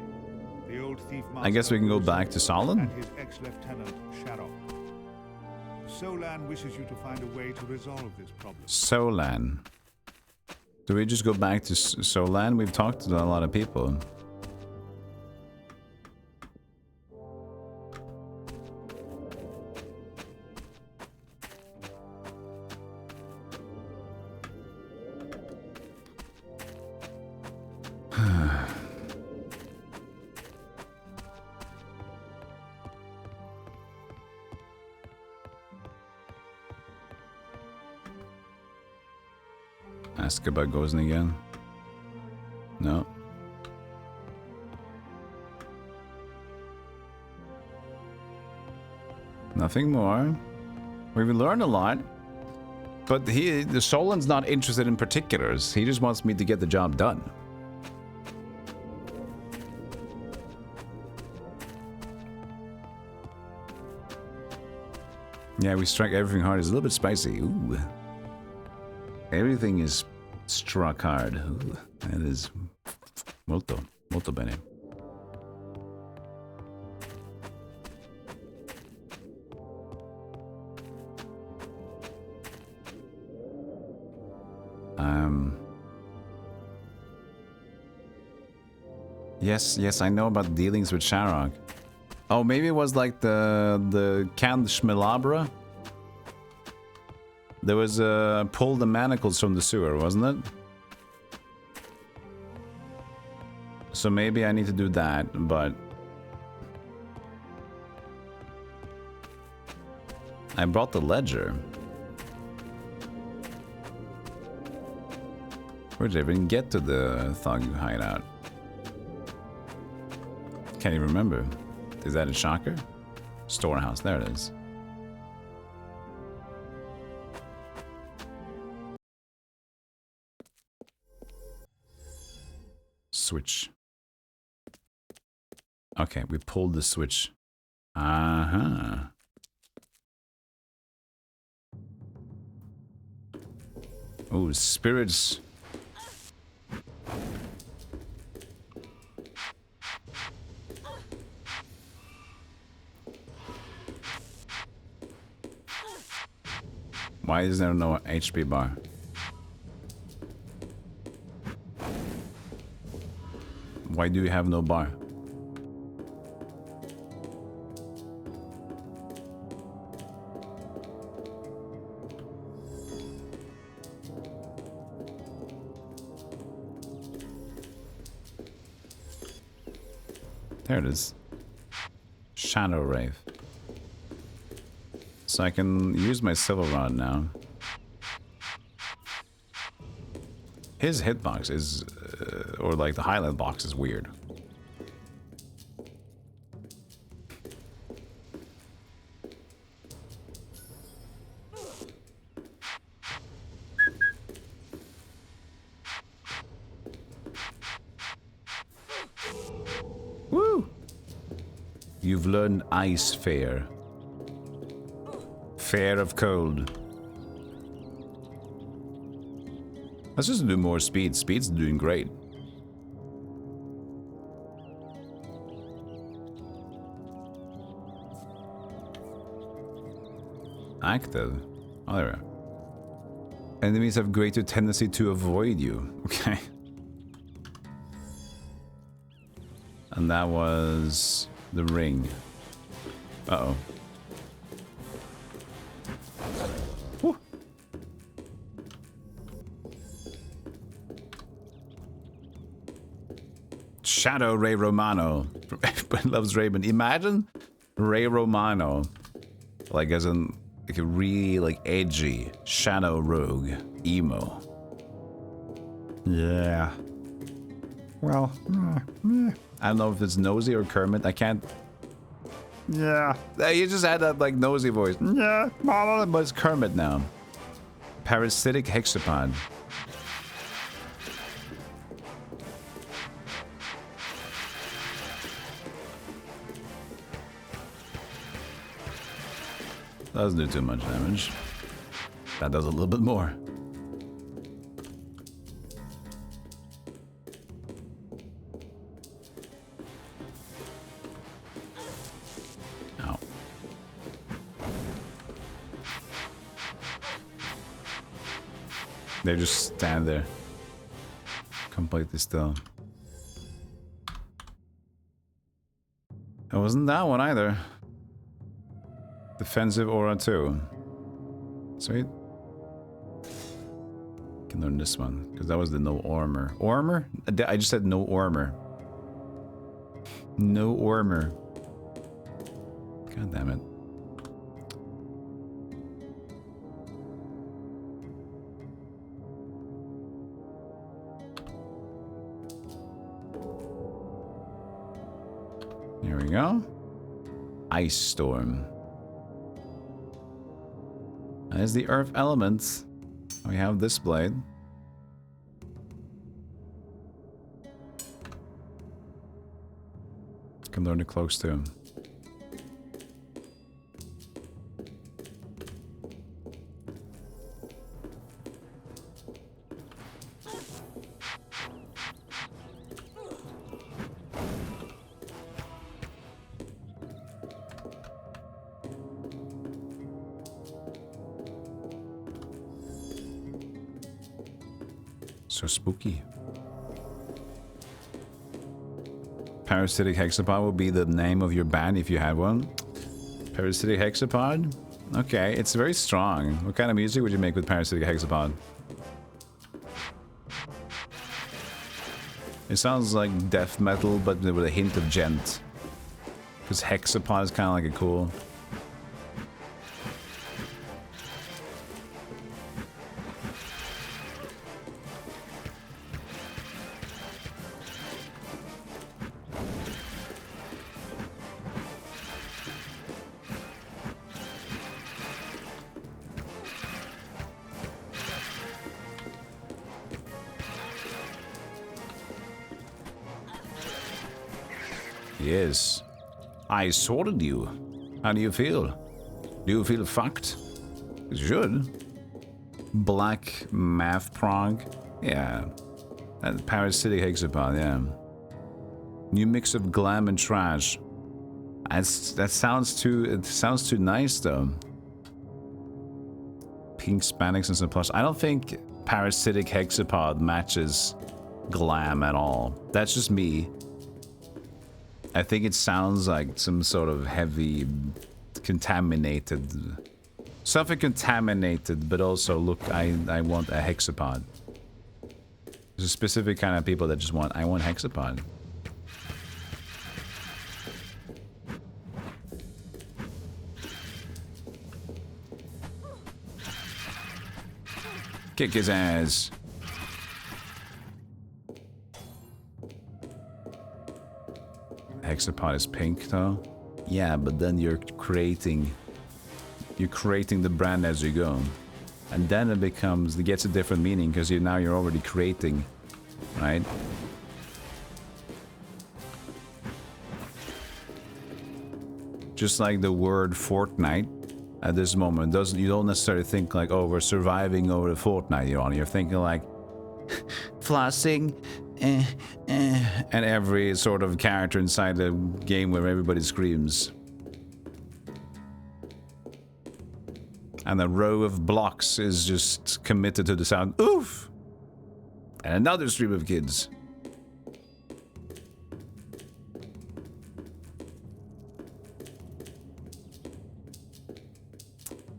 The old thief I guess we can go back to Solon? And his ex-lieutenant, Sharok. Solan wishes you to find a way to resolve this problem. Solan. Do we just go back to Solan? We've talked to a lot of people. Ask about Gozen again. No. Nothing more. We've learned a lot. But the Solan's not interested in particulars. He just wants me to get the job done. Yeah, we strike everything hard. It's a little bit spicy. Ooh. Everything is struck hard. Ooh, that is molto bene. Yes, I know about dealings with Sharok. Oh, maybe it was like the canned schmelabra. There was pull the manacles from the sewer, wasn't it? So maybe I need to do that, but I brought the ledger. Where did I even get to the thug hideout? Can't even remember. Is that a shocker? Storehouse, there it is. Switch. Okay, we pulled the switch. Uh-huh. Oh, spirits. Why is there no HP bar? Why do you have no bar? There it is. Shadow Wraith. So I can use my Silver Rod now. His hitbox is, or like the highlight box is weird. Woo! You've learned Ice Fair. Fair of cold. Let's just do more speed. Speed's doing great. Active. Oh, there we are. Enemies have greater tendency to avoid you. Okay. And that was the ring. Uh-oh. Woo. Shadow Ray Romano. Everybody loves Raven. Imagine Ray Romano, like as in like a really like edgy shadow rogue emo. Yeah. Well, I don't know if it's Nosy or Kermit. I can't. Yeah. You just had that like Nosy voice. Yeah. But it's Kermit now. Parasitic hexapod. Doesn't do too much damage. That does a little bit more. Ow. They just stand there. Completely still. It wasn't that one either. Defensive aura 2. Sweet. Can learn this one because that was the no armor. Armor? I just said no armor. No armor. God damn it. Here we go. Ice Storm. As the earth elements, we have this blade. Can learn the cloaks too. So spooky. Parasitic hexapod would be the name of your band if you had one. Parasitic hexapod? Okay, it's very strong. What kind of music would you make with parasitic hexapod? It sounds like death metal, but with a hint of gent. Because hexapod is kind of like a cool... Yes, I sorted you. How do you feel? Do you feel fucked? You should. Black Math Prog. Yeah. And Parasitic Hexapod, yeah. New mix of glam and trash. That sounds too... It sounds too nice, though. Pink Spandex and some plush. I don't think Parasitic Hexapod matches glam at all. That's just me. I think it sounds like some sort of heavy, contaminated... Something contaminated, but also, look, I want a hexapod. There's a specific kind of people that just want... I want hexapod. Kick his ass. Hexapod is pink, though. Yeah, but then you're creating the brand as you go, and then it gets a different meaning because now you're already creating, right? Just like the word Fortnite. At this moment, you don't necessarily think like, oh, we're surviving over the fortnight you're on. You're thinking like flossing, and every sort of character inside the game where everybody screams, and a row of blocks is just committed to the sound oof, and another stream of kids.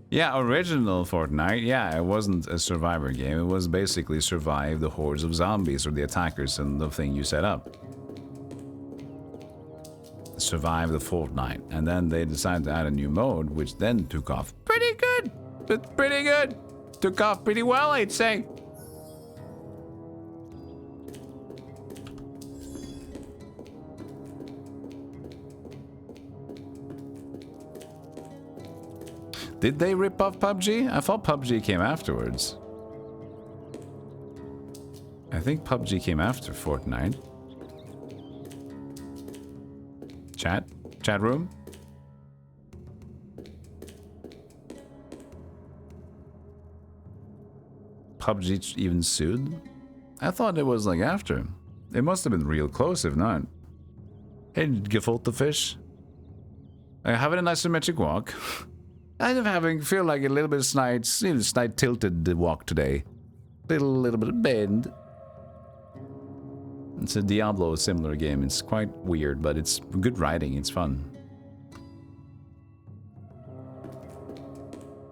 Yeah, original Fortnite, yeah, it wasn't a survivor game. It was basically survive the hordes of zombies or the attackers and the thing you set up. Survive the Fortnite. And then they decided to add a new mode, which then took off pretty good. But pretty good. Took off pretty well, I'd say. Did they rip off PUBG? I thought PUBG came afterwards. I think PUBG came after Fortnite. Chat room? PUBG even sued? I thought it was like after. It must have been real close if not. Hey, gefilte fish. Having a nice symmetric walk. I'm feel like a little bit of snide tilted walk today. Little bit of bend. It's a Diablo similar game. It's quite weird, but it's good writing. It's fun.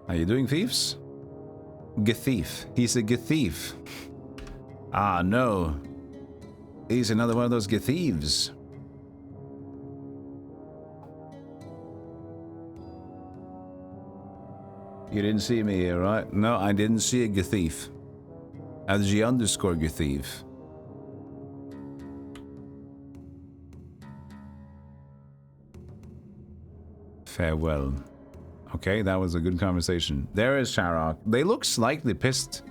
Are you doing thieves? Gethief. He's a Gethief. Ah, no. He's another one of those Gethieves. You didn't see me here, right? No, I didn't see a Gethief. @G_ Gethief. Farewell. Okay, that was a good conversation. There is Sharok. They look slightly pissed.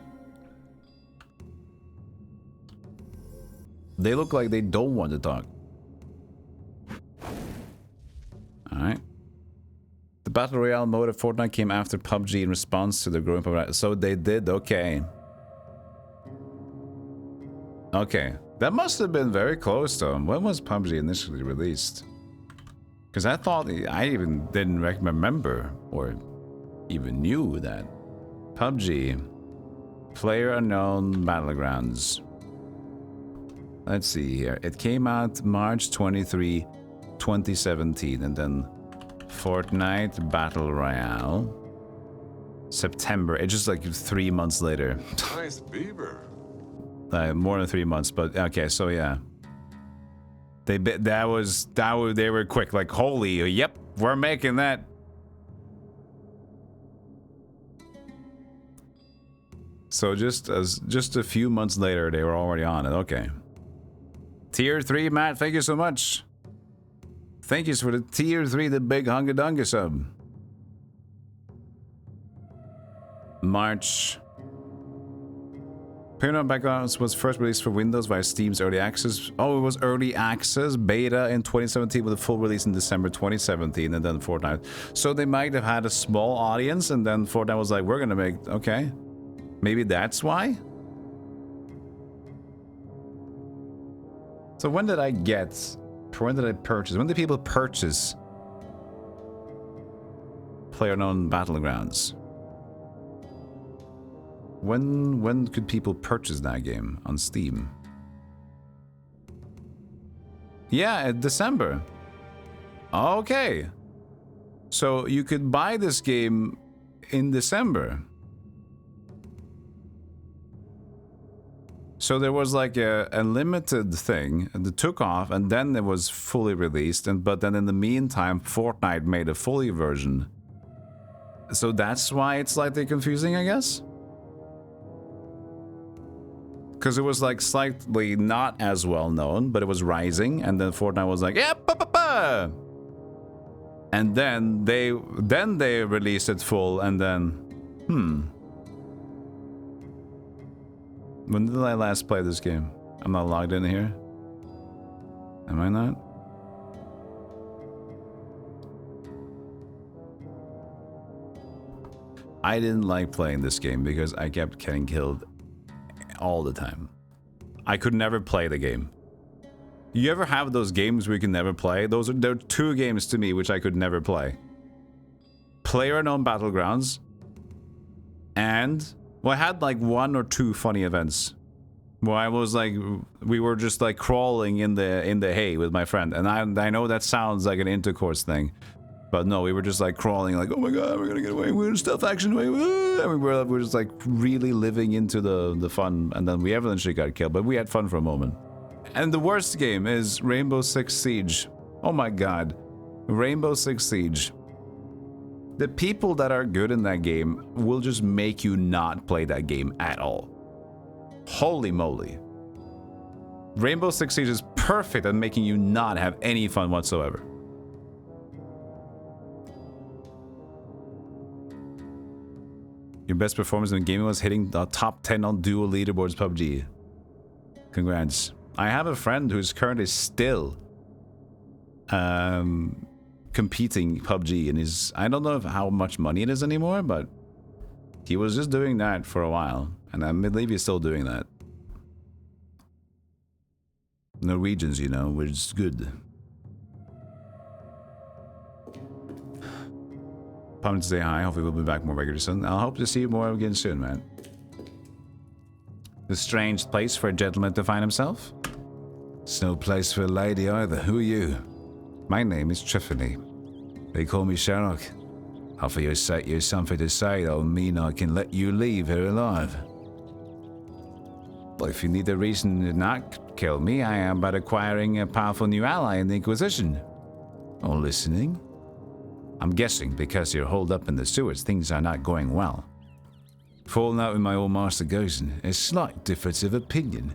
They look like they don't want to talk. Alright. The Battle Royale mode of Fortnite came after PUBG in response to the growing popularity. So they did, okay. Okay. That must have been very close to them. When was PUBG initially released? Because I thought, I even didn't remember or even knew that. PUBG. PlayerUnknown Battlegrounds. Let's see here. It came out March 23, 2017, and then Fortnite Battle Royale. September. It's just like 3 months later. Nice beaver. More than 3 months, but okay, so yeah. They were quick, like holy, yep, we're making that. So just a few months later, they were already on it. Okay. Tier 3, Matt, thank you so much. Thank you for the Tier 3, the big Hunga Dunga sub. March. Paranormal Backgrounds was first released for Windows via Steam's Early Access. Oh, it was Early Access beta in 2017 with a full release in December 2017, and then Fortnite. So they might have had a small audience, and then Fortnite was like, we're gonna make... Okay. Maybe that's why? So when did I get... When did I purchase? When did people purchase PlayerUnknown Battlegrounds? When could people purchase that game on Steam? Yeah, December. Okay. So you could buy this game in December. So there was like a limited thing that took off, and then it was fully released. But then in the meantime, Fortnite made a fully version. So that's why it's slightly confusing, I guess. Because it was like slightly not as well known, but it was rising, and then Fortnite was like, yeah, and then they released it full, and then when did I last play this game? I'm not logged in here. Am I not? I didn't like playing this game because I kept getting killed all the time. I could never play the game. You ever have those games where you can never play? There are two games to me which I could never play. PlayerUnknown Battlegrounds and... Well, I had like 1 or 2 funny events where I was like, we were just like crawling in the hay with my friend, and I know that sounds like an intercourse thing, but no, we were just like crawling, like, oh my god, we're gonna get away, we're gonna stealth action away, and we're just like really living into the fun, and then we eventually got killed, but we had fun for a moment. And the worst game is Rainbow Six Siege. Oh my god, Rainbow Six Siege. The people that are good in that game will just make you not play that game at all. Holy moly. Rainbow Six Siege is perfect at making you not have any fun whatsoever. Your best performance in gaming was hitting the top 10 on dual leaderboards PUBG. Congrats. I have a friend who's currently still competing PUBG, and I don't know how much money it is anymore, but he was just doing that for a while, and I believe he's still doing that. Norwegians, you know, which is good. Pumped to say hi. Hopefully we'll be back more regularly soon. I'll hope to see you more again soon, man. A strange place for a gentleman to find himself. It's no place for a lady either. Who are you? My name is Tiffany. They call me Sherlock. If you say you something to say, that'll mean I can let you leave here alive. But if you need a reason to not kill me, I am but acquiring a powerful new ally in the Inquisition. All listening? I'm guessing because you're holed up in the sewers, things are not going well. Falling out with my old master Gozen, a slight difference of opinion.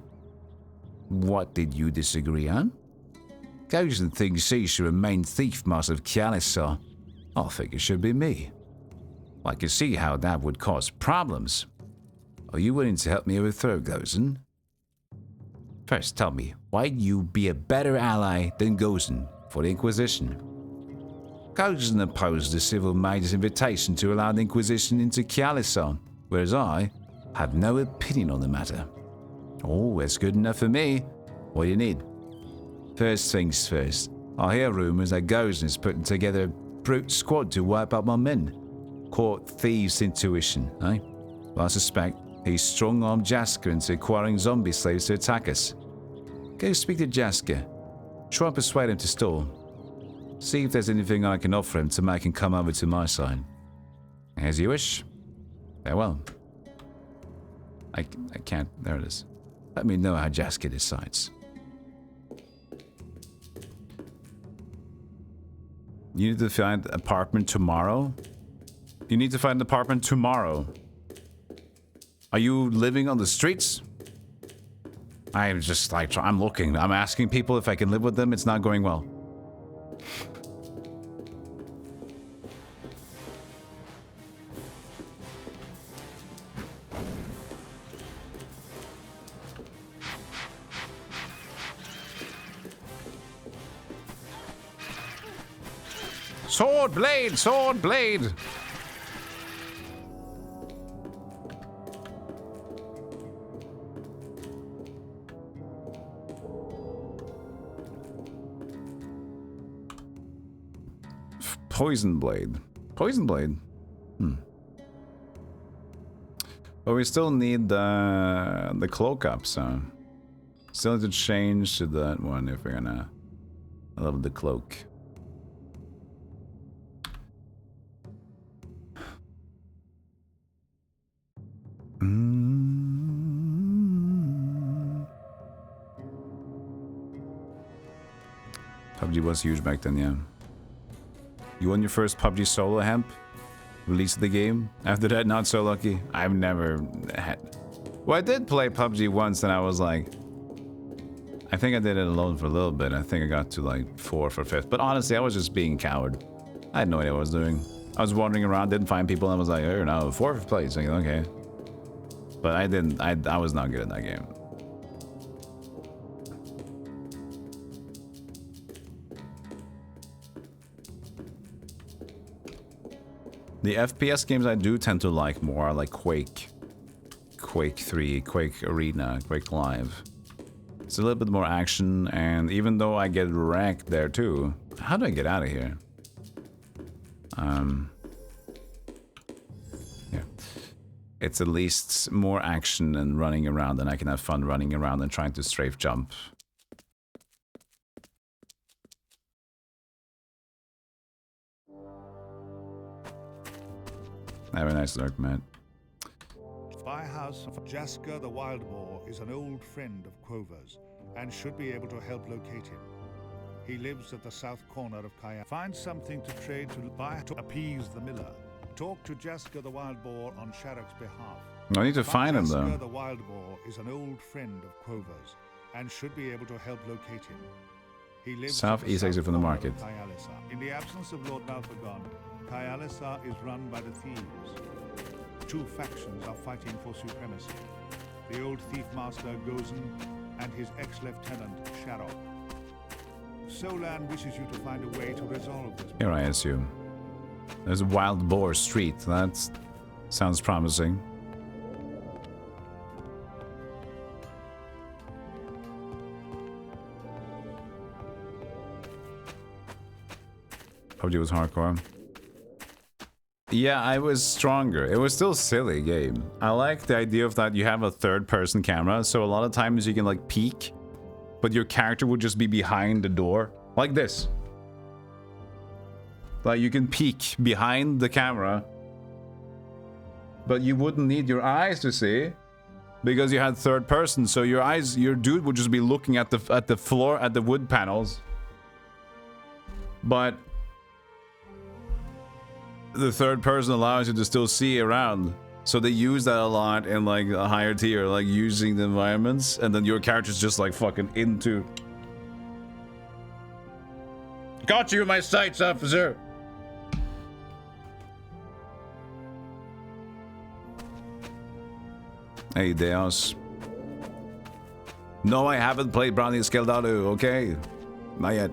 What did you disagree on? Gozen thinks he should remain thief master of Kalisar. I think it should be me. I can see how that would cause problems. Are you willing to help me overthrow Gozen? First, tell me, why'd you be a better ally than Gozen for the Inquisition? Gozen opposed the Civil Mage's invitation to allow the Inquisition into Kalisar, whereas I have no opinion on the matter. Oh, that's good enough for me. What do you need? First things first, I hear rumors that Gozen is putting together a brute squad to wipe out my men. Caught thieves' intuition, eh? Well, I suspect he's strong-armed Jasker into acquiring zombie slaves to attack us. Go speak to Jasker. Try and persuade him to stall. See if there's anything I can offer him to make him come over to my side. As you wish. Farewell. I can't. There it is. Let me know how Jasker decides. You need to find an apartment tomorrow? You need to find an apartment tomorrow. Are you living on the streets? I'm just like, I'm looking. I'm asking people if I can live with them. It's not going well. Sword blade, sword blade. Poison Blade. Poison Blade. But we still need the cloak up, so still need to change to that one if we're gonna level the cloak. PUBG was huge back then, yeah. You won your first PUBG solo, Hemp? Released the game? After that, not so lucky. I've never had... Well, I did play PUBG once and I was like... I think I did it alone for a little bit. I think I got to like 4th or 5th. But honestly, I was just being a coward. I had no idea what I was doing. I was wandering around, didn't find people, and I was like, oh, no, 4th place. Like, okay. But I didn't... I was not good at that game. The FPS games I do tend to like more are like Quake. Quake 3, Quake Arena, Quake Live. It's a little bit more action, and even though I get wrecked there too... How do I get out of here? Yeah. It's at least more action and running around, and I can have fun running around and trying to strafe jump. Have a nice look, Matt. Spyhouse of Jasker the Wild Boar is an old friend of Quover's and should be able to help locate him. He lives at the south corner of Kaya. Find something to trade to buy to appease the miller. Talk to Jasker the Wild Boar on Sharrock's behalf. I need to find him, though. Jasker the Wild Boar is an old friend of Quover's and should be able to help locate him. He lives Southeast exit from the market. In the absence of Lord Malfagon, Kyalisa is run by the thieves. Two factions are fighting for supremacy. The old thief master Gozen and his ex-lieutenant Sharrock. Solan wishes you to find a way to resolve this. Here I assume. There's a Wild Boar Street. That sounds promising. PUBG was hardcore. Yeah, I was stronger. It was still a silly game. I like the idea of that you have a third-person camera, so a lot of times you can like peek, but your character would just be behind the door, like this. Like you can peek behind the camera, but you wouldn't need your eyes to see, because you had third person. So your eyes, your dude would just be looking at the floor, at the wood panels, but the third person allows you to still see around. So they use that a lot in like a higher tier, like using the environments, and then your character's just like fucking into. Got you in my sights, officer. Hey, Deos. No, I haven't played Brownie Skeldado, okay? Not yet.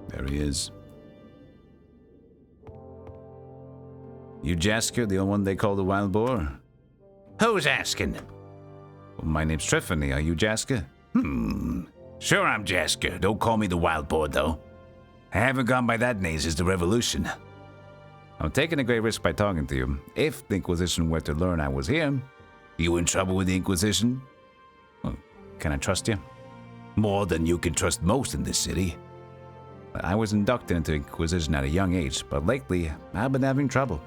There he is. You Jasker, the one they call the Wild Boar? Who's asking? Well, my name's Triffany. Are you Jasker? Sure, I'm Jasker. Don't call me the Wild Boar, though. I haven't gone by that name since the Revolution. I'm taking a great risk by talking to you. If the Inquisition were to learn I was here, you in trouble with the Inquisition? Well, can I trust you? More than you can trust most in this city. I was inducted into Inquisition at a young age, but lately I've been having trouble.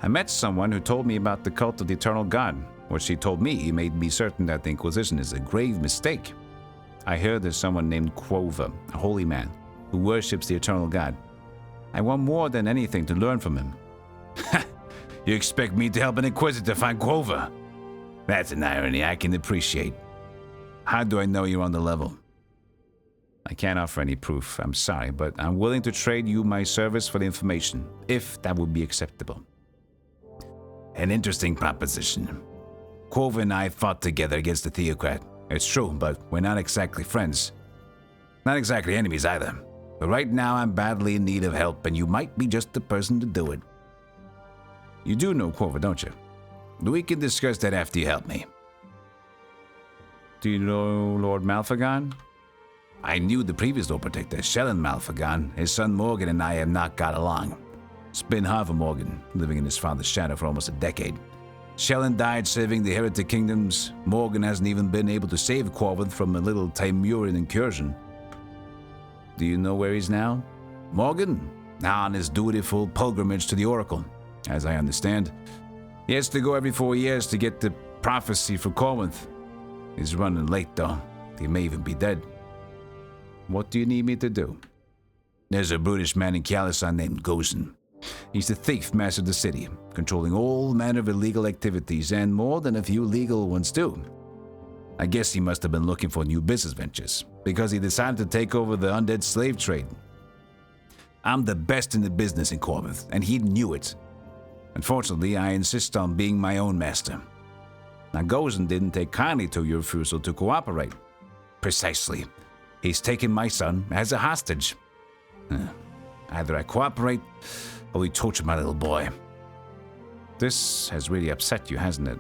I met someone who told me about the cult of the Eternal God. What she told me made me certain that the Inquisition is a grave mistake. I heard there's someone named Quover, a holy man, who worships the Eternal God. I want more than anything to learn from him. You expect me to help an Inquisitor find Quover? That's an irony I can appreciate. How do I know you're on the level? I can't offer any proof, I'm sorry, but I'm willing to trade you my service for the information, if that would be acceptable. An interesting proposition. Quover and I fought together against the Theocrat. It's true, but we're not exactly friends. Not exactly enemies either. But right now I'm badly in need of help, and you might be just the person to do it. You do know Quover, don't you? We can discuss that after you help me. Do you know Lord Malfagon? I knew the previous Lord Protector, Shellen Malfagon. His son Morgan and I have not got along. It's been hard for Morgan, living in his father's shadow for almost a decade. Shellen died saving the Heretic kingdoms. Morgan hasn't even been able to save Corvin from a little Timurian incursion. Do you know where he's now? Morgan? Now on his dutiful pilgrimage to the Oracle. As I understand, he has to go every 4 years to get the prophecy for Corinth. He's running late though. He may even be dead. What do you need me to do? There's a brutish man in Calisan named Gozen. He's the thief master of the city, controlling all manner of illegal activities and more than a few legal ones too. I guess he must have been looking for new business ventures, because he decided to take over the undead slave trade. I'm the best in the business in Corinth, and he knew it. Unfortunately, I insist on being my own master. Now, Gozen didn't take kindly to your refusal to cooperate. Precisely. He's taken my son as a hostage. Either I cooperate, or we torture my little boy. This has really upset you, hasn't it?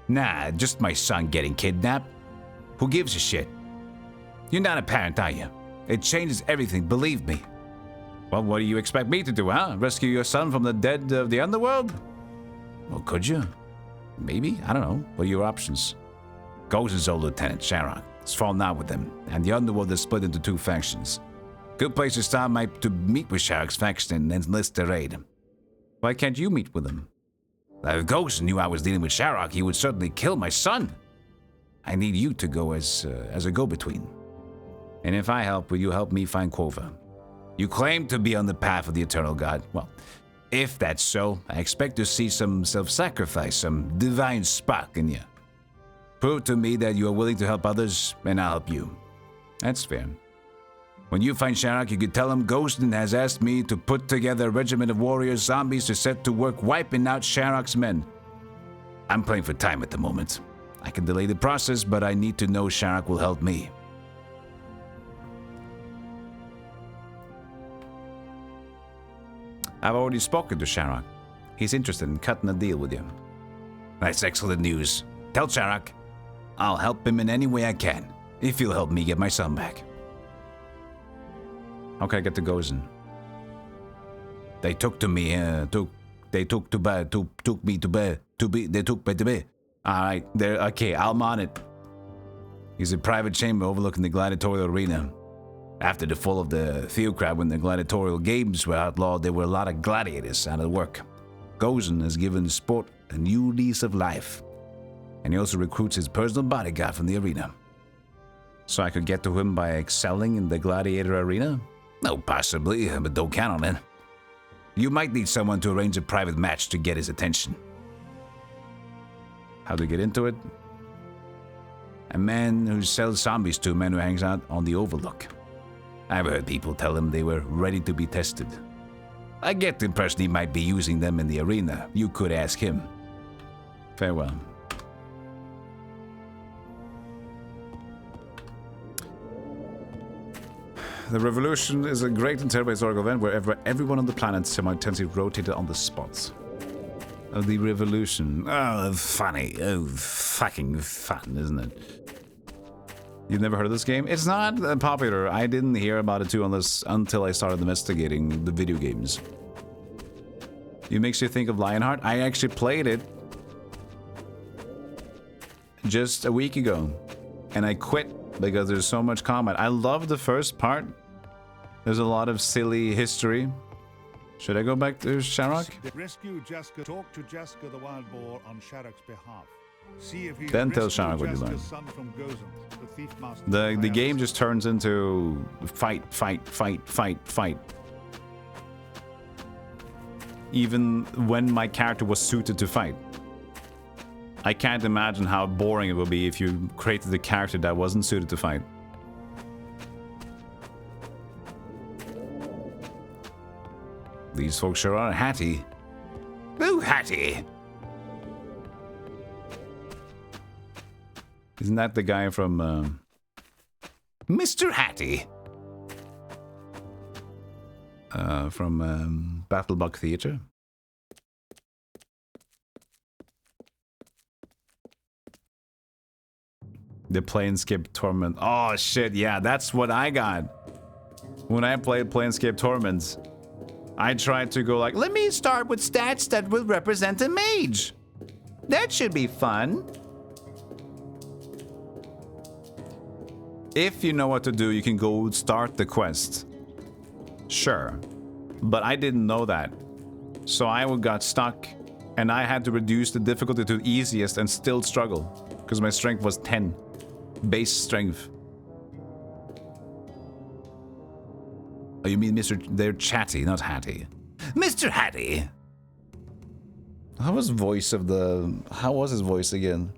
Nah, just my son getting kidnapped. Who gives a shit? You're not a parent, are you? It changes everything, believe me. Well, what do you expect me to do, huh? Rescue your son from the dead of the underworld? Well, could you? Maybe, I don't know. What are your options? Gozen's old lieutenant, Sharok, has fallen out with them, and the underworld is split into two factions. Good place to start might to meet with Sharok's faction and enlist their aid. Why can't you meet with them? If Gozen knew I was dealing with Sharok, he would certainly kill my son. I need you to go as a go-between. And if I help, will you help me find Quova? You claim to be on the path of the Eternal God. Well, if that's so, I expect to see some self-sacrifice, some divine spark in you. Prove to me that you are willing to help others, and I'll help you. That's fair. When you find Sharok, you can tell him Gozen has asked me to put together a regiment of warrior zombies to set to work wiping out Sharok's men. I'm playing for time at the moment. I can delay the process, but I need to know Sharok will help me. I've already spoken to Sharok. He's interested in cutting a deal with you. That's excellent news. Tell Sharok I'll help him in any way I can, if he'll help me get my son back. How can I get to Gozen? They took me to bed. Alright, okay, I'm on it. He's a private chamber overlooking the gladiatorial arena. After the fall of the theocrat, when the gladiatorial games were outlawed, there were a lot of gladiators out of work. Gozen has given the sport a new lease of life. And he also recruits his personal bodyguard from the arena. So I could get to him by excelling in the gladiator arena? No, possibly, but don't count on it. You might need someone to arrange a private match to get his attention. How to get into it? A man who sells zombies to a man who hangs out on the Overlook. I've heard people tell him they were ready to be tested. I get the impression he might be using them in the arena. You could ask him. Farewell. The revolution is a great and terrible historical event where everyone on the planet simultaneously rotated on the spot. Oh, the revolution. Oh, funny. Oh, fucking fun, isn't it? You've never heard of this game? It's not popular. I didn't hear about it too until I started investigating the video games. It makes you think of Lionheart. I actually played it just a week ago, and I quit because there's so much combat. I love the first part. There's a lot of silly history. Should I go back to Sharok? Rescue Jaska. Talk to Jaska the Wild Boar on Sharok's behalf. See if he Then tell Sharok what you learned. The game just turns into fight. Even when my character was suited to fight. I can't imagine how boring it would be if you created a character that wasn't suited to fight. These folks sure are hatty. Ooh, hatty! Isn't that the guy from, Mr. Hattie? From, Battlebug Theater? The Planescape Torment. Oh shit, yeah, that's what I got. When I played Planescape Torment, I tried to go like, let me start with stats that will represent a mage. That should be fun. If you know what to do, you can go start the quest. Sure. But I didn't know that. So I got stuck, and I had to reduce the difficulty to the easiest and still struggle. Because my strength was 10. Base strength. Oh, you mean Mr. They're chatty, not Hattie. Mr. Hattie! How was voice of the... How was his voice again?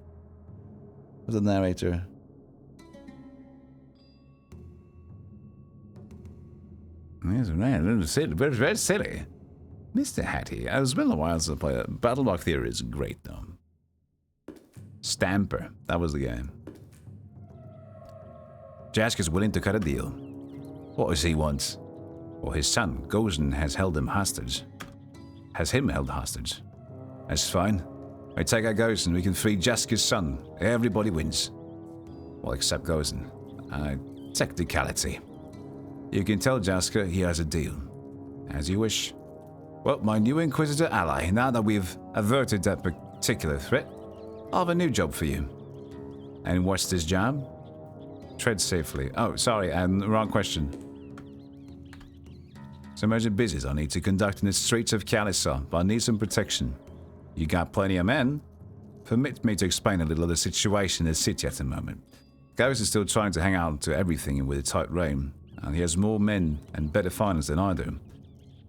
Of the narrator? Yes, right. Very, very silly. Mr. Hattie. It's been a while since I played it. Battleblock Theory is great, though. Stamper. That was the game. Jask is willing to cut a deal. What does he want? Well, his son, Gozen, has held him hostage. Has him held hostage. That's fine. I take out Gozen, we can free Jaska's son. Everybody wins. Well, except Gozen. Technicality. You can tell Jaska he has a deal. As you wish. Well, my new Inquisitor ally, now that we've averted that particular threat, I'll have a new job for you. And what's this job? Tread safely. Oh, sorry, wrong question. Some urgent business I need to conduct in the streets of Kalisar, but I need some protection. You got plenty of men? Permit me to explain a little of the situation in the city at the moment. Ghost is still trying to hang out to everything with a tight rein, and he has more men and better finance than I do.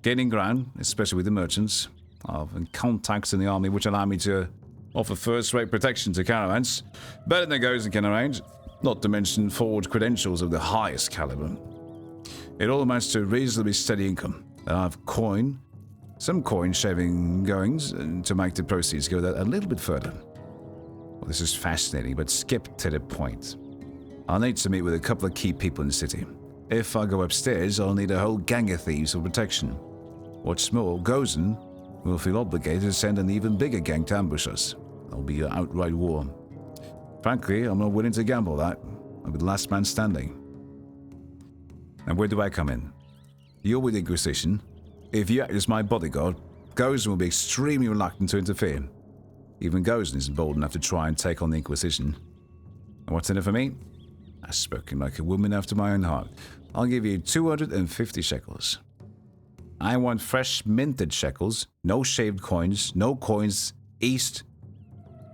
Gaining ground, especially with the merchants, I've contacts in the army which allow me to offer first-rate protection to caravans, better than Ghost can arrange, not to mention forged credentials of the highest caliber. It all amounts to a reasonably steady income. I have some coin-shaving goings to make the proceeds go that a little bit further. Well, this is fascinating, but skip to the point. I'll need to meet with a couple of key people in the city. If I go upstairs, I'll need a whole gang of thieves for protection. What's more, Gozen will feel obligated to send an even bigger gang to ambush us. There'll be an outright war. Frankly, I'm not willing to gamble that. I'll be the last man standing. And where do I come in? You're with the Inquisition. If you act as my bodyguard, Gozen will be extremely reluctant to interfere. Even Gozen isn't bold enough to try and take on the Inquisition. And what's in it for me? I've spoken like a woman after my own heart. I'll give you 250 shekels. I want fresh minted shekels, no shaved coins, no coins east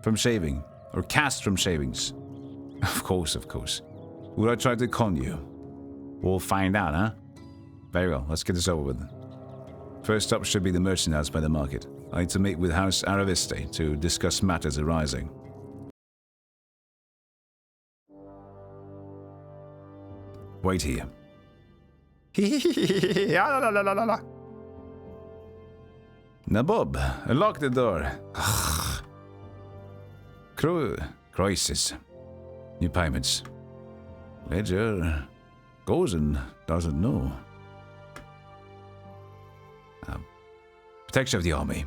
from shaving, or cast from shavings. Of course. Would I try to con you? We'll find out, huh? Very well, let's get this over with. First up should be the merchant house by the market. I need to meet with House Araviste to discuss matters arising. Wait here. Nabob, lock the door. Crisis. New payments. Ledger. Gozen doesn't know. Protection of the army.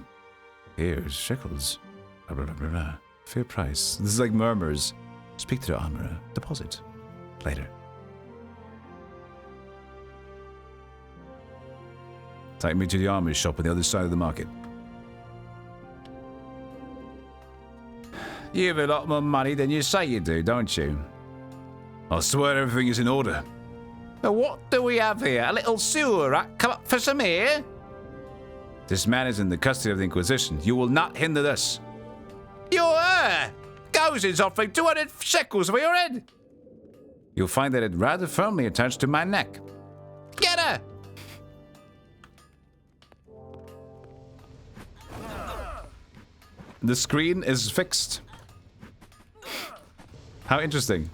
Here's shekels. Fair price. This is like murmurs. Speak to the armorer. Deposit. Later. Take me to the armory shop on the other side of the market. You have a lot more money than you say you do, don't you? I swear everything is in order. Now what do we have here? A little sewer rat come up for some air? This man is in the custody of the Inquisition. You will not hinder this. Your hair! Gozen's offering 200 shekels for your head. You'll find that it rather firmly attached to my neck. Get her! The screen is fixed. How interesting.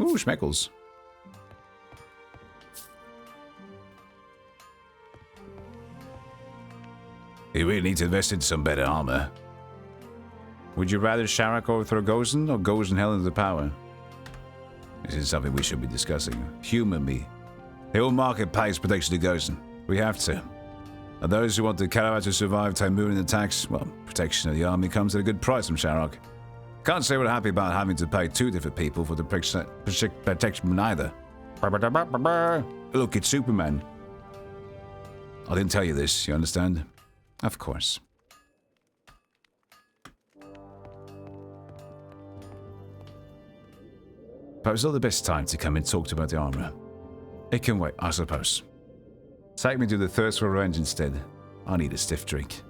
Ooh, schmeckles. You really need to invest in some better armor. Would you rather Sharak overthrow Gozen or Gozen held into power? This is something we should be discussing. Humor me. The whole market pays protection to Gozen. We have to. And those who want the Caravat to survive Timurian attacks, well, protection of the army comes at a good price from Sharrock. Can't say we're happy about having to pay 2 different people for the protection either. Look, it's Superman. I didn't tell you this, you understand? Of course. Perhaps not the best time to come and talk about the armor. It can wait, I suppose. Take me to the thirst for revenge instead. I need a stiff drink.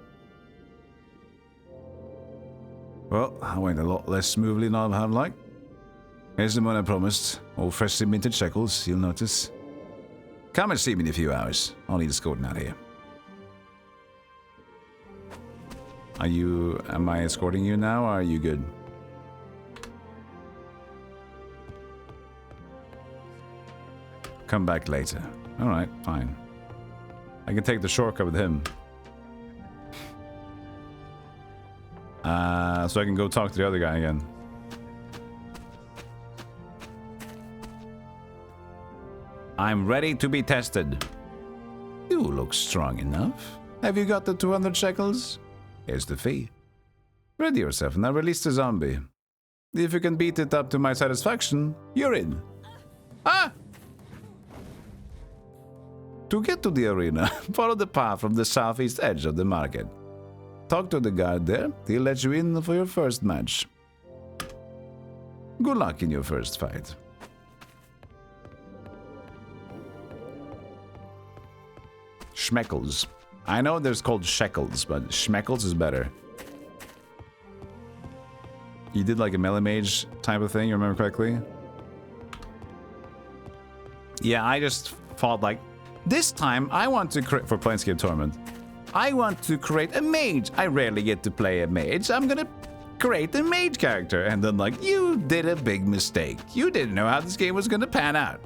Well, I went a lot less smoothly than I'd have liked. Here's the money I promised. All freshly minted shekels, you'll notice. Come and see me in a few hours. I'll need escorting out of here. Am I escorting you now, or are you good? Come back later. Alright, fine. I can take the shortcut with him. So I can go talk to the other guy again. I'm ready to be tested. You look strong enough. Have you got the 200 shekels? Here's the fee. Ready yourself and I'll release the zombie. If you can beat it up to my satisfaction, you're in. Ah! To get to the arena, follow the path from the southeast edge of the market. Talk to the guard there, he'll let you in for your first match. Good luck in your first fight. Schmeckles. I know there's called shekels, but schmeckles is better. You did like a melee mage type of thing, you remember correctly? Yeah, I just thought like, this time I want to create, for Planescape Torment, I want to create a mage. I rarely get to play a mage. I'm gonna create a mage character. And then like, you did a big mistake. You didn't know how this game was gonna pan out.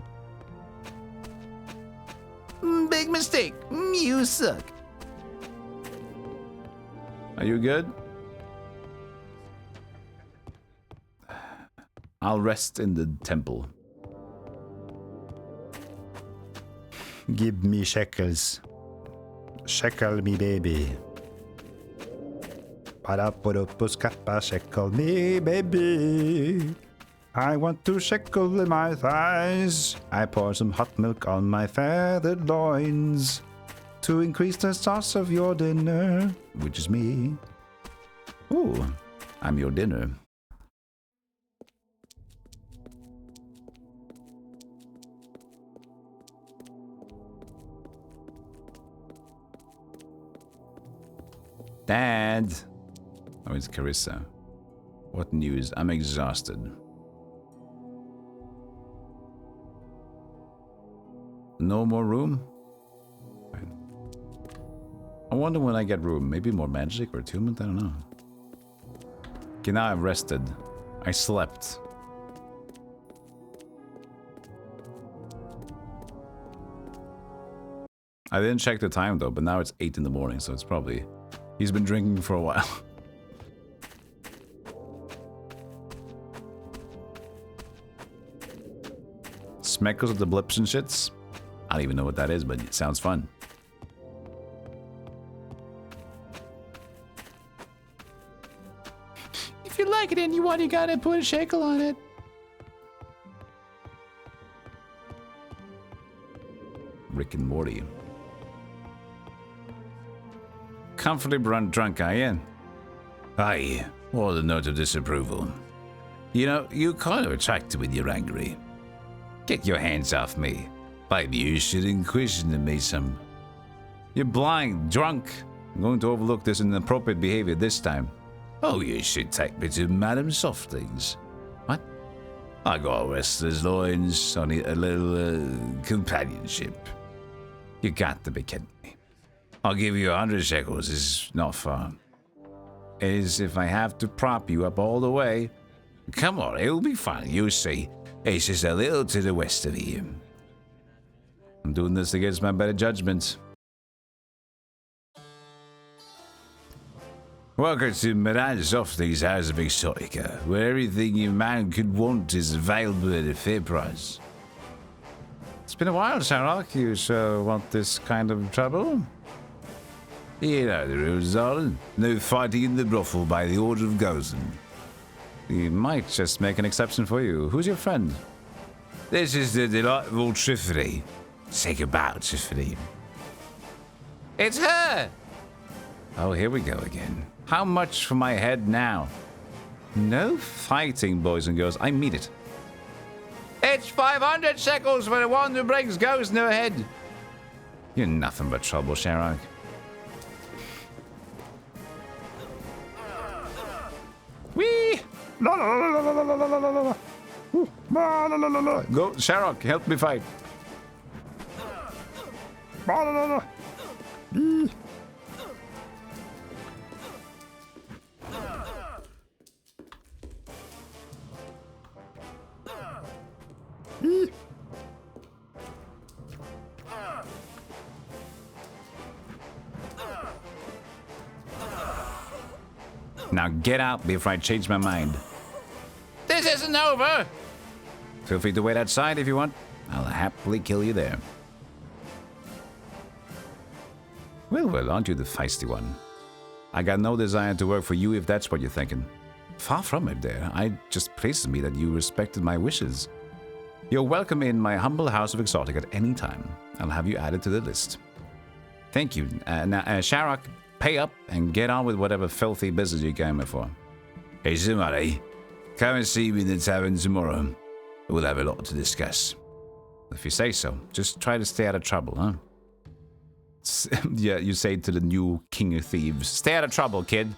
Big mistake. You suck. Are you good? I'll rest in the temple. Give me shekels. Shekel me baby. Para shekel me baby. I want to shekel in my thighs. I pour some hot milk on my feathered loins to increase the sauce of your dinner, which is me. Ooh, I'm your dinner. Dad! Oh, it's Carissa. What news? I'm exhausted. No more room? Fine. I wonder when I get room. Maybe more magic or attunement? I don't know. Okay, now I've rested. I slept. I didn't check the time though, but now it's 8 in the morning, so it's probably... He's been drinking for a while. Smeckles of the blips and shits? I don't even know what that is, but it sounds fun. If you like it and you want, you gotta put a shekel on it. Rick and Morty. Comfortably drunk, are you? Aye, all a note of disapproval. You know, you're kind of attractive when you're angry. Get your hands off me. Maybe you should inquisition me some. You're blind, drunk. I'm going to overlook this inappropriate behavior this time. Oh, you should take me to Madame Softthings. What? I got restless loins. I need a little companionship. You got to be kidding me. I'll give you 100 shekels. It's not far. As if I have to prop you up all the way. Come on, it'll be fine. You'll see. It's just a little to the west of here. I'm doing this against my better judgment. Welcome to Madame Softthings House of Exotica, where everything your man could want is available at a fair price. It's been a while, Sherlock. You sure want this kind of trouble? You know the rules, darling. No fighting in the brothel by the order of Gozen. We might just make an exception for you. Who's your friend? This is the delightful Tiffany. Say goodbye, Tiffany. It's her! Oh, here we go again. How much for my head now? No fighting, boys and girls. I mean it. It's 500 shekels for the one who brings ghosts in her head. You're nothing but trouble, Sherlock. Whee! La la la la la la la la la la. Ooh, la la la la la. Go, Sherlock, help me fight. La la la la. Ee. Ee. Now get out before I change my mind. This isn't over! Feel free to wait outside if you want. I'll happily kill you there. Well, aren't you the feisty one? I got no desire to work for you if that's what you're thinking. Far from it, there. It just pleases me that you respected my wishes. You're welcome in my humble house of exotic at any time. I'll have you added to the list. Thank you. Now, Sherlock, pay up and get on with whatever filthy business you came here for. Hey, somebody, come and see me in the tavern tomorrow. We'll have a lot to discuss. If you say so, just try to stay out of trouble, huh? Yeah, you say to the new king of thieves. Stay out of trouble, kid.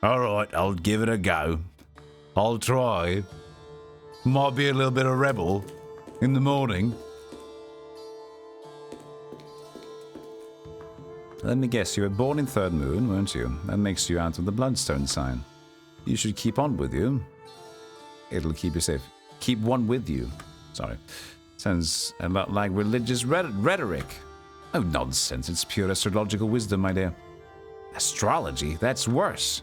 All right, I'll give it a go. I'll try. Might be a little bit of rebel in the morning. Let me guess, you were born in Third Moon, weren't you? That makes you out of the Bloodstone sign. You should keep on with you. It'll keep you safe. Keep one with you. Sorry. Sounds a lot like religious rhetoric. Oh, nonsense. It's pure astrological wisdom, my dear. Astrology? That's worse.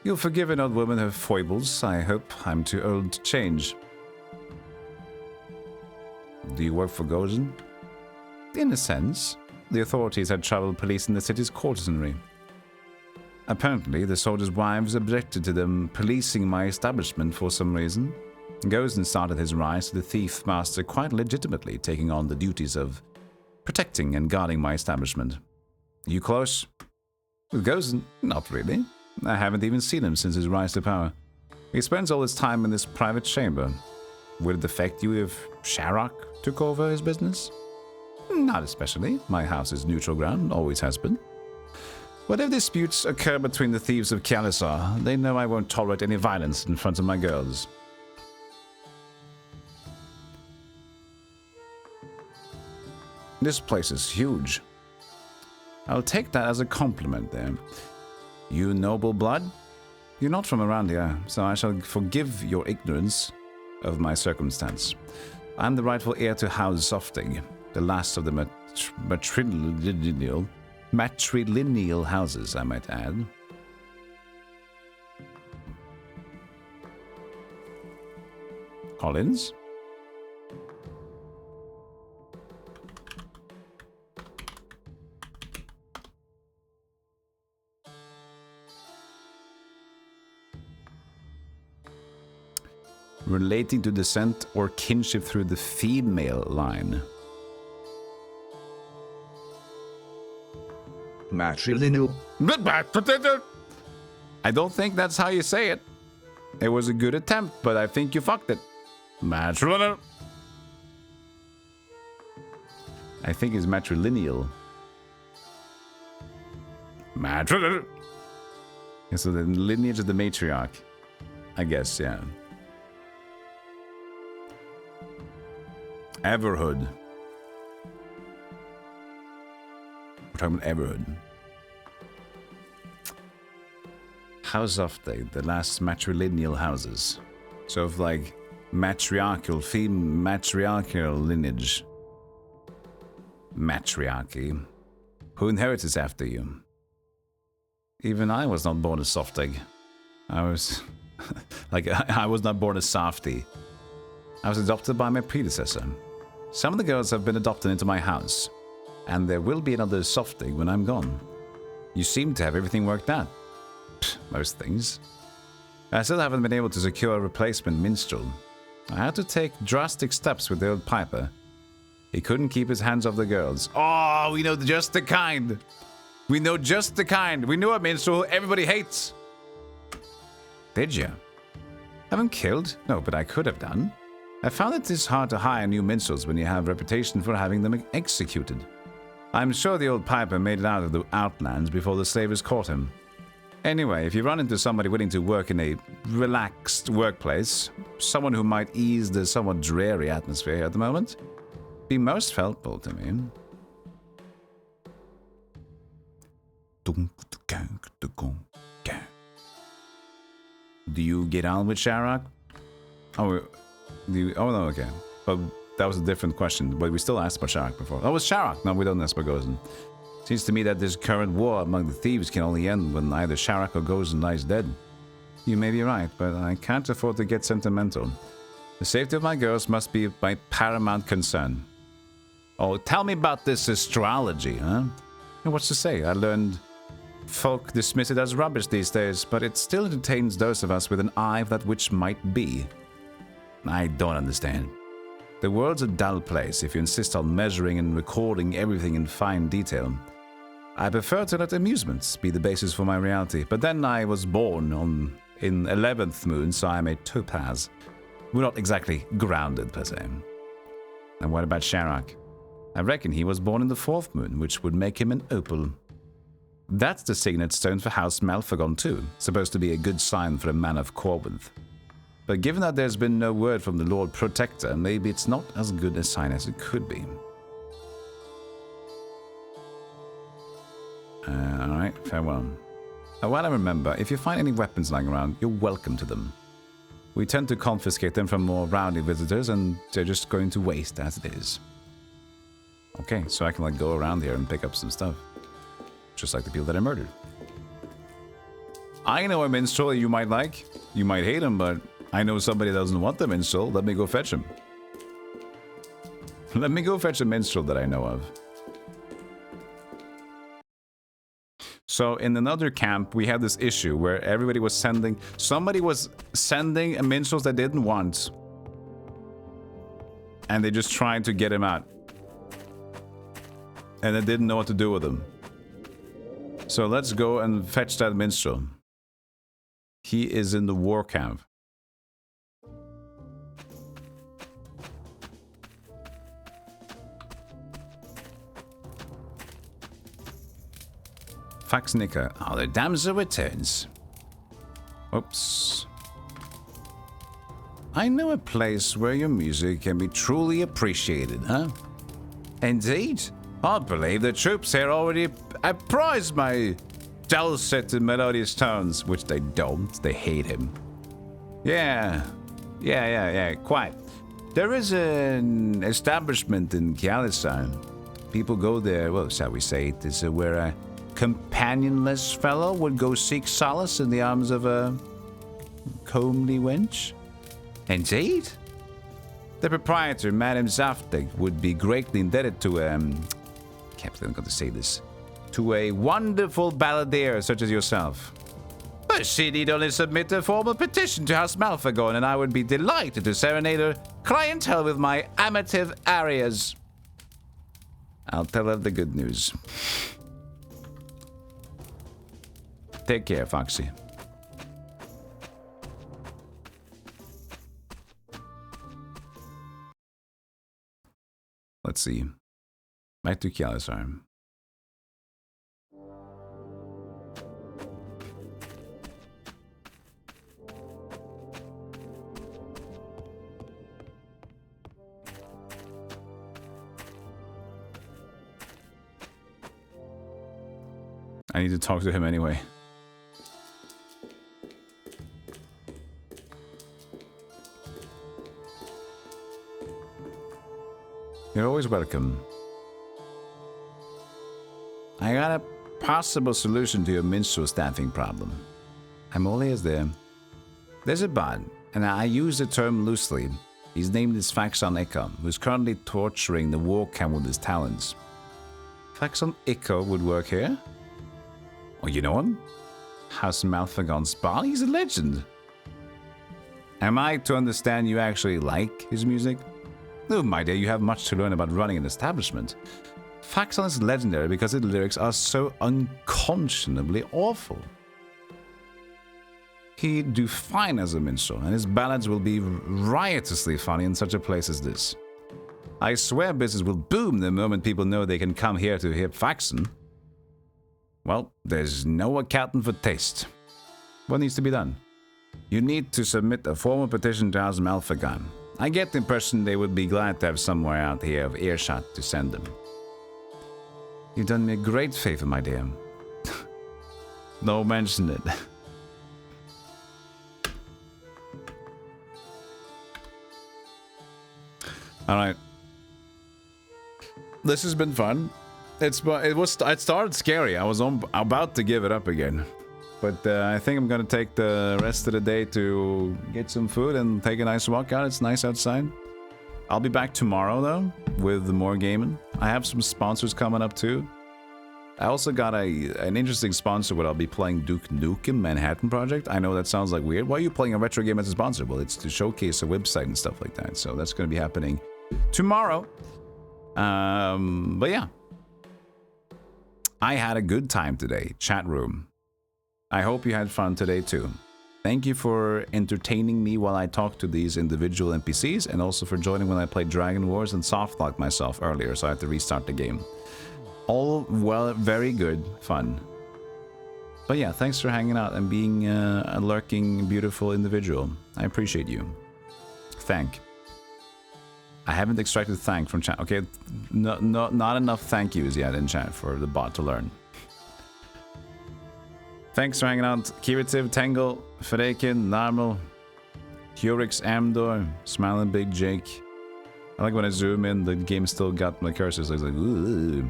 You'll forgive an old woman her foibles. I hope I'm too old to change. Do you work for Gozen? In a sense. The authorities had trouble policing the city's courtesanry. Apparently, the soldiers' wives objected to them policing my establishment for some reason. Gozen started his rise to the thief master quite legitimately, taking on the duties of protecting and guarding my establishment. You close? With Gozen? Not really. I haven't even seen him since his rise to power. He spends all his time in this private chamber. Would it affect you if Sherlock took over his business? Not especially. My house is neutral ground, always has been. Whatever disputes occur between the thieves of Kalisar, they know I won't tolerate any violence in front of my girls. This place is huge. I'll take that as a compliment there. You noble blood? You're not from around here, so I shall forgive your ignorance of my circumstance. I'm the rightful heir to House Softig, the last of the matrilineal houses, I might add. Collins? Relating to descent or kinship through the female line. Matrilineal. I don't think that's how you say it. It was a good attempt, but I think you fucked it. Matrilineal. I think it's matrilineal. Matrilineal. Yeah, so the lineage of the matriarch. I guess, yeah. Everhood. We're talking about Everhood. House of the last matrilineal houses. So of like matriarchal, matriarchal lineage. Matriarchy. Who inherits after you? Even I was not born a softig. I was like I was not born a softy. I was adopted by my predecessor. Some of the girls have been adopted into my house, and there will be another softing when I'm gone. You seem to have everything worked out. Pfft, most things. I still haven't been able to secure a replacement minstrel. I had to take drastic steps with the old piper. He couldn't keep his hands off the girls. Oh, we know just the kind. We know just the kind. We knew a minstrel everybody hates. Did you? Haven't killed? No, but I could have done. I found it is hard to hire new minstrels when you have a reputation for having them executed. I'm sure the old piper made it out of the outlands before the slavers caught him. Anyway, if you run into somebody willing to work in a relaxed workplace, someone who might ease the somewhat dreary atmosphere at the moment, be most helpful to me. Do you get on with Sharrock? Oh, oh no, okay. But that was a different question, but we still asked about Sharrock before. Oh, it was Sharrock. No, we don't ask about Gozen. Seems to me that this current war among the thieves can only end when either Sharrock or Gozen lies dead. You may be right, but I can't afford to get sentimental. The safety of my girls must be my paramount concern. Oh, tell me about this astrology, huh? And what's to say? I learned folk dismiss it as rubbish these days, but it still entertains those of us with an eye of that which might be. I don't understand. The world's a dull place if you insist on measuring and recording everything in fine detail. I prefer to let amusements be the basis for my reality, but then I was born in 11th moon, so I'm a topaz. We're not exactly grounded, per se. And what about Sharrock? I reckon he was born in the 4th moon, which would make him an opal. That's the signet stone for House Malphagon too, supposed to be a good sign for a man of Corwinth. But given that there's been no word from the Lord Protector, maybe it's not as good a sign as it could be. Alright, farewell. While I remember, if you find any weapons lying around, you're welcome to them. We tend to confiscate them from more rowdy visitors, and they're just going to waste as it is. Okay, so I can go around here and pick up some stuff. Just like the people that I murdered. I know a minstrel you might like. You might hate him, but I know somebody that doesn't want the minstrel. Let me go fetch him. Let me go fetch a minstrel that I know of. So in another camp, we had this issue where everybody was sending... Somebody was sending a minstrels they didn't want. And they just tried to get him out. And they didn't know what to do with him. So let's go and fetch that minstrel. He is in the war camp. Faxnica. Oh, the damsel returns. Oops. I know a place where your music can be truly appreciated, huh? Indeed. I believe the troops here already prize my dulcet and melodious tones, which they don't. They hate him. Yeah, quite. There is an establishment in Kialisar. People go there, well, shall we say it is where a companionless fellow would go seek solace in the arms of a comely wench. Indeed. The proprietor, Madame Zaftig, would be greatly indebted to can't believe I'm going to say this. To a wonderful balladeer such as yourself. But she need only submit a formal petition to House Malphagon, and I would be delighted to serenade her clientele with my amative arias. I'll tell her the good news. Take care, Foxy. Let's see. Back to Kialisar. I need to talk to him anyway. You're always welcome. I got a possible solution to your minstrel staffing problem. I'm all ears there. There's a bard, and I use the term loosely. His name is Faxon Echo, who's currently torturing the war camp with his talons. Faxon Echo would work here? Oh, you know him? House Malfagon's Ball? He's a legend. Am I to understand you actually like his music? No, my dear, you have much to learn about running an establishment. Faxon is legendary because his lyrics are so unconscionably awful. He'd do fine as a minstrel, and his ballads will be riotously funny in such a place as this. I swear business will boom the moment people know they can come here to hear Faxon. Well, there's no accountant for taste. What needs to be done? You need to submit a formal petition to House Malfagon. I get the impression they would be glad to have somewhere out here of earshot to send them. You've done me a great favor, my dear. Don't mention it. Alright. This has been fun. It started scary. I was about to give it up again. But I think I'm gonna take the rest of the day to get some food and take a nice walk out. It's nice outside. I'll be back tomorrow though with more gaming. I have some sponsors coming up too. I also got an interesting sponsor where I'll be playing Duke Nukem Manhattan Project. I know that sounds like weird. Why are you playing a retro game as a sponsor? Well, it's to showcase a website and stuff like that. So that's going to be happening tomorrow. But yeah. I had a good time today. Chat room. I hope you had fun today too. Thank you for entertaining me while I talked to these individual NPCs, and also for joining when I played Dragon Wars and softlocked myself earlier, so I had to restart the game. All well, very good fun. But yeah, thanks for hanging out and being a lurking, beautiful individual. I appreciate you. Thank. I haven't extracted thank from chat. Okay, not enough thank yous yet in chat for the bot to learn. Thanks for hanging out. Kirativ, Tangle, Fedekin, Narmal, Heretic, Amdor, Smiling Big Jake. I like when I zoom in, the game still got my cursor, so it's like, ooh.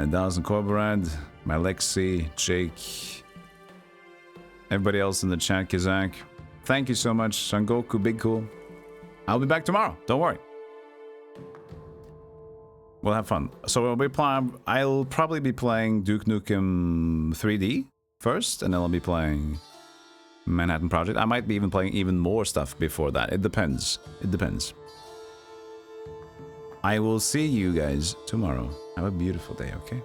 Dawson Corborand, my Lexi, Jake, everybody else in the chat, Kazak. Thank you so much, Sangoku, Big Cool. I'll be back tomorrow, don't worry. We'll have fun. So I'll probably be playing Duke Nukem 3D first, and then I'll be playing Manhattan Project. I might be even playing even more stuff before that. It depends. It depends. I will see you guys tomorrow. Have a beautiful day, okay?